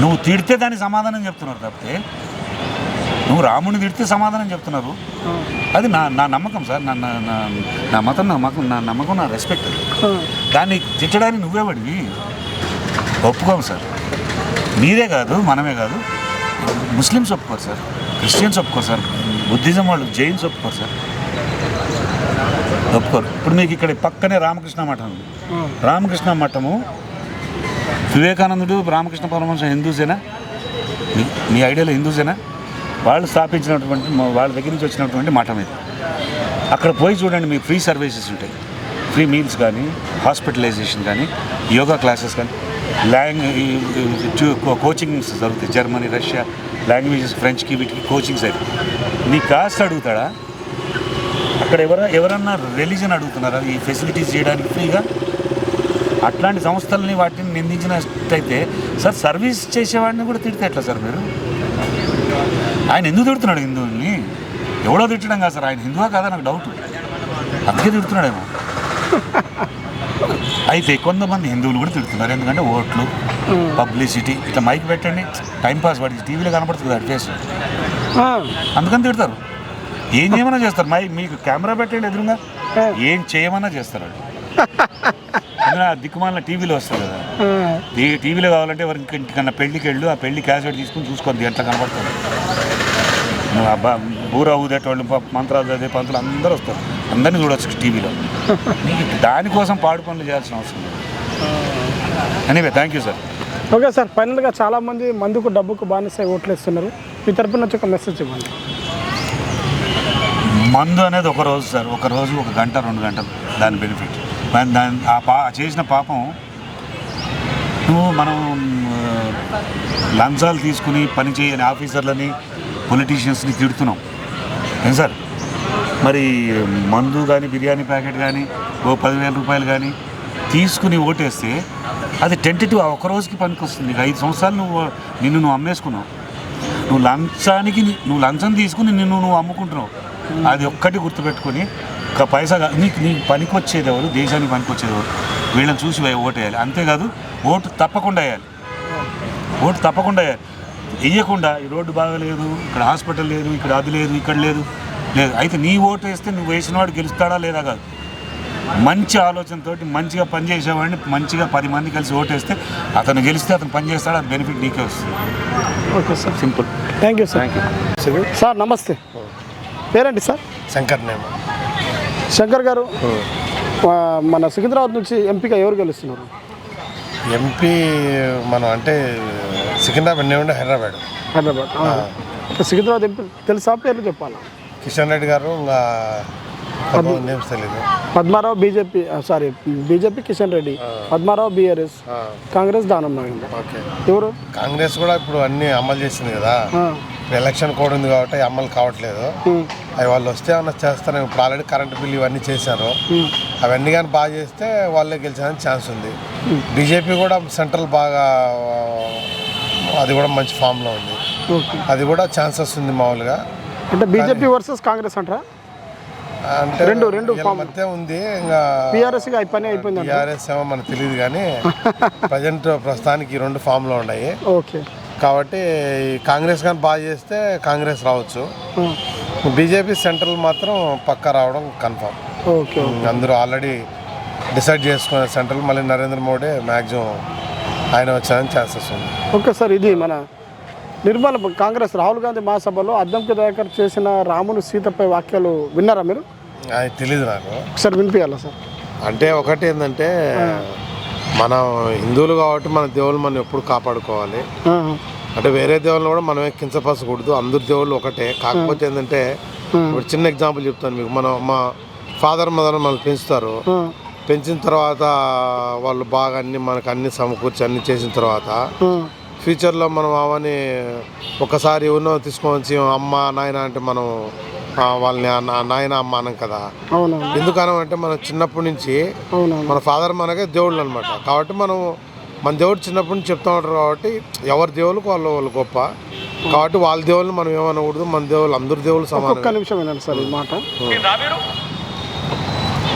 నువ్వు తిడితే దానికి సమాధానం చెప్తున్నారు తప్పితే నువ్వు రాముడిని తిడితే సమాధానం చెప్తున్నారు. అది నా నమ్మకం సార్, నా మతం నా నమ్మకం, నా రెస్పెక్ట్. దాన్ని తిట్టడానికి నువ్వే పడివి ఒప్పుకోము సార్. మీరే కాదు, మనమే కాదు, ముస్లిమ్స్ ఒప్పుకోరు సార్, క్రిస్టియన్స్ ఒప్పుకోరు సార్, బుద్ధిజం వాళ్ళు, జైన్స్ ఒప్పుకోరు సార్, ఒప్పుకోరు. ఇప్పుడు మీకు ఇక్కడ పక్కనే రామకృష్ణ మఠం ఉంది. రామకృష్ణ మఠము వివేకానందుడు, రామకృష్ణ పరమహంస హిందూసేనా? మీ ఐడియాలో హిందూసేనా? వాళ్ళు స్థాపించినటువంటి, వాళ్ళ దగ్గర నుంచి వచ్చినటువంటి మఠం ఇది. అక్కడ పోయి చూడండి, మీకు ఫ్రీ సర్వీసెస్ ఉంటాయి. ఫ్రీ మీల్స్ కానీ, హాస్పిటలైజేషన్ కానీ, యోగా క్లాసెస్ కానీ, కోచింగ్స్ జరుగుతాయి. జర్మనీ, రష్యా లాంగ్వేజెస్, ఫ్రెంచ్కి, వీటికి కోచింగ్స్ అయితే నీ కాస్ట్ అడుగుతాడా? అక్కడ ఎవరన్నా రిలీజన్ అడుగుతున్నారా ఈ ఫెసిలిటీస్ చేయడానికి ఫ్రీగా? అట్లాంటి సంస్థలని వాటిని నిందించినట్టయితే సార్, సర్వీస్ చేసేవాడిని కూడా తిడితే ఎట్లా సార్ మీరు? ఆయన ఎందుకు తిడుతున్నాడు హిందువుల్ని? ఎవడో తిట్టడం కాదు సార్, ఆయన హిందువా కాదా నాకు డౌట్, అందుకే తిడుతున్నాడేమో. అయితే కొంతమంది హిందువులు కూడా తిడుతున్నారు, ఎందుకంటే ఓట్లు, పబ్లిసిటీ, ఇట్లా మైక్ పెట్టండి, టైంపాస్, వాడికి టీవీలో కనపడుతుంది వాడి ఫేస్, అందుకని తిడతారు. ఏం చేయమన్నా చేస్తారు. మీకు కెమెరా పెట్టండి ఎదురుగా, ఏం చేయమన్నా చేస్తారు వాళ్ళు. అందులో దిక్కుమాల టీవీలో వస్తారు కదా, టీవీలో కావాలంటే ఎవరికి ఇంటికన్నా పెళ్లికి వెళ్ళు, ఆ పెళ్లి క్యాసెట్ తీసుకుని చూసుకోండి ఎట్లా కనపడుతుంది. బూరా ఊదేటోళ్ళు, మంత్రాలు చదివే పంతులు అందరూ వస్తారు, అందరినీ చూడవచ్చు టీవీలో. మీకు దానికోసం పాడు పనులు చేయాల్సిన అవసరం లేదు. Anyway, thank you sir. Okay sir, ఫైనల్గా చాలామంది మందుకు డబ్బుకు బానిసై ఓట్లు వేస్తున్నారు, మీ తరపున వచ్చి ఒక మెసేజ్ ఇవ్వండి. మందు అనేది ఒక రోజు సార్, ఒక రోజు, ఒక గంట, 2 గంటలు దాని బెనిఫిట్. చేసిన పాపం మనం లంచాలు తీసుకుని పని చేయని ఆఫీసర్లని, పొలిటీషియన్స్ని తిడుతున్నాం ఏం సార్? మరి మందు కానీ, బిర్యానీ ప్యాకెట్ కానీ, ఓ 10,000 రూపాయలు కానీ తీసుకుని ఓటేస్తే అది టెంటేటివ్ ఒక రోజుకి పనికి వస్తుంది. 5 సంవత్సరాలు నిన్ను అమ్మేసుకున్నావు. నువ్వు లంచం తీసుకుని నువ్వు అమ్ముకుంటున్నావు. అది ఒక్కటి గుర్తుపెట్టుకొని, ఒక పైసా నీకు పనికి వచ్చేది ఎవరు, దేశానికి పనికి వచ్చేది ఎవరు, వీళ్ళని చూసి ఓటు వేయాలి. అంతేకాదు ఓటు తప్పకుండా వేయాలి. వేయకుండా ఈ రోడ్డు బాగలేదు, ఇక్కడ హాస్పిటల్ లేదు, ఇక్కడ అది లేదు, ఇక్కడ లేదు అయితే నీ ఓటు వేస్తే నువ్వు వేసిన వాడు గెలుస్తాడా లేదా కాదు. మంచి ఆలోచనతో మంచిగా పనిచేసేవాడిని మంచిగా 10 మంది కలిసి ఓటేస్తే అతను గెలిస్తే అతను పనిచేస్తాడు, అది బెనిఫిట్ నీకే వస్తుంది. Okay sir, simple. Thank you sir. Sir నమస్తే, పేరేంటి సార్? శంకర్ నేమ. శంకర్ గారు, మన సికింద్రాబాద్ నుంచి ఎంపీగా ఎవరు గెలుస్తున్నారు? ఎంపీ మనం అంటే సికింద్రాబాద్ నేను హైదరాబాద్. సికింద్రాబాద్ ఎంపీ తెలుసా? పేర్లు చెప్పాలా? కిషన్ రెడ్డి గారు, నేమ్స్ తెలీదు. పద్మారావు బీజేపీ కిషన్ రెడ్డి, పద్మారావు బీఆర్ఎస్, కాంగ్రెస్ దానం నాగేంద్ర. ఓకే, ఎవరు? కాంగ్రెస్ కూడా ఇప్పుడు అన్ని అమలు చేసింది కదా, ఎలక్షన్ కోడ్ ఉంది కాబట్టి అమలు కావట్లేదు. అవి వాళ్ళు వస్తే ఏమన్నా చేస్తారు. ఇప్పుడు ఆల్రెడీ కరెంటు బిల్లు ఇవన్నీ చేశారు, అవన్నీ కానీ బాగా చేస్తే వాళ్ళే గెలిచడానికి ఛాన్స్ ఉంది. బీజేపీ కూడా సెంట్రల్ బాగా, అది కూడా మంచి ఫామ్లో ఉంది, అది కూడా ఛాన్సెస్ ఉంది మామూలుగా. అంటే బీజేపీ వర్సెస్ కాంగ్రెస్ అంటారా? అంటే రెండు మధ్య ఉంది. ఇంకా టీఆర్ఎస్ అయిపోయింది. టీఆర్ఎస్ ఏమో మనకు తెలియదు కానీ ప్రస్తుతానికి 2 ఫామ్లో ఉన్నాయి. ఓకే, కాబట్టి కాంగ్రెస్ కానీ బాగా చేస్తే కాంగ్రెస్ రావచ్చు. బీజేపీ సెంట్రల్ మాత్రం పక్కా రావడం కన్ఫర్మ్. ఓకే, అందరూ ఆల్రెడీ డిసైడ్ చేసుకున్న సెంట్రల్ మళ్ళీ నరేంద్ర మోడీ మ్యాక్సిమం ఆయన వచ్చారని ఛాన్సెస్ ఉంది. ఓకే సార్, ఇది మన నిర్మల్ కాంగ్రెస్ రాహుల్ గాంధీ మహాసభలో అద్దంకి దయాకర్ చేసిన రాముని సీతపై వాక్యాలు విన్నారా మీరు? అది తెలీదు నాకు. ఒకసారి వినిపించాలా సార్? అంటే ఒకటి ఏంటంటే మనం హిందువులు కాబట్టి మన దేవుళ్ళు మనం ఎప్పుడు కాపాడుకోవాలి. అంటే వేరే దేవుళ్ళని కూడా మనమే కించపరచకూడదు. అందరు దేవుళ్ళు ఒకటే. కాకపోతే ఏంటంటే ఇప్పుడు చిన్న ఎగ్జాంపుల్ చెప్తాను మీకు. మా ఫాదర్ మదర్ మనల్ని పెంచుతారు. పెంచిన తర్వాత వాళ్ళు బాగా మనకు అన్ని సమకూర్చి అన్ని చేసిన తర్వాత ఫ్యూచర్లో మనం అవన్నీ ఒకసారి ఉన్నో తీసుకొని అమ్మ నాయన అంటే మనం వాళ్ళని నాయన అమ్మ అనం కదా. ఎందుకనంటే మనం చిన్నప్పటి నుంచి మన ఫాదర్ మనకే దేవుళ్ళు అనమాట. కాబట్టి మన దేవుడు చిన్నప్పటి నుంచి చెప్తా ఉంటారు. కాబట్టి ఎవరి దేవుళ్ళకి వాళ్ళు గొప్ప. కాబట్టి వాళ్ళ దేవుళ్ళని మనం ఏమనకూడదు. మన దేవుళ్ళు అందరి దేవుళ్ళు సమానం. ఒక్క నిమిషం వినండి సార్ ఈ మాట.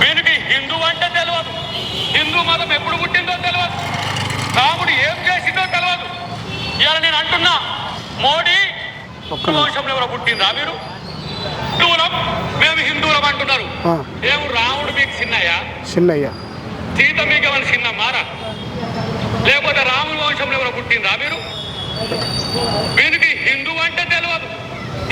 వీనికి హిందూ అంటే తెలియదు, హిందూ మతం ఎప్పుడు పుట్టిందో తెలియదు, రాముడు ఏం చేసిందో తెలియదు. ఇవాళ నేను అంటున్నా, మోడీ వంశంలో ఎవరో పుట్టిందా మీరు? హిందువులం, మేము హిందువులం అంటున్నారు. ఏం రాముడు మీకు చిన్నయ్య, సీత మీకు ఏమైనా చిన్న మారా? లేకపోతే రాముడు వంశంలో ఎవరో పుట్టిందా మీరు? వీనికి హిందూ అంటే తెలియదు,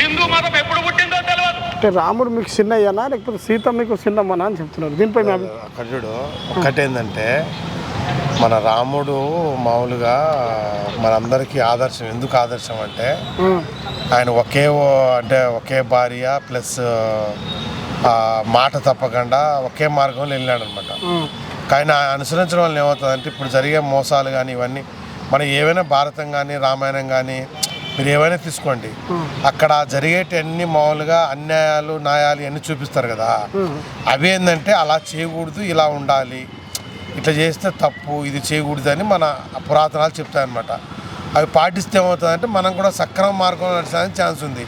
హిందూ మతం ఎప్పుడు పుట్టిందో తెలియదు. అంటే రాముడు మీకు చిన్నయ్యనా లేకపోతే సీత మీకు చిన్నమ్మనా అని చెప్తున్నారు. దీనిపై అక్కడ చూడు, ఒకటేందంటే మన రాముడు మామూలుగా మనందరికీ ఆదర్శం. ఎందుకు ఆదర్శం అంటే ఆయన ఒకే భార్య ప్లస్ మాట తప్పకుండా ఒకే మార్గంలో వెళ్ళాడు అనమాట. కానీ అనుసరించడం వల్ల ఏమవుతుందంటే ఇప్పుడు జరిగే మోసాలు కానీ ఇవన్నీ మనం ఏవైనా భారతం కానీ రామాయణం కానీ మీరు ఏవైనా తీసుకోండి, అక్కడ జరిగేటన్ని మామూలుగా అన్యాయాలు న్యాయాలు ఇవన్నీ చూపిస్తారు కదా. అవి ఏంటంటే అలా చేయకూడదు, ఇలా ఉండాలి, ఇట్లా చేస్తే తప్పు, ఇది చేయకూడదు అని మన పురాతనాలు చెప్తాయన్నమాట. అవి పాటిస్తే ఏమవుతుందంటే మనం కూడా సక్రమ మార్గంలో నడిచడానికి ఛాన్స్ ఉంది.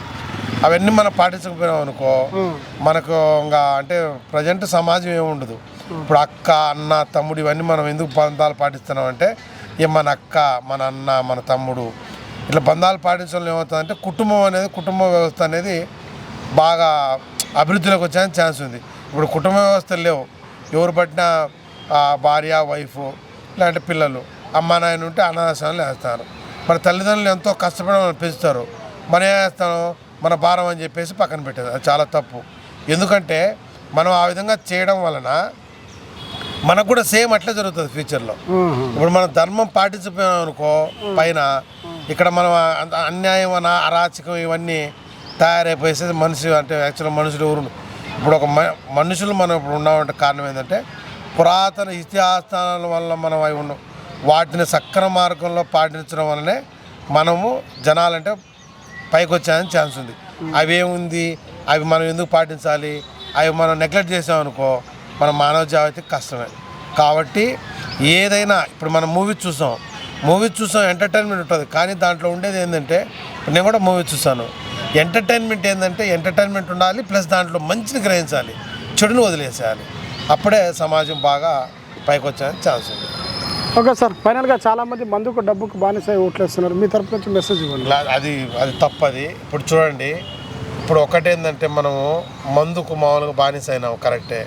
అవన్నీ మనం పాటించకపోయినాం అనుకో మనకు ఇంకా అంటే ప్రజెంట్ సమాజం ఏముండదు. ఇప్పుడు అక్క అన్న తమ్ముడు ఇవన్నీ మనం ఎందుకు బంధాలు పాటిస్తున్నాం అంటే మన అక్క మన అన్న మన తమ్ముడు ఇట్లా బంధాలు పాటించడం ఏమవుతుందంటే కుటుంబ వ్యవస్థ అనేది బాగా అభివృద్ధిలోకి వచ్చేందుకు ఛాన్స్ ఉంది. ఇప్పుడు కుటుంబ వ్యవస్థలు లేవు. ఎవరు పట్టినా భార్య వైఫ్ ఇలాంటి పిల్లలు అమ్మ నాయన ఉంటే అనాథాశ్రమాలు వేస్తారు. మన తల్లిదండ్రులు ఎంతో కష్టపడి మనం పెంచుతారు. మనం ఏం వేస్తాను, మన భారం అని చెప్పేసి పక్కన పెట్టేది. అది చాలా తప్పు. ఎందుకంటే మనం ఆ విధంగా చేయడం వలన మనకు కూడా సేమ్ అట్లే జరుగుతుంది ఫ్యూచర్లో. ఇప్పుడు మనం ధర్మం పాటించపోయాం అనుకో పైన ఇక్కడ మనం అన్యాయం అరాచకం ఇవన్నీ తయారైపోయేసి మనిషి అంటే యాక్చువల్గా మనుషులు ఎవరు ఇప్పుడు ఒక మనుషులు మనం ఇప్పుడు ఉన్నామంటే కారణం ఏంటంటే పురాతన ఇతిహాసాల వల్ల మనం అవి ఉన్నాం. వాటిని సక్రమ మార్గంలో పాటించడం వల్లనే మనము జనాలంటే పైకి వచ్చాయని ఛాన్స్ ఉంది. అవి ఏముంది, అవి మనం ఎందుకు పాటించాలి, అవి మనం నెగ్లెక్ట్ చేసామనుకో మన మానవ జాతికి కష్టమే. కాబట్టి ఏదైనా ఇప్పుడు మనం మూవీస్ చూసాం ఎంటర్టైన్మెంట్ ఉంటుంది. కానీ దాంట్లో ఉండేది ఏంటంటే నేను కూడా మూవీ చూసాను. ఎంటర్టైన్మెంట్ ఏంటంటే ఎంటర్టైన్మెంట్ ఉండాలి, ప్లస్ దాంట్లో మంచిని గ్రహించాలి, చెడుని వదిలేసేయాలి. అప్పుడే సమాజం బాగా పైకి వచ్చేందుకు ఛాన్స్ ఉంది. ఓకే సార్, ఫైనల్గా చాలామంది మందుకు డబ్బుకు బానిసై ఓట్లేస్తున్నారు. మీ తరపు నుంచి మెసేజ్ ఇవ్వండి. అది తప్పది. ఇప్పుడు చూడండి, ఇప్పుడు ఒకటేందంటే మనము మందుకు మామూలుగా బానిస అయినాము కరెక్టే.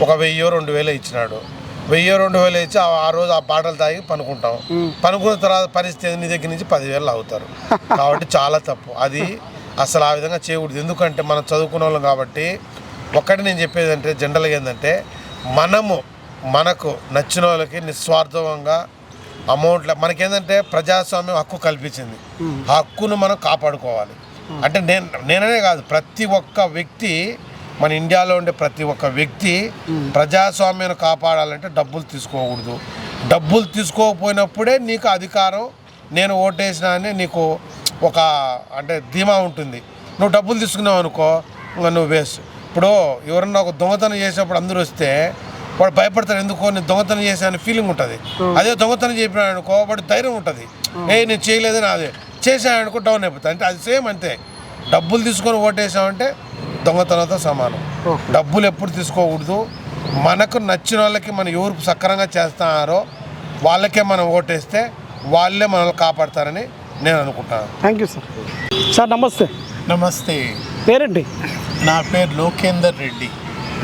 ఒక 1000-2000 ఇచ్చినాడు, 1000-2000 ఇచ్చి ఆ రోజు ఆ బాటలు తాగి పనుకుంటాం. పనుకున్న తర్వాత పరిస్థితి నీ దగ్గర నుంచి 10,000 అవుతారు. కాబట్టి చాలా తప్పు. అది అసలు ఆ విధంగా చేయకూడదు. ఎందుకంటే మనం చదువుకున్న వాళ్ళం కాబట్టి. ఒకటి నేను చెప్పేది అంటే జనరల్గా ఏంటంటే మనకు నచ్చిన వాళ్ళకి నిస్వార్థంగా అమౌంట్ మనకేంటంటే ప్రజాస్వామ్యం హక్కు కల్పించింది. ఆ హక్కును మనం కాపాడుకోవాలి. అంటే నేననే కాదు, ప్రతి ఒక్క వ్యక్తి మన ఇండియాలో ఉండే ప్రతి ఒక్క వ్యక్తి ప్రజాస్వామ్యాన్ని కాపాడాలంటే డబ్బులు తీసుకోకూడదు. డబ్బులు తీసుకోకపోయినప్పుడే నీకు అధికారం, నేను ఓటేసినా అని నీకు ఒక అంటే ధీమా ఉంటుంది. నువ్వు డబ్బులు తీసుకున్నావు అనుకో నువ్వు వేస్ట్. ఇప్పుడు ఎవరన్నా ఒక దొంగతనం చేసేటప్పుడు అందరూ వస్తే వాడు భయపడతాడు. ఎందుకో నేను దొంగతనం చేశాను ఫీలింగ్ ఉంటుంది. అదే దొంగతనం చెప్పినాడు అనుకో వాడు ధైర్యం ఉంటుంది. నేను చేయలేదని అదే చేశాను అనుకో డౌన్ అయిపోతుంది. అంటే అది సేమ్ అంతే. డబ్బులు తీసుకొని ఓటేసామంటే దొంగతనంతో సమానం. డబ్బులు ఎప్పుడు తీసుకోకూడదు. మనకు నచ్చిన వాళ్ళకి మనం ఎవరు సక్రంగా చేస్తున్నారో వాళ్ళకే మనం ఓటేస్తే వాళ్ళే మనల్ని కాపాడతారని నేను అనుకుంటాను. Thank you sir. సార్ నమస్తే. నమస్తే. పేరేంటి? నా పేరు లోకేందర్ రెడ్డి.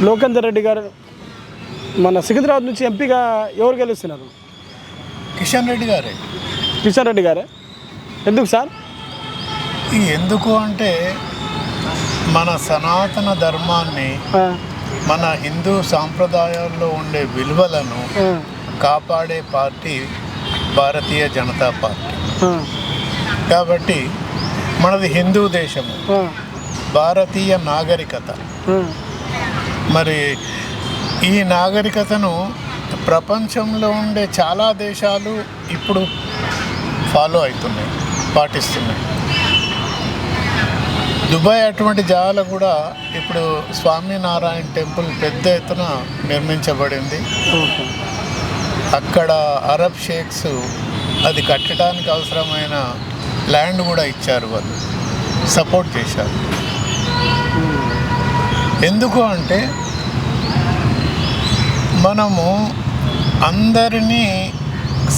లోకేందర్ రెడ్డి గారు మన సికింద్రాబాద్ నుంచి ఎంపీగా ఎవరు గెలుస్తున్నారు? కిషన్ రెడ్డి గారే. కిషన్ రెడ్డి గారే. ఎందుకు సార్? ఎందుకు అంటే మన సనాతన ధర్మాన్ని మన హిందూ సాంప్రదాయాల్లో ఉండే విలువలను కాపాడే పార్టీ భారతీయ జనతా పార్టీ. కాబట్టి మనది హిందూ దేశము, భారతీయ నాగరికత. మరి ఈ నాగరికతను ప్రపంచంలో ఉండే చాలా దేశాలు ఇప్పుడు ఫాలో అవుతున్నాయి, పాటిస్తున్నాయి. దుబాయ్ అటువంటి జాగాలో కూడా ఇప్పుడు స్వామినారాయణ టెంపుల్ పెద్ద ఎత్తున నిర్మించబడింది. అక్కడ అరబ్ షేక్స్ అది కట్టడానికి అవసరమైన ల్యాండ్ కూడా ఇచ్చారు, వాళ్ళు సపోర్ట్ చేశారు. ఎందుకు అంటే మనము అందరినీ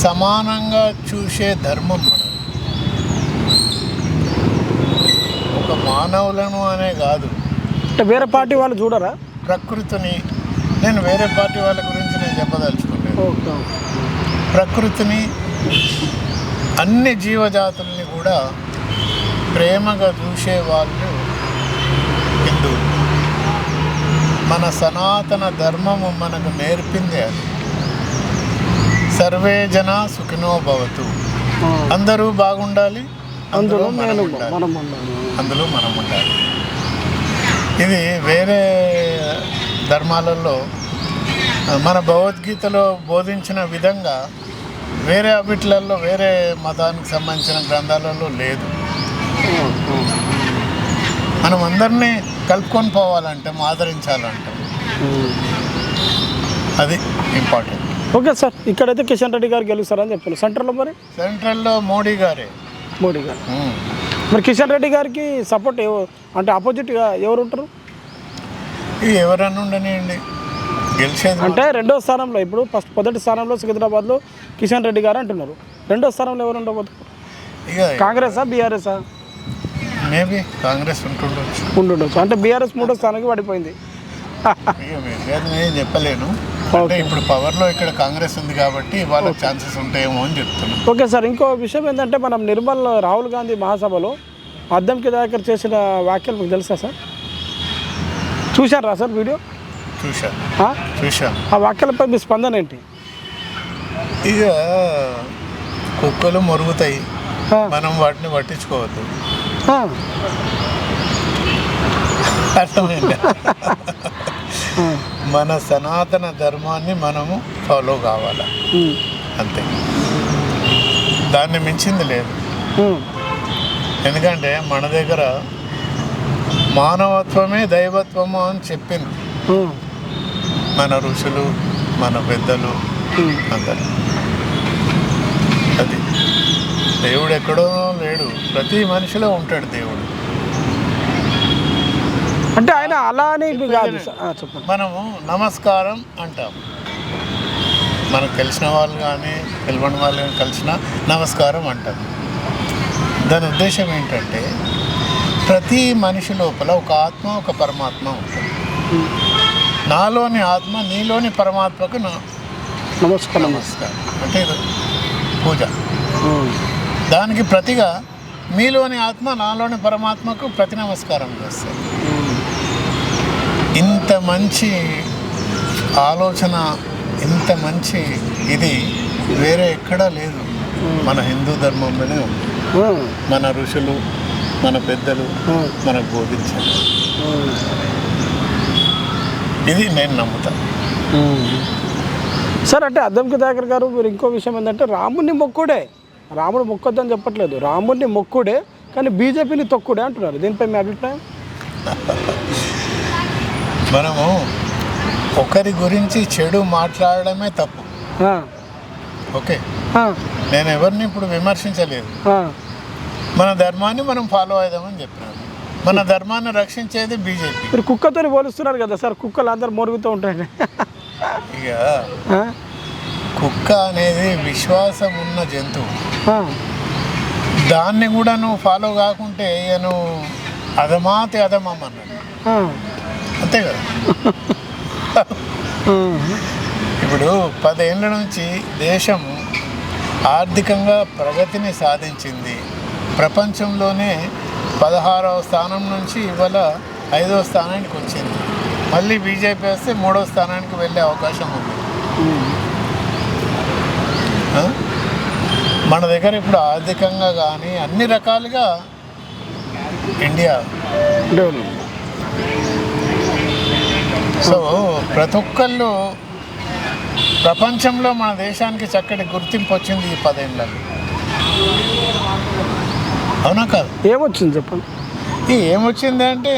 సమానంగా చూసే ధర్మం మనది. ఒక మానవులను అనే కాదు, అంటే వేరే పార్టీ వాళ్ళు చూడరా ప్రకృతిని. నేను వేరే పార్టీ వాళ్ళ గురించి నేను చెప్పదలుచుకోలేదు. ప్రకృతిని, అన్ని జీవజాతుల్ని కూడా ప్రేమగా చూసే వాళ్ళు హిందువులు. మన సనాతన ధర్మము మనకు నేర్పిందే అది. సర్వే జన సుఖినో భవతు, అందరూ బాగుండాలి, అందులో మనం ఉండాలి. ఇది వేరే ధర్మాలలో మన భగవద్గీతలో బోధించిన విధంగా వేరే అవిట్లలో, వేరే మతానికి సంబంధించిన గ్రంథాలలో లేదు. మనం అందరినీ కలుపుకొని పోవాలంటే, ఆదరించాలంటే అది ఇంపార్టెంట్. ఓకే సార్, ఇక్కడైతే కిషన్ రెడ్డి గారు గెలుస్తారని చెప్తున్నారు. సెంట్రల్లో మరి సెంట్రల్లో మోడీ గారు. మరి కిషన్ రెడ్డి గారికి సపోర్ట్ అంటే ఆపోజిట్గా ఎవరు ఉంటారు? ఎవరన్నా ఉండనివ్వండి, గెలిచేది. అంటే రెండో స్థానంలో, ఇప్పుడు మొదటి స్థానంలో సికింద్రాబాద్లో కిషన్ రెడ్డి గారు అంటున్నారు. రెండో స్థానంలో ఎవరు ఉండబోతున్నారు? ఇక కాంగ్రెసా బీఆర్ఎస్ఆ? మేబీ కాంగ్రెస్ ఉంటుండొచ్చు. అంటే బీఆర్ఎస్ మూడో స్థానానికి పడిపోయింది. నేను చెప్పలేను, అంటే ఇప్పుడు పవర్లో ఇక్కడ కాంగ్రెస్ ఉంది కాబట్టి వాళ్ళకి ఛాన్సెస్ ఉంటాయేమో అని చెప్తున్నాను. ఓకే సార్, ఇంకో విషయం ఏంటంటే మనం నిర్మల్ రాహుల్ గాంధీ మహాసభలో అద్దంకి దాకర్ చేసిన వ్యాఖ్యలు మీకు తెలుసా సార్? చూశారా సార్ వీడియో? చూశాను. ఆ వ్యాఖ్యలపై మీ స్పందన ఏంటి? ఇక కుక్కలు మొరుగుతాయి, మనం వాటిని పట్టించుకోవద్దు. అర్థమైంది. మన సనాతన ధర్మాన్ని మనము ఫాలో కావాలి, అంతే. దాన్ని మించింది లేదు. ఎందుకంటే మన దగ్గర మానవత్వమే దైవత్వము అని చెప్పింది మన ఋషులు, మన పెద్దలు అందరు. అది దేవుడు ఎక్కడో లేడు, ప్రతి మనిషిలో ఉంటాడు దేవుడు. అంటే ఆయన అలా అని కాదు. మనము నమస్కారం అంటాం, మనకు తెలిసిన వాళ్ళు కానీ తెలియని వాళ్ళు కానీ కలిసినా నమస్కారం అంటాం. దాని ఉద్దేశం ఏంటంటే ప్రతి మనిషి లోపల ఒక ఆత్మ, ఒక పరమాత్మ ఉంటుంది. నాలోని ఆత్మ నీలోని పరమాత్మకు నమస్కారం అంటే పూజ. దానికి ప్రతిగా మీలోని ఆత్మ నాలోని పరమాత్మకు ప్రతి నమస్కారం చేస్తారు. ఇంత మంచి ఆలోచన, ఇంత మంచి ఇది వేరే ఎక్కడా లేదు, మన హిందూ ధర్మంలోనే ఉంది. మన ఋషులు, మన పెద్దలు మనకు బోధించారు. ఇది నేను నమ్ముతాను. సార్, అంటే అద్దంకి దాకర్ గారు, మీరు ఇంకో విషయం ఏంటంటే రాముడిని మొక్కుడే, రాముడు మొక్కొద్దని చెప్పట్లేదు, రాముడిని మొక్కుడే కానీ బీజేపీని తొక్కుడే అంటున్నారు. దీనిపై మీ అభిప్రాయం? మనము ఒకరి గురించి చెడు మాట్లాడడమే తప్పు. ఓకే, నేను ఎవరిని ఇప్పుడు విమర్శించలేదు. మన ధర్మాన్ని మనం ఫాలో అవుదామని చెప్పినాను. మన ధర్మాన్ని రక్షించేది బీజేపీ. మీరు కుక్కతో పోలుస్తున్నారు కదా సార్, కుక్కలు అందరు మొరుగుతూ ఉంటాయి. ఇక కుక్క అనేది విశ్వాసం ఉన్న జంతువు, దాన్ని కూడా నువ్వు ఫాలో కాకుంటే నువ్వు అధమాతి అధమం అన్నాడు, అంతే కదా. ఇప్పుడు 10 ఏళ్ళ నుంచి దేశం ఆర్థికంగా ప్రగతిని సాధించింది. ప్రపంచంలోనే 16వ స్థానం నుంచి ఇవాళ 5వ స్థానానికి వచ్చింది. మళ్ళీ బీజేపీ వస్తే 3వ స్థానానికి వెళ్ళే అవకాశం ఉంది. మన దగ్గర ఇప్పుడు ఆర్థికంగా కానీ అన్ని రకాలుగా ఇండియా సో ప్రతి ఒక్కళ్ళు ప్రపంచంలో మన దేశానికి చక్కటి గుర్తింపు వచ్చింది ఈ 10 ఏళ్ళలో. అవునా కాదు? ఏమొచ్చింది చెప్పండి. ఏమొచ్చింది అంటే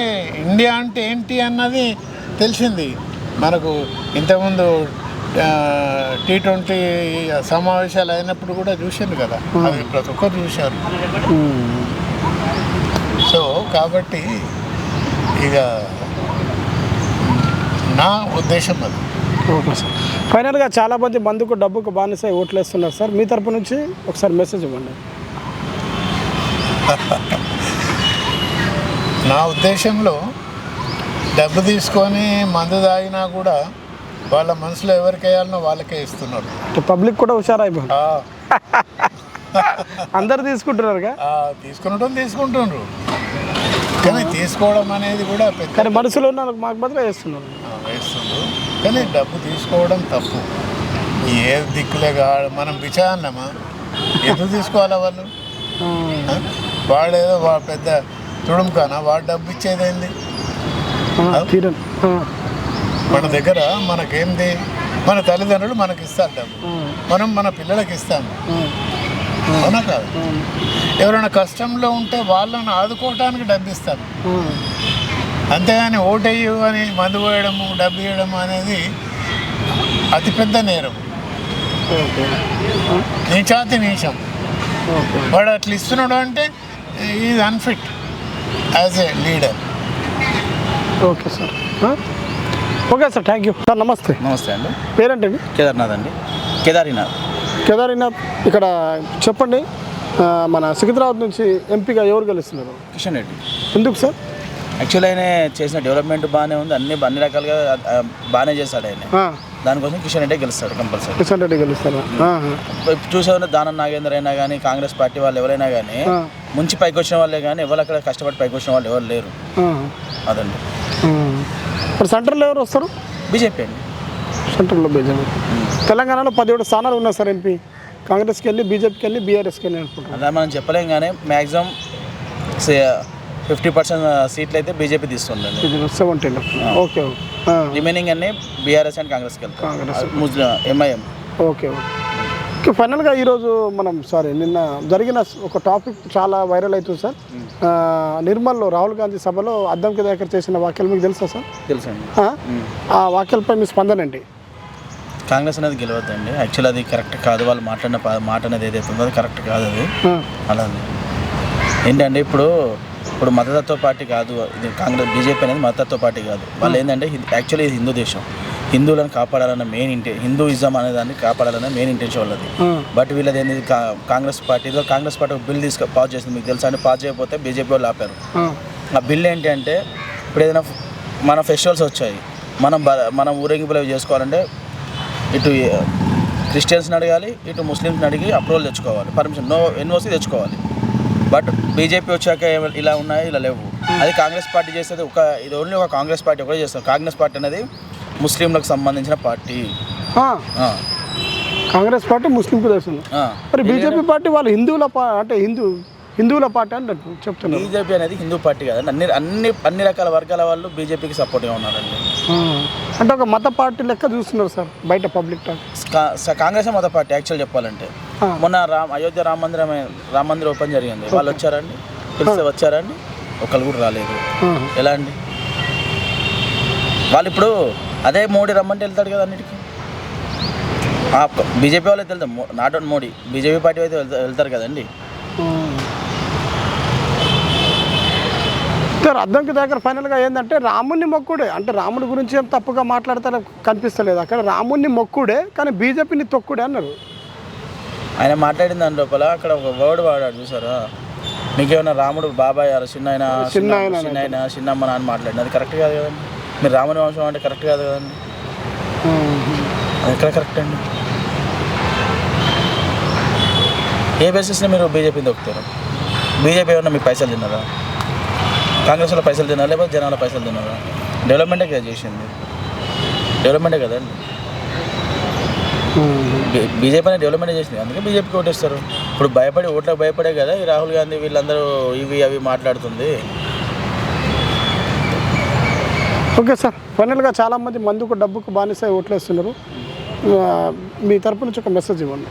ఇండియా అంటే ఏంటి అన్నది తెలిసింది మనకు. ఇంతకుముందు T20 సమావేశాలు అయినప్పుడు కూడా చూశాను కదా, అది ప్రతి ఒక్కరు చూశారు. సో కాబట్టి ఇక నా ఉద్దేశం అది. Okay sir. ఫైనల్గా చాలామంది మందుకు డబ్బుకు బానిసై ఓట్లేస్తున్నారు సార్, మీ తరపు నుంచి ఒకసారి మెసేజ్ ఇవ్వండి. నా ఉద్దేశంలో డబ్బు తీసుకొని మందు తాగినా కూడా వాళ్ళ మనసులో ఎవరికి వేయాలనో వాళ్ళకే ఇస్తున్నారు. పబ్లిక్ కూడా హుషారైపోయింది, అందరు తీసుకుంటున్నారుగా. తీసుకుంటున్నారు కానీ తీసుకోవడం అనేది కూడా పెద్ద, కానీ మనసులో ఉన్న మాకు మాత్రం వేస్తున్నారు. కానీ డబ్బు తీసుకోవడం తప్పు. ఏ దిక్కులే మనం విచారణమా ఎందుకు తీసుకోవాలా వాళ్ళు? వాడేదో పెద్ద తుడుముకానా వాడు డబ్బు ఇచ్చేదేంది? మన దగ్గర మనకేంది, మన తల్లిదండ్రులు మనకి ఇస్తారు డబ్బు, మనం మన పిల్లలకి ఇస్తాము. అవునా కాదు? ఎవరైనా కష్టంలో ఉంటే వాళ్ళని ఆదుకోవటానికి డబ్బు ఇస్తాం. అంతేగాని ఓటేయు అని మందు పోయడము డబ్బు ఇవ్వడము అనేది అతిపెద్ద నేరం, నీచాతి నీచం. వాడు అట్లా ఇస్తున్నాడు అంటే is unfit as a leader. Okay sir. Okay sir, thank you sir. నమస్తే. నమస్తే అండి. పేరేంటండి? కేదార్నాథ్ అండి. కేదారీనాథ్. ఇక్కడ చెప్పండి, మన సికింద్రాబాద్ నుంచి ఎంపీగా ఎవరు గెలుస్తున్నారు? కిషన్ రెడ్డి. ఎందుకు సార్? యాక్చువల్లీ ఆయన చేసిన డెవలప్మెంట్ బాగానే ఉంది, అన్ని రకాలుగా బాగానే చేస్తాడు ఆయన. దానికోసం కిషన్ రెడ్డి గెలుస్తాడు కంపల్సరీ. కిషన్ రెడ్డి గెలుస్తాడు. చూసేవాళ్ళు దానం నాగేంద్ర అయినా కానీ కాంగ్రెస్ పార్టీ వాళ్ళు ఎవరైనా కానీ ముంచి పైకి వచ్చిన వాళ్ళే కానీ ఎవరు అక్కడ కష్టపడి పైకి వచ్చిన వాళ్ళు ఎవరు లేరు. అదండి. ఇప్పుడు సెంట్రల్లో ఎవరు వస్తారు? బీజేపీ అండి. సెంట్రల్లో బీజేపీ. తెలంగాణలో 17 స్థానాలు ఉన్నాయి సార్ ఎంపీ. కాంగ్రెస్కి వెళ్ళి, బీజేపీకి వెళ్ళి, బీఆర్ఎస్కి వెళ్ళి అనుకుంటున్నాను. అలా మనం చెప్పలేం కానీ మ్యాక్సిమం 50% సీట్లు అయితే బీజేపీ తీసుకుంటుంది. 70. ఓకే. రిమైనింగ్ అన్ని బీఆర్ఎస్ అండ్ కాంగ్రెస్కి వెళ్తాం. ముస్లిం ఎంఐఎం. ఓకే. ఓకే. ఫైనల్గా ఈరోజు మనం నిన్న జరిగిన ఒక టాపిక్ చాలా వైరల్ అవుతుంది సార్. నిర్మల్లో రాహుల్ గాంధీ సభలో అద్దంకి దగ్గర చేసిన వ్యాఖ్యలు మీకు తెలుసా సార్? తెలుసండి. ఆ వ్యాఖ్యలపై మీ స్పందన ఏంటి? కాంగ్రెస్ అనేది గెలవద్దండి. యాక్చువల్ అది కరెక్ట్ కాదు. వాళ్ళు మాట్లాడిన మాట అనేది ఏదైతే ఉందో అది కరెక్ట్ కాదు. అది అలా ఏంటంటే ఇప్పుడు మతతత్వ పార్టీ కాదు ఇది. కాంగ్రెస్ బీజేపీ అనేది మతతత్వ పార్టీ కాదు. వాళ్ళు ఏంటంటే యాక్చువల్లీ ఇది హిందూ దేశం, హిందువులను కాపాడాలన్న హిందూయిజం అనే దాన్ని కాపాడాలన్న మెయిన్ ఇంటెన్షన్ వాళ్ళది. బట్ వీళ్ళది ఏంది, కాంగ్రెస్ పార్టీ ఒక బిల్ పాస్ చేసింది, మీకు తెలుసా అండి? పాస్ చేయకపోతే బీజేపీ వాళ్ళు ఆపారు. ఆ బిల్ ఏంటి అంటే ఇప్పుడు ఏదైనా మన ఫెస్టివల్స్ వచ్చాయి, మనం ఊరేగింపులు చేసుకోవాలంటే ఇటు క్రిస్టియన్స్ని అడగాలి, ఇటు ముస్లిమ్స్ని అడిగి అప్రూవల్ తెచ్చుకోవాలి, పర్మిషన్ ఎన్ఓసి తెచ్చుకోవాలి. బట్ బీజేపీ వచ్చాక ఇలా ఉన్నాయి, ఇలా లేవు. అది కాంగ్రెస్ పార్టీ చేసేది ఇది ఓన్లీ ఒక కాంగ్రెస్ పార్టీ ఒకటే చేస్తారు. కాంగ్రెస్ పార్టీ అనేది ముస్లింలకు సంబంధించిన పార్టీ. కాంగ్రెస్ పార్టీ ముస్లింకు తెలుస్తుంది. మరి బీజేపీ పార్టీ వాళ్ళు హిందువుల పార్టీ అని చెప్తున్నారు. బీజేపీ అనేది హిందూ పార్టీ కాదండి. అన్ని రకాల వర్గాల వాళ్ళు బీజేపీకి సపోర్ట్గా ఉన్నారండి. అంటే ఒక మత పార్టీ లెక్క చూస్తున్నారు సార్ బయట పబ్లిక్ టాక్. కాంగ్రెస్ మత పార్టీ యాక్చువల్ చెప్పాలంటే. మొన్న అయోధ్య రామ మందిరం ఓపెన్ జరిగింది. వాళ్ళు వచ్చారండి? పిలిస్తే వచ్చారండి? ఒకళ్ళు కూడా రాలేదు. ఎలా అండి? వాళ్ళు ఇప్పుడు అదే మోడీ రమ్మంటే వెళ్తాడు కదా అన్నిటికీ. బీజేపీ వాళ్ళు అయితే వెళ్తాం, not own Modi, BJP party అయితే వెళ్తారు కదండి. అద్దంకి దగ్గర ఫైనల్గా ఏంటంటే రాముని మొక్కుడే, అంటే రాముడి గురించి ఏం తప్పుగా మాట్లాడతారో కనిపిస్తలేదు అక్కడ. రాముని మొక్కుడే కానీ బీజేపీని తొక్కుడే అన్నారు. ఆయన మాట్లాడిన దాని లోపల అక్కడ ఒక వర్డ్ వాడాడు చూసారా? మీకేమైనా రాముడు బాబాయ్ చిన్నమ్మ అని మాట్లాడిన అది కరెక్ట్ కాదు కదండి. మీరు రాముని వంశం అంటే కరెక్ట్ కాదు కదండి. అది ఎక్కడ కరెక్ట్ అండి? ఏ బేసిస్ని మీరు బీజేపీని దొక్కుతారు? బీజేపీ ఏమన్నా మీకు పైసలు తిన్నారా? కాంగ్రెస్లో పైసలు తిన్నారా లేకపోతే జనాల పైసలు తిన్నారా? డెవలప్మెంటే కదా చేసింది, డెవలప్మెంటే కదండి. బీజేపీ అనేది డెవలప్మెంట్ చేసింది, అందుకే బీజేపీకి ఓటేస్తారు. ఇప్పుడు భయపడి ఓట్లకు భయపడే కదా ఈ రాహుల్ గాంధీ వీళ్ళందరూ ఇవి అవి మాట్లాడుతుంది. ఓకే సార్, ఫైనల్గా చాలామంది మందుకు డబ్బుకు బానిసై ఓట్లేస్తున్నారు. మీ తరపు నుంచి ఒక మెసేజ్ ఇవ్వండి.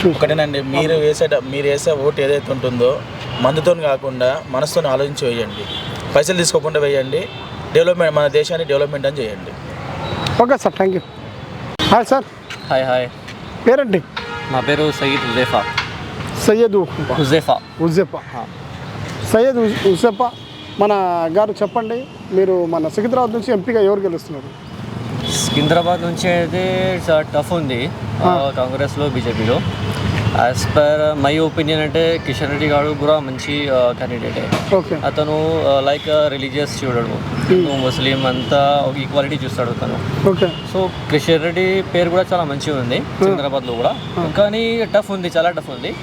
ఒకటేనండి, మీరు వేసే ఓటు ఏదైతే ఉంటుందో మందుతో కాకుండా మనసుతో ఆలోచించి వేయండి, పైసలు తీసుకోకుండా వేయండి. డెవలప్మెంట్, మన దేశాన్ని డెవలప్మెంట్ అని చేయండి. Okay sir, thank you. Hi sir. Hi. పేరేంటి? నా పేరు సయ్యద్ హుజైఫా. సయ్యద్ హుజైఫా. సయ్యద్ హుజైఫా మన గారు చెప్పండి, మీరు మన సికింద్రాబాద్ నుంచి ఎంపీగా ఎవరు గెలుస్తున్నారు? సికింద్రాబాద్ నుంచి అయితే టఫ్ ఉంది కాంగ్రెస్లో బీజేపీలో. యాజ్ పర్ మై ఒపీనియన్ అంటే కిషన్ రెడ్డి గారు కూడా మంచి క్యాండిడేటే. అతను లైక్ రిలీజియస్ చూడడు, హిందూ ముస్లిం అంతా ఈక్వాలిటీ చూస్తాడు తను. సో కిషన్ రెడ్డి పేరు కూడా చాలా మంచిగా ఉంది సికింద్రాబాద్లో కూడా, కానీ టఫ్ ఉంది, చాలా టఫ్ ఉంది.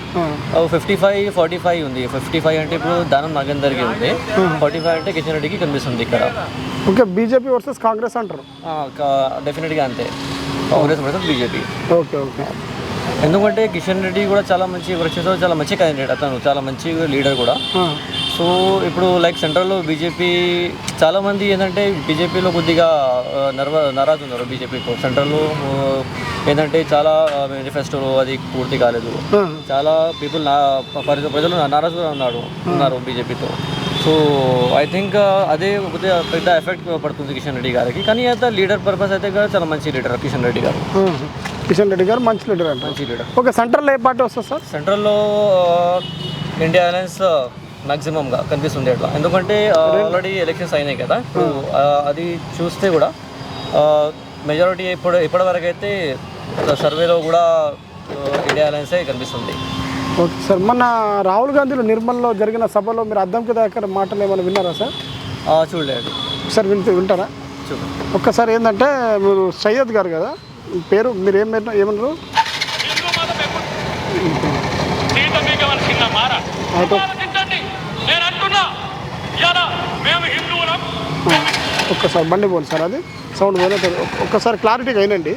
55-45 ఉంది. 55 అంటే ఇప్పుడు దానం నాగేందర్కి ఉంది, 45 అంటే కిషన్ రెడ్డికి కనిపిస్తుంది ఇక్కడ. ఓకే, బీజేపీ వర్సెస్ కాంగ్రెస్ అంటారు. డెఫినెట్గా అంతే, కాంగ్రెస్ వర్సెస్ బీజేపీ. ఓకే. ఎందుకంటే కిషన్ రెడ్డి కూడా చాలా మంచి వర్క్ చేస్తారు, చాలా మంచి క్యాండిడేట్, అతను చాలా మంచి లీడర్ కూడా. సో ఇప్పుడు లైక్ సెంట్రల్లో బీజేపీ చాలామంది ఏంటంటే బీజేపీలో కొద్దిగా నారాజు ఉన్నారు. బీజేపీతో సెంట్రల్లో ఏంటంటే చాలా మేనిఫెస్టోలో అది పూర్తి కాలేదు, చాలా పీపుల్ ప్రజలు నారాజుగా ఉన్నారు బీజేపీతో. సో ఐ థింక్ అదే కొద్దిగా పెద్ద ఎఫెక్ట్ పడుతుంది కిషన్ రెడ్డి గారికి. కానీ అయితే లీడర్ పర్పస్ అయితే చాలా మంచి లీడర్ కిషన్ రెడ్డి గారు. కిషన్ రెడ్డి గారు మంచి లీడర్ అంటే. మంచి లీడర్. ఓకే, సెంట్రల్లో ఏ పార్టీ వస్తుంది సార్? సెంట్రల్లో ఇండియా అలయన్స్ మ్యాక్సిమంగా కనిపిస్తుంది అట్లా, ఎందుకంటే ఆల్రెడీ ఎలక్షన్స్ అయినాయి కదా. ఇప్పుడు అది చూస్తే కూడా మెజారిటీ ఇప్పటివరకు అయితే సర్వేలో కూడా ఇండియా అలయన్సే కనిపిస్తుంది. ఓకే సార్, మొన్న రాహుల్ గాంధీలో నిర్మల్లో జరిగిన సభలో మీరు అద్దంకి దగ్గర మాటలు ఏమైనా విన్నారా సార్? చూడలేదు సార్, వింటారా? ఒక్కసారి ఏంటంటే మీరు సయ్యద్ గారు కదా పేరు, మీరు ఏమన్నారు? ఒక్కసారి బండి పోను సార్, అది సౌండ్ పోయినట్టు ఒక్కసారి క్లారిటీగా అయినండి.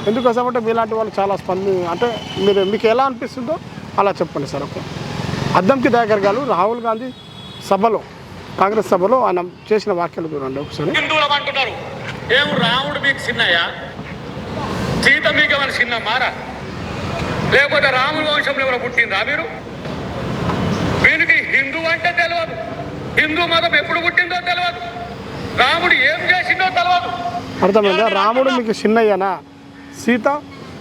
ఎందుకోసమంటే మీలాంటి వాళ్ళు చాలా అంటే మీకు ఎలా అనిపిస్తుందో అలా చెప్పండి సార్. ఓకే, అద్దంకి దయాకర్ గారు రాహుల్ గాంధీ సభలో, కాంగ్రెస్ సభలో ఆయన చేసిన వ్యాఖ్యలు చూడండి ఒకసారి. హిందువులం అంటున్నారు, ఏం రాముడు మీకు చిన్నయ్యా, సీత మీకు ఏమైనా చిన్న మారా, లేకపోతే రాముడి వంశంలో ఎవరు పుట్టిందా మీరు? వీరికి హిందూ అంటే తెలియదు, హిందూ మతం ఎప్పుడు పుట్టిందో తెలియదు, రాముడు ఏం చేసిందో తెలియదు. అర్థమైందా? రాముడు మీకు చిన్నయ్యనా, సీత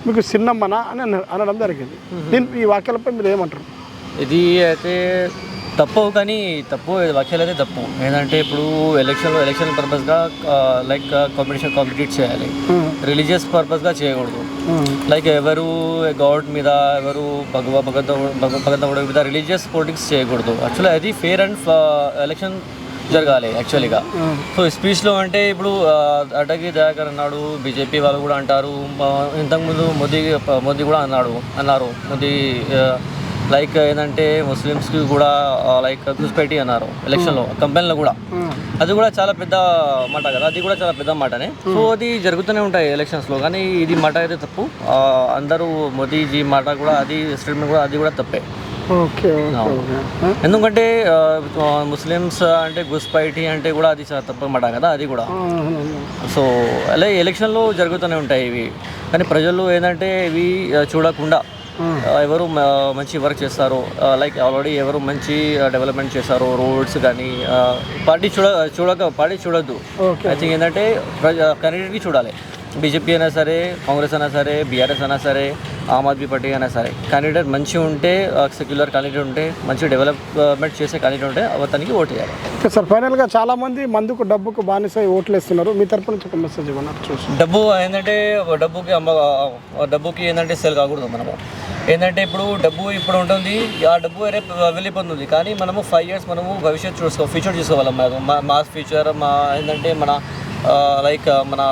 మీకు చిన్నమ్మనా అని అనడం జరిగింది. ఈ వాక్యాలపై మీరు ఏమంటారు? ఇది అయితే తప్పు, కానీ తప్పు వ్యాఖ్యలు అయితే తప్పు. ఏంటంటే ఇప్పుడు ఎలక్షన్ పర్పస్గా లైక్ కాంపిటీట్ చేయాలి, రిలీజియస్ పర్పస్గా చేయకూడదు. లైక్ ఎవరు గాడ్ మీద, ఎవరు భగవంతుడి మీద రిలీజియస్ పొలిటిక్స్ చేయకూడదు. యాక్చువల్లీ అది ఫేర్ అండ్ ఎలక్షన్ జరగాలి యాక్చువల్గా. సో స్పీచ్లో అంటే ఇప్పుడు అడ్డకి దయాకర్ అన్నాడు, బీజేపీ వాళ్ళు కూడా అంటారు, ఇంతకుముందు మోదీ కూడా అన్నారు మోదీ లైక్ ఏంటంటే ముస్లిమ్స్కి కూడా లైక్ ఘుస్పేటీ అన్నారు ఎలక్షన్లో, కంపెనీలో కూడా. అది కూడా చాలా పెద్ద మాట కదా, అది కూడా చాలా పెద్ద మాటనే. సో అది జరుగుతూనే ఉంటాయి ఎలక్షన్స్లో, కానీ ఇది మాట అయితే తప్పు. అందరూ మోదీజీ మాట కూడా, అది స్టేట్మెంట్ కూడా, అది కూడా తప్పే. ఎందుకంటే ముస్లిమ్స్ అంటే ఘుస్పైటీ అంటే కూడా అది చాలా తప్పు మాట కదా, అది కూడా. సో అలా ఎలక్షన్లో జరుగుతూనే ఉంటాయి ఇవి, కానీ ప్రజలు ఏంటంటే ఇవి చూడకుండా ఎవరు మంచి వర్క్ చేస్తారో, లైక్ ఆల్రెడీ ఎవరు మంచి డెవలప్మెంట్ చేస్తారో, రోడ్స్ కానీ పార్టీ చూడొద్దు. ఐ థింక్ ఏంటంటే క్యాండిడేట్కి చూడాలి. బీజేపీ అయినా సరే, కాంగ్రెస్ అయినా సరే, బీఆర్ఎస్ అయినా సరే, ఆమ్ ఆద్మీ పార్టీ అయినా సరే, క్యాండిడేట్ మంచిగా ఉంటే, సెక్యులర్ క్యాండిడేట్ ఉంటే, మంచి డెవలప్మెంట్ చేసే క్యాండిడేట్ ఉంటే అతనికి ఓటు చేయాలి. ఓకే సార్, ఫైనల్గా చాలామంది మందుకు డబ్బుకు బానిసై ఓట్లు వేస్తున్నారు. మీ తరపు నుంచి ఒక మెసేజ్ ఇవ్వన్నారు. డబ్బు ఏంటంటే డబ్బుకి ఏంటంటే సెల్ కాకూడదు. మనము ఏంటంటే ఇప్పుడు డబ్బు ఇప్పుడు ఉంటుంది, ఆ డబ్బు రేపు వెళ్ళిపోతుంది, కానీ మనము 5 years మనము ఫ్యూచర్ చూసుకోవాలి. మా ఫ్యూచర్ ఏంటంటే మన లైక్ మన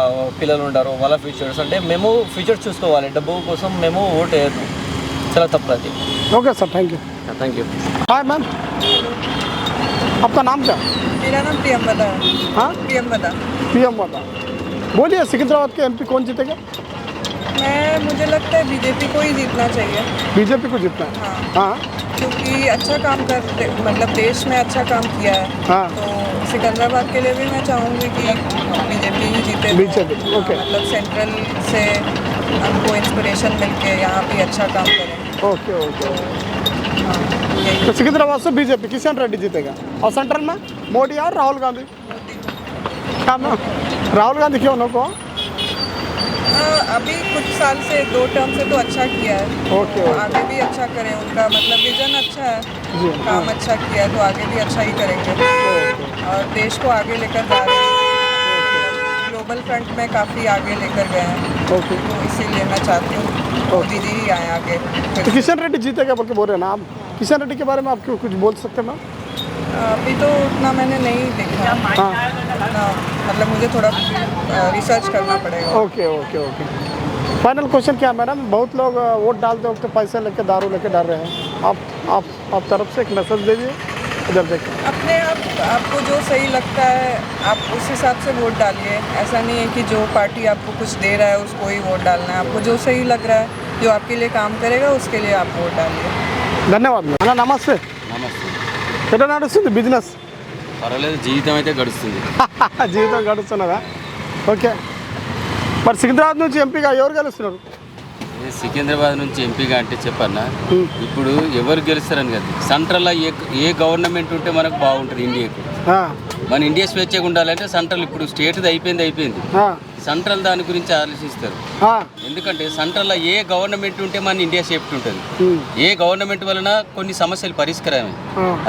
పిల్లలు ఉంటారు, వాళ్ళ ఫ్యూచర్స్ అంటే మేము ఫ్యూచర్ చూసుకోవాలి. డబ్బు కోసం మేము ఓటు వేయద్దు, చాలా తప్పు అది. Okay sir, thank you. Thank you. Hi ma'am. आपका नाम क्या? मेरा नाम प्रियंवदा है। हाँ प्रियंवदा। प्रियंवदा, बोलिए सिकंदराबाद के MP कौन जीतेगा? मुझे लगता है बीजेपी को ही जीतना चाहिए। बीजेपी को जीतना है? हाँ क्योंकि अच्छा काम मतलब देश में अच्छा काम किया है। हाँ तो सिकंदराबाद के लिए भी मैं चाहूँगी कि बीजेपी ही जीते। BJP, okay. मतलब सेंट्रल से हमको इंस्पिरेशन मिलके यहाँ भी अच्छा काम करें। Okay okay. तो सिकंदराबाद से बीजेपी किशन रेड्डी जीतेगा और सेंट्रल में मोदी और राहुल गांधी। क्या मैम, राहुल गांधी क्यों नको? अभी कुछ साल से 2 टर्म से तो अच्छा किया है। ओके, तो आगे भी अच्छा करें, उनका मतलब विजन अच्छा है, काम अच्छा किया है, तो आगे भी अच्छा ही करेंगे और देश को आगे लेकर जा रहे हैं। ग्लोबल फ्रंट में काफ़ी आगे लेकर गए हैं। तो इसीलिए मैं चाहती हूँ मोदी जी ही आए आगे। तो किशन रेड्डी जीतेगा बोल के बोल रहे हैं ना आप? किशन रेड्डी के बारे में आप क्यों कुछ बोल सकते हैं मैम? अभी तो उतना मैंने नहीं देखा। मतलब मुझे थोड़ा रिसर्च करना पड़ेगा। Okay okay okay. Final question क्या है मैडम, बहुत लोग वोट डालते वक्त पैसे लेके दारू लेके डर रहे हैं, आप तरफ से एक मैसेज दीजिए। इधर देखिए, अपने आपको जो सही लगता है आप उस हिसाब से वोट डालिए। ऐसा नहीं है कि जो पार्टी आपको कुछ दे रहा है उसको ही वोट डालना है। आपको जो सही लग रहा है, जो आपके लिए काम करेगा, उसके लिए आप वोट डालिए। ధన్యవాదాలు అన్న. నమస్తే. నమస్తే. ఎట్లా నడుస్తుంది బిజినెస్? పర్వాలేదు, జీవితం అయితే గడుస్తుంది. జీవితం గడుస్తున్నదా? ఓకే. మరి సికింద్రాబాద్ నుంచి ఎంపీగా ఎవరు గెలుస్తున్నారు? సికింద్రాబాద్ నుంచి ఎంపీగా అంటే చెప్పన్నా, ఇప్పుడు ఎవరు గెలుస్తారని కదా, సెంట్రల్లో ఏ గవర్నమెంట్ ఉంటే మనకు బాగుంటుంది ఇండియాకు. మన ఇండియా స్వేచ్ఛగా ఉండాలంటే సెంట్రల్, ఇప్పుడు స్టేట్ది అయిపోయింది. సెంట్రల్ దాని గురించి ఆలోచిస్తారు. ఎందుకంటే సెంట్రల్లో ఏ గవర్నమెంట్ ఉంటే మన ఇండియా సేఫ్టీ ఉంటుంది, ఏ గవర్నమెంట్ వలన కొన్ని సమస్యలు పరిష్కారమే,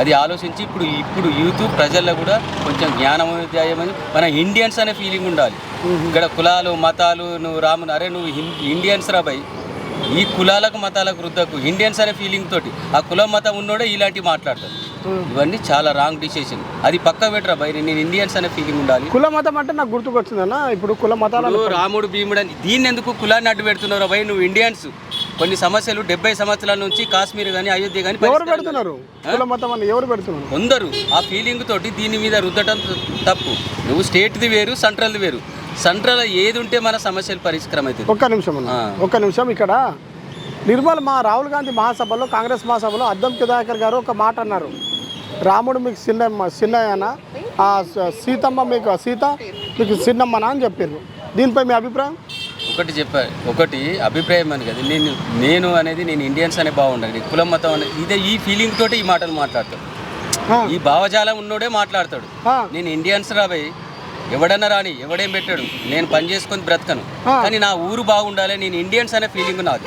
అది ఆలోచించి ఇప్పుడు యూత్ ప్రజల్లో కూడా కొంచెం జ్ఞానోదయం, మన ఇండియన్స్ అనే ఫీలింగ్ ఉండాలి. ఇక్కడ కులాలు మతాలు, నువ్వు రామును అరే నువ్వు ఇండియన్స్ రా భయ్, ఈ కులాలకు మతాలకు వృద్ధకు ఇండియన్స్ అనే ఫీలింగ్ తోటి ఆ కులం మతం ఉన్నోడే ఇలాంటివి మాట్లాడతారు. ఇవన్నీ చాలా రాంగ్ డిసిషన్. అది పక్క పెట్టరా భయ్, నేను ఇండియన్స్ అనే ఫీలింగ్ ఉండాలి. కుల మతం అంటే నాకు గుర్తుకొచ్చిందన్న, ఇప్పుడు కుల మతాలు రాముడు భీముడు అని దీన్ని ఎందుకు కులాన్ని అడ్డు పెడుతున్నారు భయ్? నువ్వు ఇండియన్స్ కొన్ని సమస్యలు 70 సంవత్సరాల నుంచి కాశ్మీర్ కానీ అయోధ్య కానీ ఎవరు పెడుతున్నారు? కుల మతం అని ఎవరు పెడుతున్నారు? కొందరు ఆ ఫీలింగ్ తోటి దీని మీద రుద్దటం తప్పు. నువ్వు స్టేట్ది వేరు, సెంట్రల్ది వేరు. సెంట్రల్ ఏది ఉంటే మన సమస్యలు పరిష్కారం అవుతుంది. ఒక్క నిమిషం ఇక్కడ నిర్మల్ రాహుల్ గాంధీ మహాసభలో, కాంగ్రెస్ మహాసభలో అద్దం సుధాకర్ గారు ఒక మాట అన్నారు, రాముడు మీకు చిన్నయ్యనా, సీతమ్మ మీకు చిన్నమ్మనా అని చెప్పారు. దీనిపై మీ అభిప్రాయం? ఒకటి అభిప్రాయం అని కదా, నేను అనేది నేను ఇండియన్స్ అనే బాగుండాలి, కులం మతం అనేది ఇదే ఈ ఫీలింగ్ తోటి ఈ మాటలు మాట్లాడతాడు. ఈ భావజాలం ఉన్నోడే మాట్లాడతాడు. నేను ఇండియన్స్ రాబోయి ఎవడన్నా రాని, ఎవడేం పెట్టాడు, నేను పని చేసుకొని బ్రతకను, కానీ నా ఊరు బాగుండాలి, నేను ఇండియన్స్ అనే ఫీలింగ్ నాది.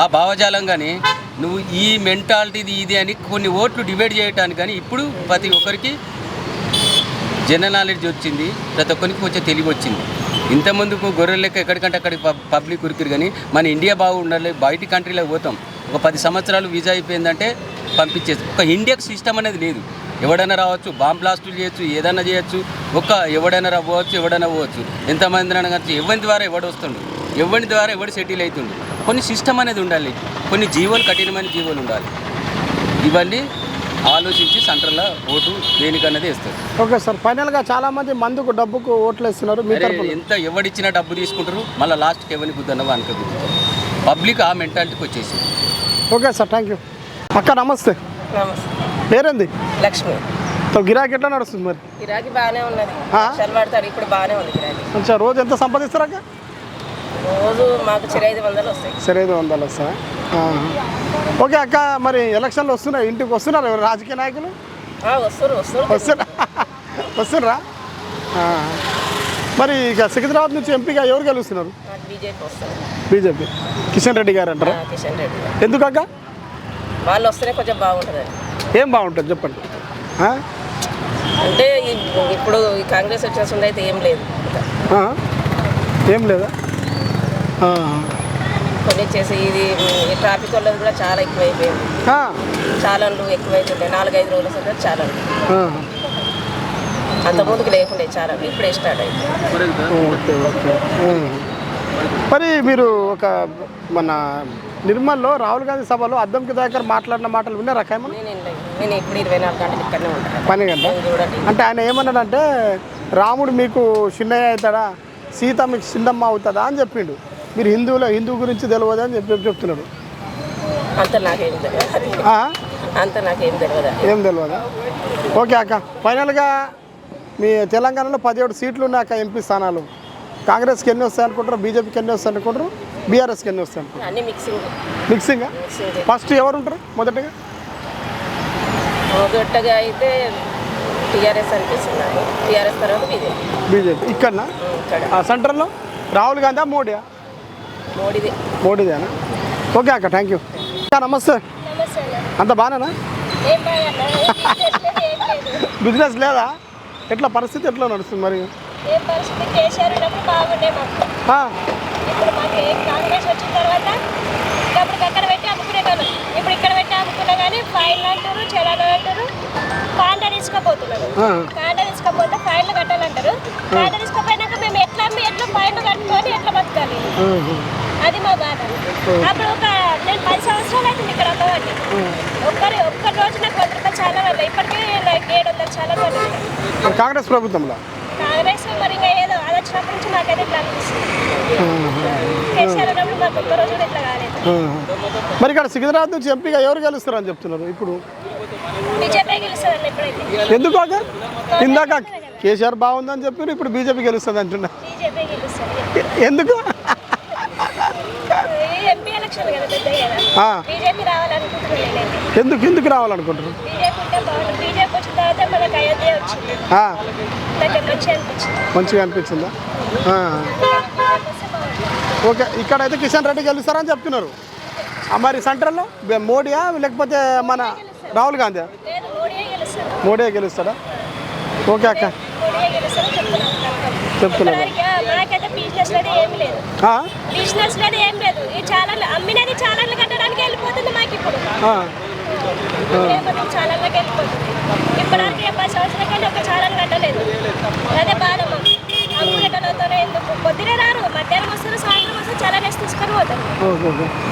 ఆ భావజాలం కానీ నువ్వు ఈ మెంటాలిటీది ఇది అని కొన్ని ఓట్లు డివైడ్ చేయడానికి కానీ ఇప్పుడు ప్రతి ఒక్కరికి జనరల్ నాలెడ్జ్ వచ్చింది, ప్రతి ఒక్కరికి కొంచెం తెలివి వచ్చింది. ఇంతమందుకు గొర్రెల లెక్క ఎక్కడికంటే అక్కడికి పబ్లిక్ ఉరికిరు, కానీ మన ఇండియా బాగుండాలి, బయట కంట్రీలోకి పోతాం, ఒక 10 సంవత్సరాలు వీజా అయిపోయిందంటే పంపించేసి, ఒక ఇండియాకు సిస్టమ్ అనేది లేదు. ఎవడైనా రావచ్చు, బాంబ్ బ్లాస్టులు చేయొచ్చు, ఏదైనా చేయొచ్చు, ఎవడైనా రావచ్చు, ఎవడైనా పోవచ్చు, ఎంతమంది అనవచ్చు, ఎవరి ద్వారా ఎవడు వస్తుండు, ఎవరి ద్వారా ఎవడు సెటిల్ అవుతుండు. కొన్ని సిస్టమ్ అనేది ఉండాలి, కొన్ని జీవోలు, కఠినమైన జీవోలు ఉండాలి. ఇవన్నీ ఆలోచించి సెంట్రల్లో ఓటు దేనికన్నది వేస్తారు. ఓకే సార్, ఫైనల్గా చాలామంది మందుకు డబ్బుకు ఓట్లు వేస్తున్నారు. ఎంత ఎవడిచ్చినా డబ్బు తీసుకుంటారు, మళ్ళీ లాస్ట్కి ఎవరిని గుద్దన్నవా అనుకో గుద్దుతారు. పబ్లిక్ ఆ మెంటాలిటీకి వచ్చేసి. Okay sir, thank you. అక్క నమస్తే. పేరేంది? లక్ష్మి. గిరాకీ ఎట్లా నడుస్తుంది మరి? గిరాకీ బాగానే ఉన్నది, పడతారు ఇప్పుడు బాగానే ఉంది గిరాకీ. కొంచెం రోజు ఎంత సంపాదిస్తారక్క? రోజు మాకు 500 వస్తాయి. 500 వస్తాయి. ఓకే అక్క, మరి ఎలక్షన్లు వస్తున్నాయి, ఇంటికి వస్తున్నారు ఎవరు రాజకీయ నాయకులు? వస్తుర్రా? మరి ఇక సికింద్రాబాద్ నుంచి ఎంపీగా ఎవరు గెలుస్తున్నారు? బీజేపీ. కిషన్ రెడ్డి గారు అంటారా? కిషన్ రెడ్డి. ఎందుకక్క? వాళ్ళు వస్తేనే కొంచెం బాగుంటుంది. ఏం బాగుంటుంది చెప్పండి. అంటే ఇప్పుడు కాంగ్రెస్ వచ్చేసింది అయితే ఏం లేదు. ఏం లేదా? కొన్ని చేసి ఇది ట్రాఫిక్ వల్ల కూడా చాలా ఎక్కువైపోయింది. చాలన్లు ఎక్కువైతుండే 4-5 రోజుల సార్ చాలన్లు. అంతకుముందుకు లేకుండే చాలా, ఇప్పుడే స్టార్ట్ అయింది. మరి మీరు ఒక మన నిర్మల్లో రాహుల్ గాంధీ సభలో అద్దం సుధాకర్ మాట్లాడిన మాటలు విన్నారా? నేను నేను ఇప్పుడు 24 గంటలు ఇక్కడనే ఉంటాను. పని గంట చూడండి అంటే ఆయన ఏమన్నాడంటే రాముడు మీకు చిన్నయ్య అవుతాడా, సీత మీకు చిన్నమ్మ అవుతుందా అని చెప్పిండు. మీరు హిందూ గురించి తెలియదు అని చెప్తున్నాడు. అంత నాకేం తెలియదు, అంత నాకేం తెలియదు, ఏం తెలియదా? ఓకే అక్క, ఫైనల్గా మీ తెలంగాణలో 17 సీట్లు ఉన్నాయి అక్క, ఎంపీ స్థానాలు. కాంగ్రెస్కి ఎన్ని వస్తాయి అనుకుంటారు, బీజేపీకి ఎన్ని వస్తాయి అనుకుంటారు, బీఆర్ఎస్కి ఎన్ని వస్తాయి అనుకుంటారు? అన్ని మిక్సింగ్. మిక్సింగా? ఫస్ట్ ఎవరు ఉంటారు మొదటగా? మొదటగా అయితే టీఆర్ఎస్ అనిపిస్తుంది, టీఆర్ఎస్ తర్వాత బీజేపీ. ఇక్కడనా సెంటర్లో రాహుల్ గాంధీ మోడీయా? మోడీదేనా? ఓకే అక్క, థ్యాంక్ యూ. నమస్తే, అంత బాగానేనా? బిజినెస్ లేదా? ఎట్లా పరిస్థితి ఎట్లా నడుస్తుంది మరి? ఏ పరిస్థితి కేసీఆర్ ఉన్నప్పుడు బాగుండే మాకు. ఇప్పుడు మాకు కాంగ్రెస్ వచ్చిన తర్వాత అప్పుడు అక్కడ పెట్టి అమ్ముకునేటోళ్ళు, ఇప్పుడు ఇక్కడ పెట్టి అమ్ముకున్నా కానీ ఫైన్లు అంటారు, చలాలు అంటారు, కాండ తీసుకుపోతున్నారు. కాండ తీసుకపోతే ఫైన్లు కట్టాలంటారు. కాండ తీసుకుపోయినాక మేము ఎట్లా ఫైన్లు కట్టుకొని ఎట్లా బతకాలి, అది మా బాధ. అప్పుడు నేను 10 సంవత్సరాలు అవుతుంది ఇక్కడ అమ్మవాడిని. ఒక్క రోజు నాకు 100 రూపాయలు చాలా వల్ల ఇప్పటికే 700 చాలా వల్ల. కాంగ్రెస్ ప్రభుత్వంలో కాంగ్రెస్ మరి ఇంకా ఏదో అది వచ్చినప్పటి నుంచి మాకైతే ఇట్లా అనిపిస్తుంది. కేసీఆర్ ఉన్నప్పుడు మాకు ఒక్క రోజు కూడా ఇట్లా కాలేదు. మరి ఇక్కడ సికింద్రాబాద్ నుంచి ఎంపీగా ఎవరు గెలుస్తారు అని చెప్తున్నారు ఇప్పుడు? బీజేపీ గెలుస్తుందండి ఇప్పుడైతే. ఎందుకు అక్క? ఇందాక కేసీఆర్ బాగుందని చెప్పారు, ఇప్పుడు బీజేపీ గెలుస్తుంది అంటున్నా. బీజేపీ గెలుస్తుంది. ఎందుకు? ఎంపీ ఎలక్షన్ కదా పెద్దగా కదా, బీజేపీ రావాలనుకుంటున్నాను. ఎందుకు రావాలనుకుంటారు? బీజేపీ ఉంటే బాగుంటుంది. బీజేపీ వచ్చిన తర్వాత మనకు అయోధ్య వచ్చింది, నాకు మంచిగా అనిపించిందా? ఓకే, ఇక్కడైతే కిషన్ రెడ్డి గెలుస్తారని చెప్తున్నారు. మరి సెంట్రల్లో మోడీయా లేకపోతే మన రాహుల్ గాంధీ? మోడీ గెలుస్తాడా? ఓకే అక్క, చెప్తున్నారు. నాకైతే బిజినెస్ అనేది ఏమి లేదు, బిజినెస్ అనేది ఏం లేదు. ఈ ఛానల్ అమ్మినది ఛానల్ కట్టడానికి వెళ్ళిపోతుంది మాకు ఇప్పుడు. ఛానల్లోకి వెళ్ళిపోతుంది. ఇప్పటివరకు 10 సంవత్సరాల కంటే ఒక ఛానల్ కట్టలేదు. అదే బాధ మాకు. అమ్ముగడ్డలతోనే ఎందుకు పొద్దునే రారు, మధ్యాహ్నం వస్తారు, సాయంత్రం వస్తారు, ఛానల్ వేసి తీసుకొని పోతారు.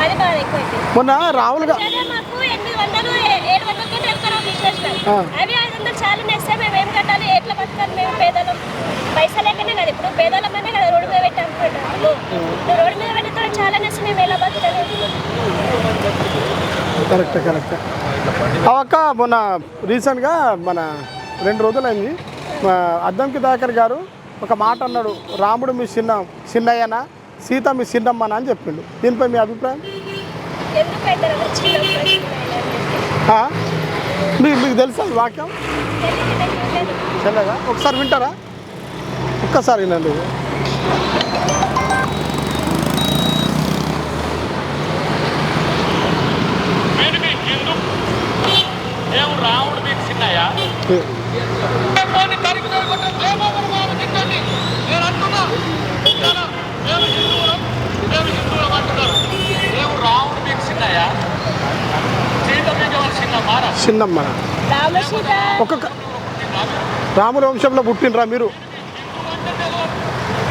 అది బాధ ఎక్కువైతే. మొన్న రాహుల్ మాకు 800, 700 కంటే ఎక్కువ బిజినెస్ అవి 500 ఛానల్ వేస్తే మేము ఏం కట్టాలి, ఎట్లా బతకాలి? మేము పేదలం, పైసలు లేకనే కదా ఇప్పుడు పేదలమనే కదా రోడ్డు మీద పెట్టి అనుకుంటాము. రోడ్డు మీద పెట్టి చాలా వేస్తే మేము ఎలా బతకాలి? కరెక్ట్. అవక్క మొన్న రీసెంట్గా మన 2 రోజులైంది అద్దంకి దయాకర్ గారు ఒక మాట అన్నాడు, రాముడు మీ చిన్నయ్యనా, సీత మీ చిన్నమ్మనా అని చెప్పిండు. దీనిపై మీ అభిప్రాయం? మీకు తెలుసా ఈ వాక్యం? తెలియదా? ఒకసారి వింటారా? ఒక్కసారి వినండి. రాముడు మీకు చిన్నయ్య రాముడు మీకు చిన్నయ్య, సీత మీకు చిన్నమ్మ. ఒక్కొక్క రాముల వంశంలో పుట్టినరా మీరు?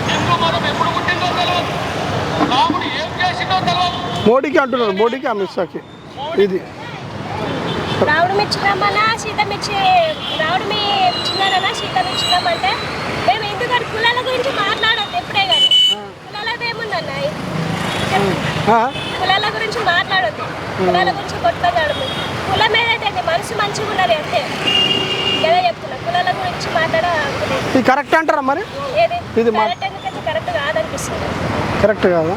హిందూ మతం ఎప్పుడు పుట్టిందో తెలియదు, రాముడు ఏం చేసిందో తెలియదు. మోడీకి అంటున్నారు, మోడీకి అమిత్ షాకి. ఇది రావుడు మీ చిన్నమ్మనా, సీత మీ రావుడు మీ చిన్ననా, సీత మీ చిన్నమ్మంటే మేము ఎందుకంటే కులాల గురించి మాట్లాడద్దు ఎప్పుడే కానీ. కులాలతో ఏముందన్న, కులాల గురించి మాట్లాడద్దు, కులాల గురించి కొట్లాడదు. కులం ఏదైతే మనసు మంచిగా ఉన్నది అంతే కదా చెప్తున్నా. కులాల గురించి మాట్లాడాలి. ఇది కరెక్ట్ అంటారా మరి? ఇది కరెక్ట్ కాదనిపిస్తుంది. కరెక్ట్ కాదా?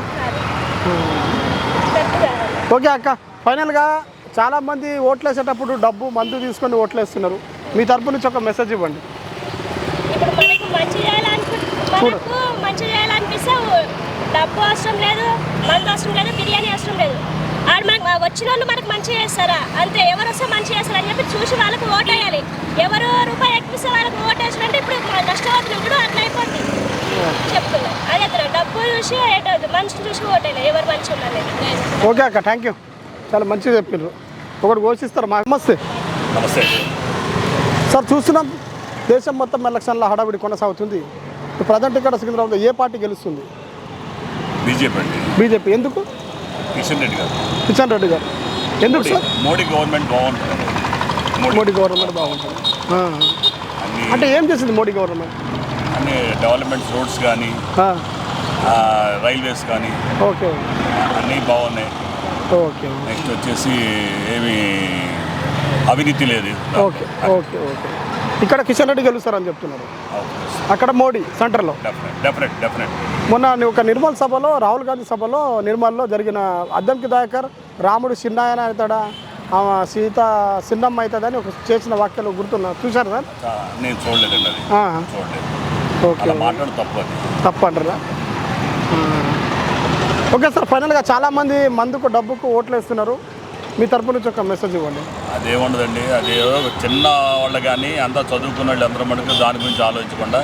ఓకే అక్క, ఫైనల్గా చాలామంది ఓట్లేసేటప్పుడు డబ్బు మందు తీసుకొని ఓట్లేస్తున్నారు. మీ తరపు నుంచి ఒక మెసేజ్ ఇవ్వండి. ఇప్పుడు మనకు మంచి చేయాలనిపిస్తే డబ్బు అవసరం లేదు, మందు అవసరం లేదు, బిర్యానీ అవసరం లేదు. ఆడు మనకు వచ్చిన వాళ్ళు మనకు మంచి చేస్తారా అంతే. ఎవరు వస్తే మంచి చేస్తారా అని చెప్పి చూసి వాళ్ళకు ఓట్ వేయాలి. ఎవరు రూపాయి ఎక్కిస్తే వాళ్ళకి ఓట్ వేసినట్టు ఇప్పుడు నష్టపోతుంది. ఇప్పుడు అట్లా అయిపోతుంది చెప్తున్నా. అదే డబ్బు చూసి ఏటవుతుంది, మనిషిని చూసి ఓట్ వేయాలి, ఎవరు మంచి ఉండాలి. ఓకే అక్క, థ్యాంక్ యూ, చాలా మంచిగా చెప్పారు. ఒకటి ఘోషిస్తారు. నమస్తే. సార్, చూస్తున్నాం దేశం మొత్తం ఎలక్షన్ల హడావిడి కొనసాగుతుంది. ఇప్పుడు ప్రజెంట్ ఇక్కడ సికింద్రాబాద్లో ఏ పార్టీ గెలుస్తుంది? బీజేపీ. ఎందుకు? కిషన్ రెడ్డి గారు. కిషన్ రెడ్డి గారు ఎందుకు సార్? మోడీ గవర్నమెంట్ బాగుంటుంది. మోడీ గవర్నమెంట్ బాగుంటుంది. అంటే ఏం చేసింది మోడీ గవర్నమెంట్? అన్ని డెవలప్మెంట్స్, రోడ్స్ కానీ రైల్వేస్ కానీ ఓకే అన్నీ బాగున్నాయి. ఓకే నెక్స్ట్ వచ్చేసి ఏమి అవినీతి లేదు. Okay okay okay. ఇక్కడ కిషన్ రెడ్డి గెలుస్తారని చెప్తున్నారు, అక్కడ మోడీ సెంటర్లో. డెఫినెట్. మొన్న ఒక నిర్మల్ సభలో, రాహుల్ గాంధీ సభలో నిర్మల్లో జరిగిన అద్దంకి దయాకర్ రాముడు చిన్నాయన అవుతాడా, సీత చిన్నమ్మ అవుతుందని ఒక చేసిన వాక్యాలు గుర్తున్నా, చూశారు సార్? నేను చూడలేదండి, అది చూడలేదు. ఓకే, మాట్లాడు తప్పు అంటారా? ఓకే సార్, ఫైనల్గా చాలామంది మందుకు డబ్బుకు ఓట్లు వేస్తున్నారు, మీ తరపు నుంచి ఒక మెసేజ్ ఇవ్వండి. అదేముండదండి, అదే చిన్న వాళ్ళు కానీ అంతా చదువుకున్న వాళ్ళు అందరూ మటుకు దాని గురించి ఆలోచించకుండా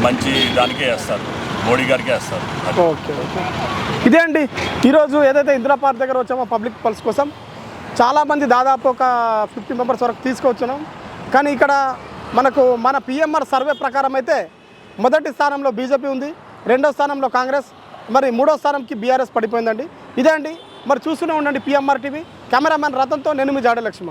మంచి దానికే వేస్తారు, మోడీ గారికే వేస్తారు. Okay okay. ఇదే అండి ఈరోజు ఏదైతే ఇందిరా పార్క్ దగ్గర వచ్చామో పబ్లిక్ పల్స్ కోసం, చాలామంది దాదాపు ఒక 50 మెంబర్స్ వరకు తీసుకొచ్చాం. కానీ ఇక్కడ మనకు మన పిఎంఆర్ సర్వే ప్రకారం అయితే మొదటి స్థానంలో బీజేపీ ఉంది, రెండో స్థానంలో కాంగ్రెస్, మరి మూడో స్థానంకి బీఆర్ఎస్ పడిపోయిందండి. ఇదే అండి, మరి చూస్తూనే ఉండండి పిఎంఆర్ టీవీ. కెమెరామ్యాన్ రతన్తో నేను మీ జాడ లక్ష్మణ్.